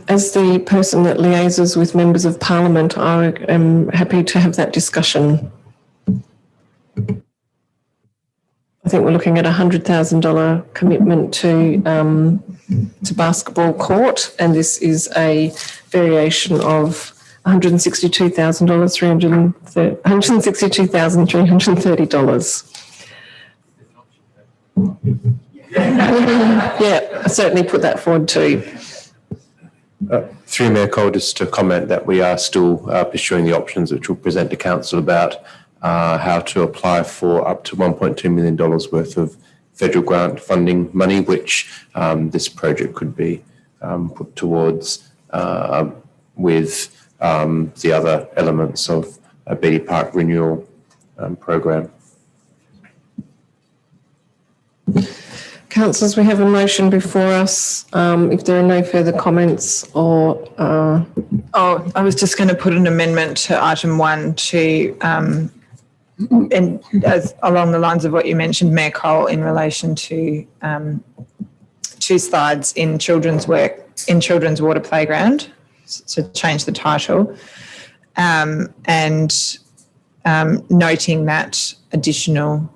As the person that liaises with members of parliament, I am happy to have that discussion. I think we're looking at $100,000 commitment to basketball court, and this is a variation of $162,330. Yeah, I certainly put that forward too. Through Mayor Cole, just to comment that we are still pursuing the options which we'll present to council about how to apply for up to $1.2 million worth of federal grant funding money, which this project could be put towards with the other elements of a Beady Park renewal program. Councillors, we have a motion before us. If there are no further comments or... I was just going to put an amendment to item 1 to, and as along the lines of what you mentioned, Mayor Cole, in relation to 2 slides in children's water playground, to change the title, and noting that additional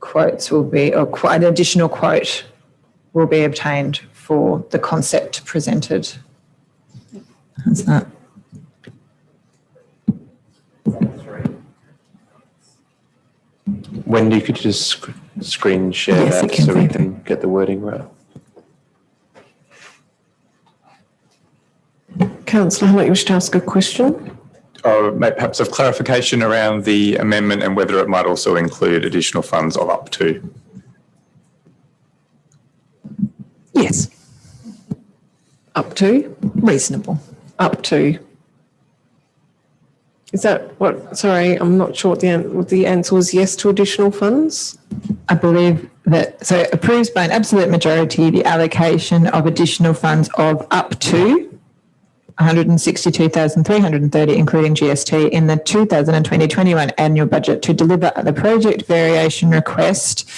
quotes will be, or an additional quote will be obtained for the concept presented. How's that? Wendy, could you just screen share that so we can get the wording right? Councillor Hallett, you wish to ask a question? Or perhaps of clarification around the amendment and whether it might also include additional funds of up to. Yes. Up to? Reasonable. Up to. Is that what, sorry, I'm not sure what the answer was, yes to additional funds? I believe that, so approves by an absolute majority the allocation of additional funds of up to $162,330, including GST, in the 2020-21 annual budget to deliver the project variation request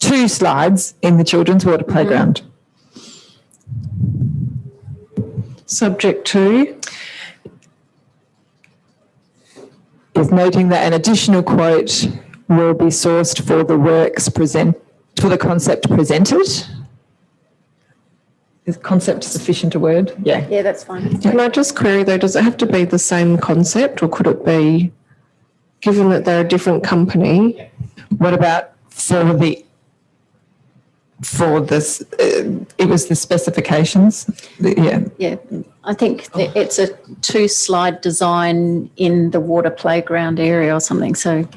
2 slides in the children's water playground. Subject to? Is noting that an additional quote will be sourced for the works for the concept presented. Is concept sufficient a word? Yeah. Yeah, that's fine. Can I just query though, does it have to be the same concept or could it be, given that they're a different company? What about for this, it was the specifications? Yeah. Yeah, I think it's a 2-slide design in the water playground area or something. So,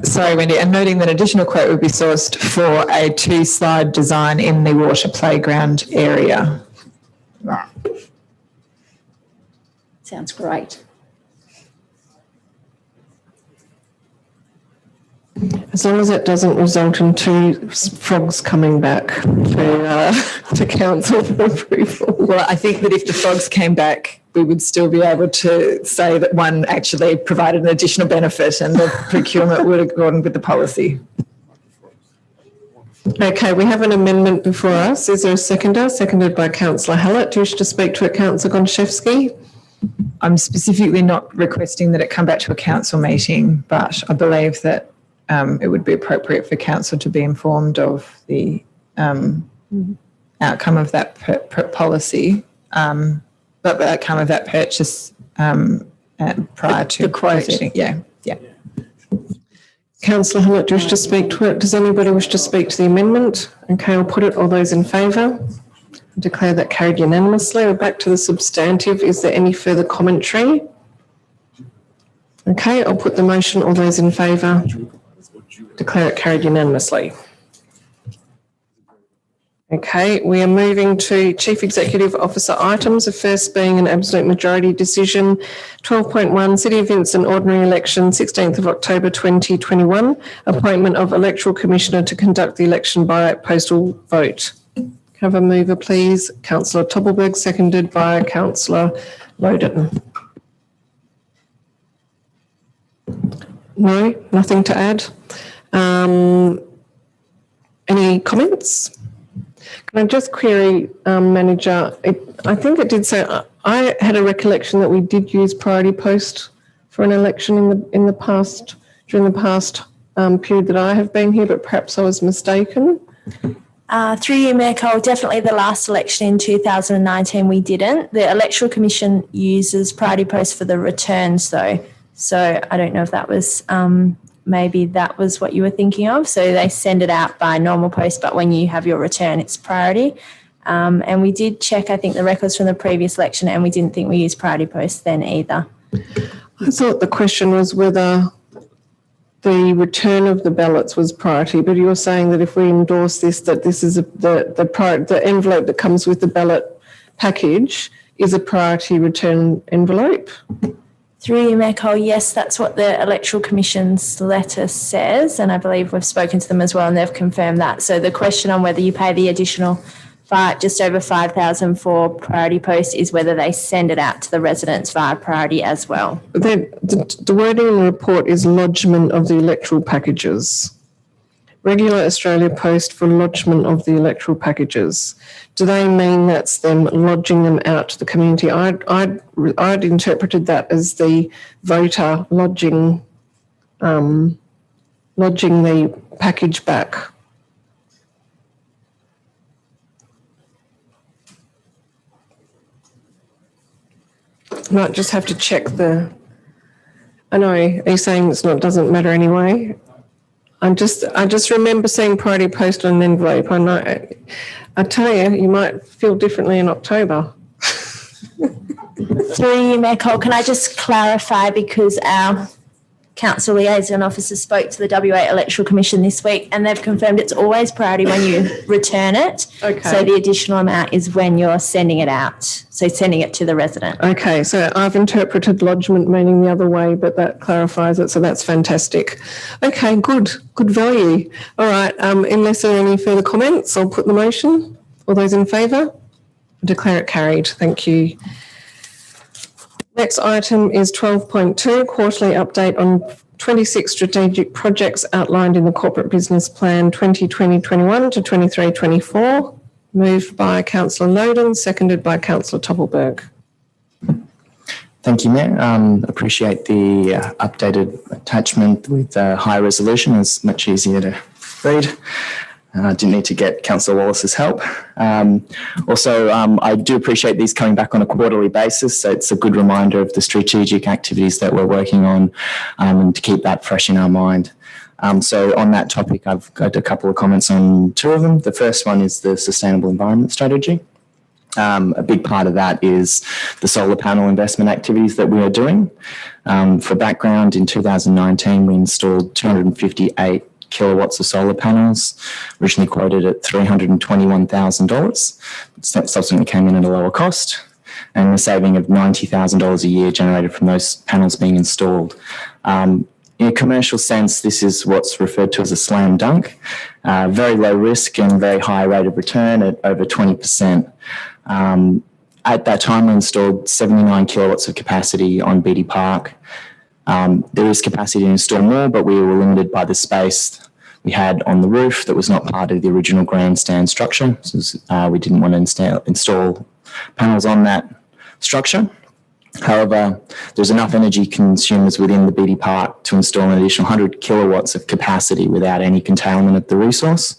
sorry, Wendy, and noting that additional quote would be sourced for a 2-slide design in the water playground area. sounds great. As long as it doesn't result in 2 frogs coming back to council for approval. Well, I think that if the frogs came back, we would still be able to say that one actually provided an additional benefit and the procurement would have gone with the policy. Okay, we have an amendment before us. Is there a seconder? Seconded by Councillor Hallett. Do you wish to speak to it, Councillor Gondashewski? I'm specifically not requesting that it come back to a council meeting, but I believe that it would be appropriate for council to be informed of the outcome of that policy, but the outcome of that purchase prior to the quote. proceeding. Yeah. Councillor Hallett, do you wish to speak to it? Does anybody wish to speak to the amendment? Okay, I'll put it. All those in favour? Declare that carried unanimously. We're back to the substantive. Is there any further commentary? Okay, I'll put the motion. All those in favour? Declare it carried unanimously. Okay, we are moving to Chief Executive Officer items, the first being an absolute majority decision. 12.1, City of Vincent Ordinary Election, 16th of October 2021, appointment of Electoral Commissioner to conduct the election by postal vote. Can I have a mover, please? Councillor Toppelberg, seconded by Councillor Loden. No, nothing to add. Any comments? Can I just query, Manager? I think it did say, I had a recollection that we did use priority post for an election in the past, during the past period that I have been here, but perhaps I was mistaken. Through you, Mayor Cole, definitely the last election in 2019 we didn't. The Electoral Commission uses priority post for the returns though. So I don't know if that was, maybe that was what you were thinking of. So they send it out by normal post, but when you have your return, it's priority. And we did check, I think, the records from the previous election, and we didn't think we used priority post then either. I thought the question was whether the return of the ballots was priority, but you're saying that if we endorse this, that this is the envelope that comes with the ballot package is a priority return envelope? Through you, Mayor Cole, yes, that's what the Electoral Commission's letter says, and I believe we've spoken to them as well and they've confirmed that. So the question on whether you pay the additional just over $5,000 for priority post is whether they send it out to the residents via priority as well. The wording in the report is lodgement of the electoral packages. Regular Australia Post for lodgement of the electoral packages. Do they mean that's them lodging them out to the community? I'd interpreted that as the voter lodging the package back. Might just have to check I know, are you saying doesn't matter anyway? I just remember seeing priority post on an envelope. I tell you might feel differently in October. Through you, Mayor Cole, can I just clarify, because our council liaison officer spoke to the WA Electoral Commission this week and they've confirmed it's always priority when you return it. Okay. So the additional amount is when you're sending it out, so sending it to the resident. Okay, so I've interpreted lodgement meaning the other way, but that clarifies it, so that's fantastic. Okay, good value. All right, unless there are any further comments, I'll put the motion. All those in favour? Declare it carried. Thank you. Next item is 12.2, quarterly update on 26 strategic projects outlined in the Corporate Business Plan 2020-21 to 23-24. Moved by Councillor Loden, seconded by Councillor Toppelberg. Thank you, Mayor. Appreciate the updated attachment with high resolution. It's much easier to read. Didn't need to get Councillor Wallace's help. Also, I do appreciate these coming back on a quarterly basis. So it's a good reminder of the strategic activities that we're working on and to keep that fresh in our mind. So on that topic, I've got a couple of comments on two of them. The first one is the Sustainable Environment Strategy. A big part of that is the solar panel investment activities that we are doing. For background, in 2019, we installed 258 kilowatts of solar panels, originally quoted at $321,000. Subsequently came in at a lower cost, and a saving of $90,000 a year generated from those panels being installed. In a commercial sense, this is what's referred to as a slam dunk, very low risk and very high rate of return at over 20%. At that time, we installed 79 kilowatts of capacity on Beady Park. There is capacity to install more, but we were limited by the space we had on the roof that was not part of the original grandstand structure. So we didn't want to install panels on that structure. However, there's enough energy consumers within the Beady Park to install an additional 100 kilowatts of capacity without any curtailment of the resource,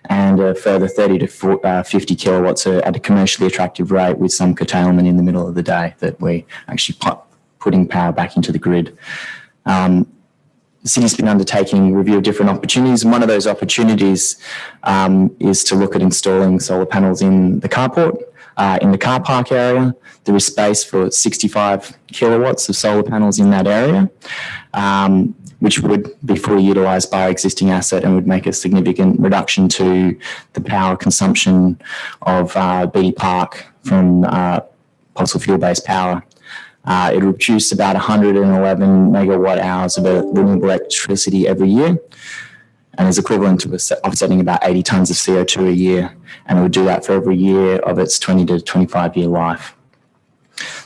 and a further 30 to 50 kilowatts at a commercially attractive rate with some curtailment in the middle of the day that we actually putting power back into the grid. The city's been undertaking a review of different opportunities, and one of those opportunities is to look at installing solar panels in the carport, in the car park area. There is space for 65 kilowatts of solar panels in that area. which would be fully utilised by our existing asset and would make a significant reduction to the power consumption of Beady Park from fossil fuel-based power. It would produce about 111 megawatt hours of renewable electricity every year, and is equivalent to offsetting about 80 tonnes of CO2 a year, and it would do that for every year of its 20 to 25 year life.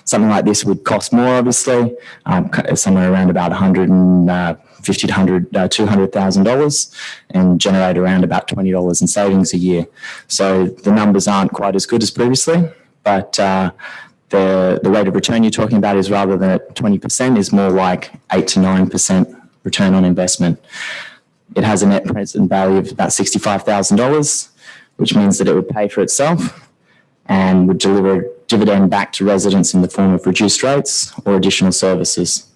Something like this would cost more, obviously, somewhere around about $150,000 to $200,000, and generate around about $20 in savings a year. So the numbers aren't quite as good as previously, but the rate of return you're talking about is, rather than at 20%, is more like 8 to 9% return on investment. It has a net present value of about $65,000, which means that it would pay for itself and would deliver dividend back to residents in the form of reduced rates or additional services.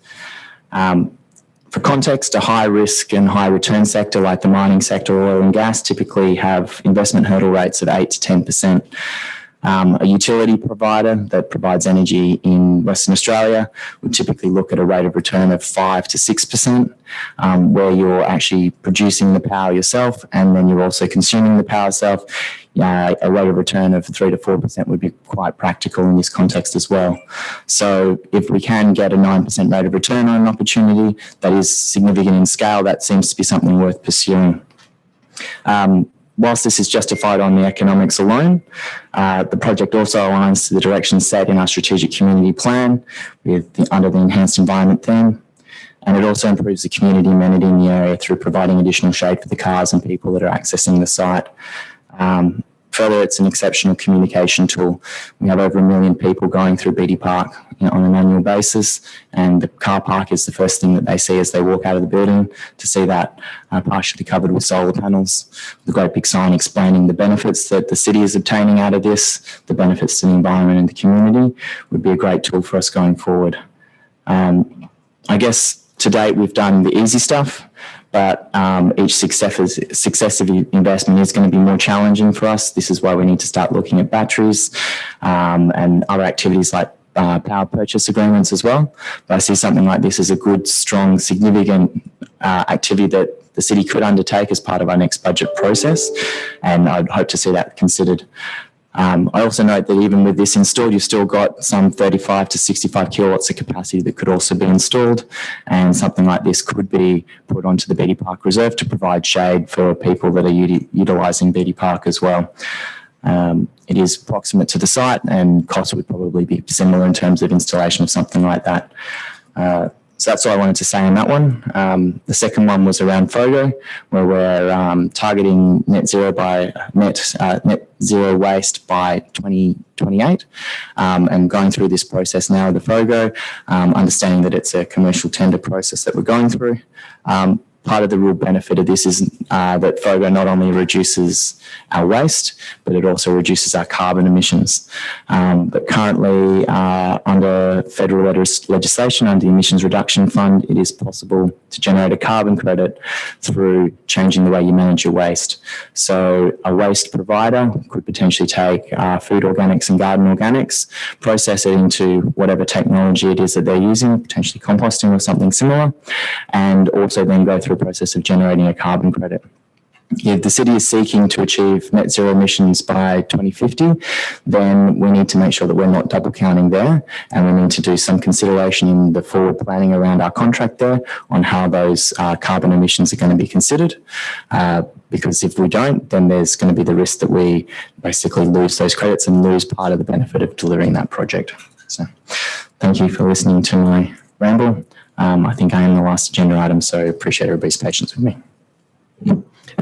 For context, a high risk and high return sector like the mining sector or oil and gas typically have investment hurdle rates of 8 to 10%. A utility provider that provides energy in Western Australia would typically look at a rate of return of 5 to 6%, where you're actually producing the power yourself and then you're also consuming the power yourself. A rate of return of 3 to 4% would be quite practical in this context as well. So if we can get a 9% rate of return on an opportunity that is significant in scale, that seems to be something worth pursuing. Whilst this is justified on the economics alone, the project also aligns to the direction set in our strategic community plan under the enhanced environment theme. And it also improves the community amenity in the area through providing additional shade for the cars and people that are accessing the site. Further, it's an exceptional communication tool. We have over 1 million people going through Beady Park on an annual basis, and the car park is the first thing that they see as they walk out of the building, to see that partially covered with solar panels, the great big sign explaining the benefits that the city is obtaining out of this, the benefits to the environment and the community, would be a great tool for us going forward. I guess to date we've done the easy stuff, but each successive investment is going to be more challenging for us. This is why we need to start looking at batteries and other activities like power purchase agreements as well. But I see something like this as a good, strong, significant activity that the city could undertake as part of our next budget process, and I'd hope to see that considered. I also note that even with this installed, you've still got some 35 to 65 kilowatts of capacity that could also be installed, and something like this could be put onto the Beady Park Reserve to provide shade for people that are utilising Beady Park as well. It is proximate to the site, and costs would probably be similar in terms of installation of something like that. So that's all I wanted to say on that one. The second one was around FOGO, where we're targeting net zero waste by 2028, and going through this process now with the FOGO, understanding that it's a commercial tender process that we're going through. Part of the real benefit of this is that FOGO not only reduces our waste, but it also reduces our carbon emissions. But currently, under federal legislation, under the Emissions Reduction Fund, it is possible to generate a carbon credit through changing the way you manage your waste. So a waste provider could potentially take food organics and garden organics, process it into whatever technology it is that they're using, potentially composting or something similar, and also then go through a process of generating a carbon credit. If the city is seeking to achieve net zero emissions by 2050, then we need to make sure that we're not double counting there, and we need to do some consideration in the forward planning around our contract there on how those carbon emissions are going to be considered. Because if we don't, then there's going to be the risk that we basically lose those credits and lose part of the benefit of delivering that project. So thank you for listening to my ramble. I think I am the last agenda item, so appreciate everybody's patience with me.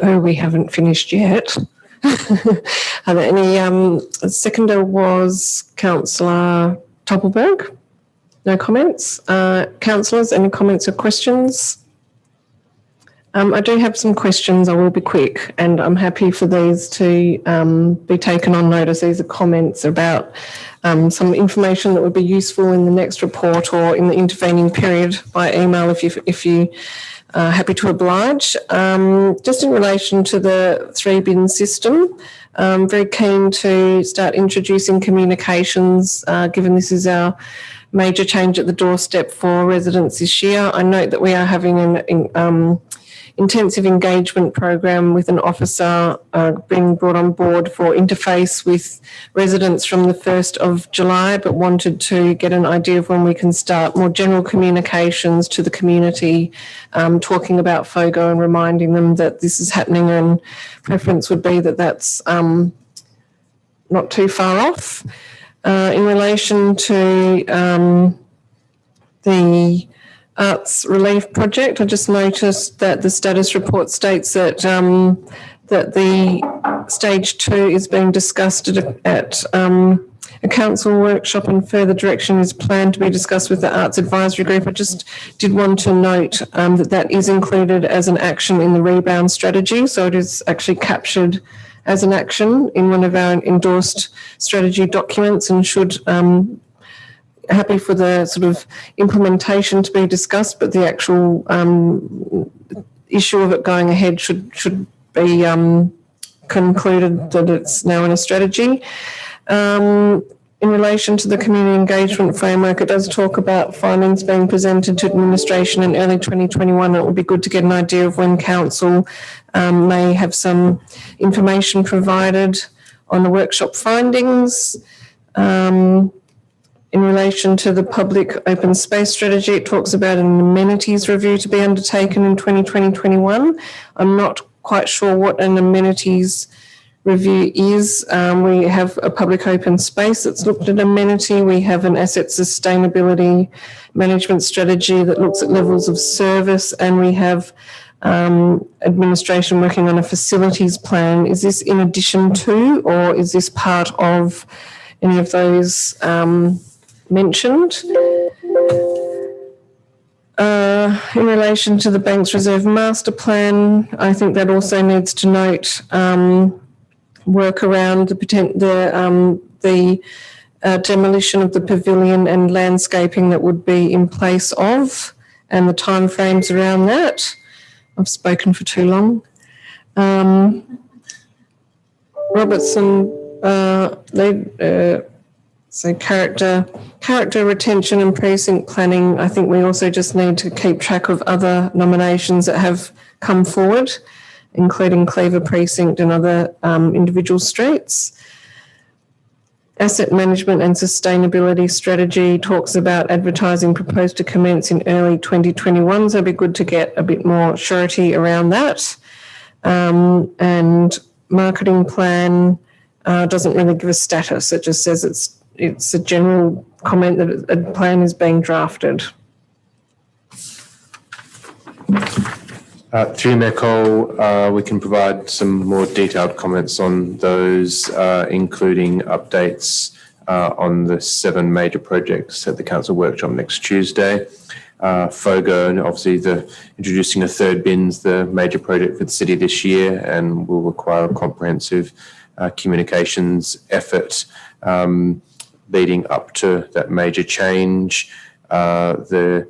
Oh, we haven't finished yet. Are there any, seconder was Councillor Toppelberg. No comments. Councillors, any comments or questions? I do have some questions. I will be quick, and I'm happy for these to be taken on notice. These are comments about some information that would be useful in the next report or in the intervening period by email if you are happy to oblige. Just in relation to the 3-bin system, I'm very keen to start introducing communications, given this is our major change at the doorstep for residents this year. I note that we are having an intensive engagement program with an officer being brought on board for interface with residents from the 1st of July, but wanted to get an idea of when we can start more general communications to the community, talking about FOGO and reminding them that this is happening, and preference would be that that's not too far off. In relation to the Arts Relief Project, I just noticed that the status report states that that the stage 2 is being discussed at a council workshop, and further direction is planned to be discussed with the Arts Advisory Group. I just did want to note that is included as an action in the rebound strategy, so it is actually captured as an action in one of our endorsed strategy documents, and should happy for the sort of implementation to be discussed, but the actual issue of it going ahead should be concluded that it's now in a strategy. In relation to the community engagement framework, it does talk about findings being presented to administration in early 2021. It would be good to get an idea of when council may have some information provided on the workshop findings. In relation to the public open space strategy, it talks about an amenities review to be undertaken in 2020-21. I'm not quite sure what an amenities review is. We have a public open space that's looked at amenity. We have an asset sustainability management strategy that looks at levels of service, and we have administration working on a facilities plan. Is this in addition to, or is this part of any of those mentioned? In relation to the Banks Reserve Master Plan, I think that also needs to note work around the demolition of the pavilion and landscaping that would be in place of, and the timeframes around that. I've spoken for too long. Robertson, so character retention and precinct planning. I think we also just need to keep track of other nominations that have come forward, including Cleaver Precinct and other individual streets. Asset management and sustainability strategy talks about advertising proposed to commence in early 2021. So it'd be good to get a bit more surety around that. And marketing plan doesn't really give a status. It just says it's a general comment that a plan is being drafted. Through Mayor Cole, we can provide some more detailed comments on those, including updates on the 7 major projects at the council workshop next Tuesday. FOGO, and obviously introducing a third bin's the major project for the city this year, and will require a comprehensive communications effort leading up to that major change. The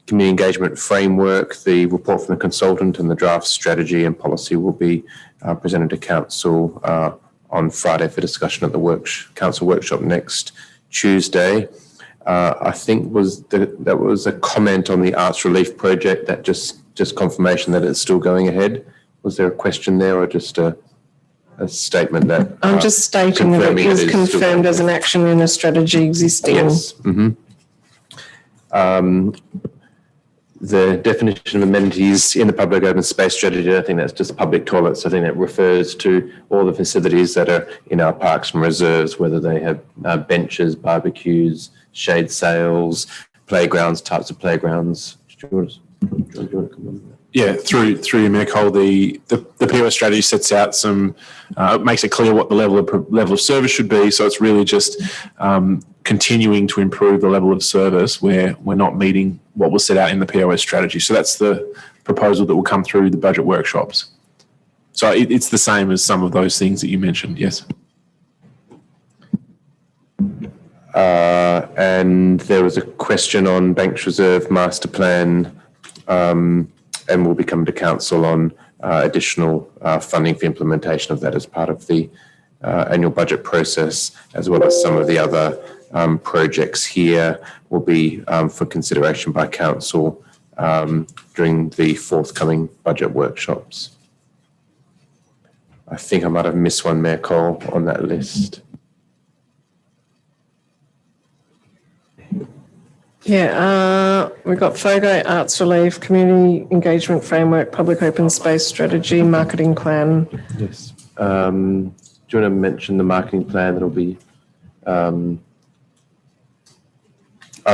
community engagement framework, the report from the consultant, and the draft strategy and policy will be presented to council on Friday for discussion at the council workshop next Tuesday. I think that was a comment on the Arts Relief Project, that just confirmation that it's still going ahead. Was there a question there, or just a statement that I'm just stating that it is confirmed as an action in a strategy existing? Yes. Mm-hmm. The definition of amenities in the public open space strategy, I think that's just public toilets. I think that refers to all the facilities that are in our parks and reserves, whether they have benches, barbecues, shade sails, playgrounds, types of playgrounds. Do you want to come on? Yeah, through you, Mayor Cole, the POS strategy sets out some, makes it clear what the level of service should be. So it's really just continuing to improve the level of service where we're not meeting what was set out in the POS strategy. So that's the proposal that will come through the budget workshops. So it's the same as some of those things that you mentioned, yes. And there was a question on Banks Reserve Master Plan, and we'll be coming to council on additional funding for implementation of that as part of the annual budget process, as well as some of the other projects here will be for consideration by council during the forthcoming budget workshops. I think I might have missed one, Mayor Cole, on that list. Yeah, we've got FOGO, Arts Relief, Community Engagement Framework, Public Open Space Strategy, Marketing Plan. Yes. Do you want to mention the marketing plan that'll be?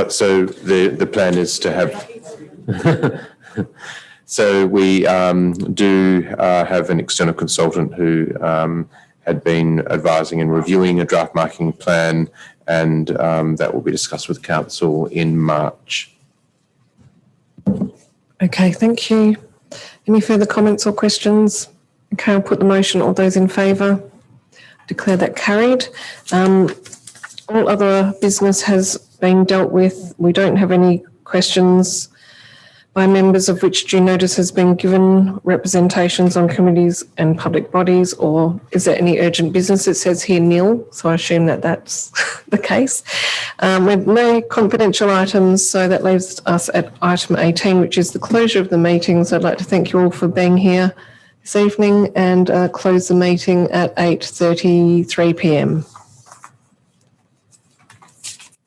So the plan is to have. So we do have an external consultant who had been advising and reviewing a draft marketing plan, and that will be discussed with council in March. Okay, thank you. Any further comments or questions? Okay, I'll put the motion. All those in favour? Declare that carried. All other business has been dealt with. We don't have any questions by members of which due notice has been given, representations on committees and public bodies, or is there any urgent business? It says here nil, so I assume that that's the case. With no confidential items, so that leaves us at item 18, which is the closure of the meeting. So I'd like to thank you all for being here this evening and close the meeting at 8:33 p.m.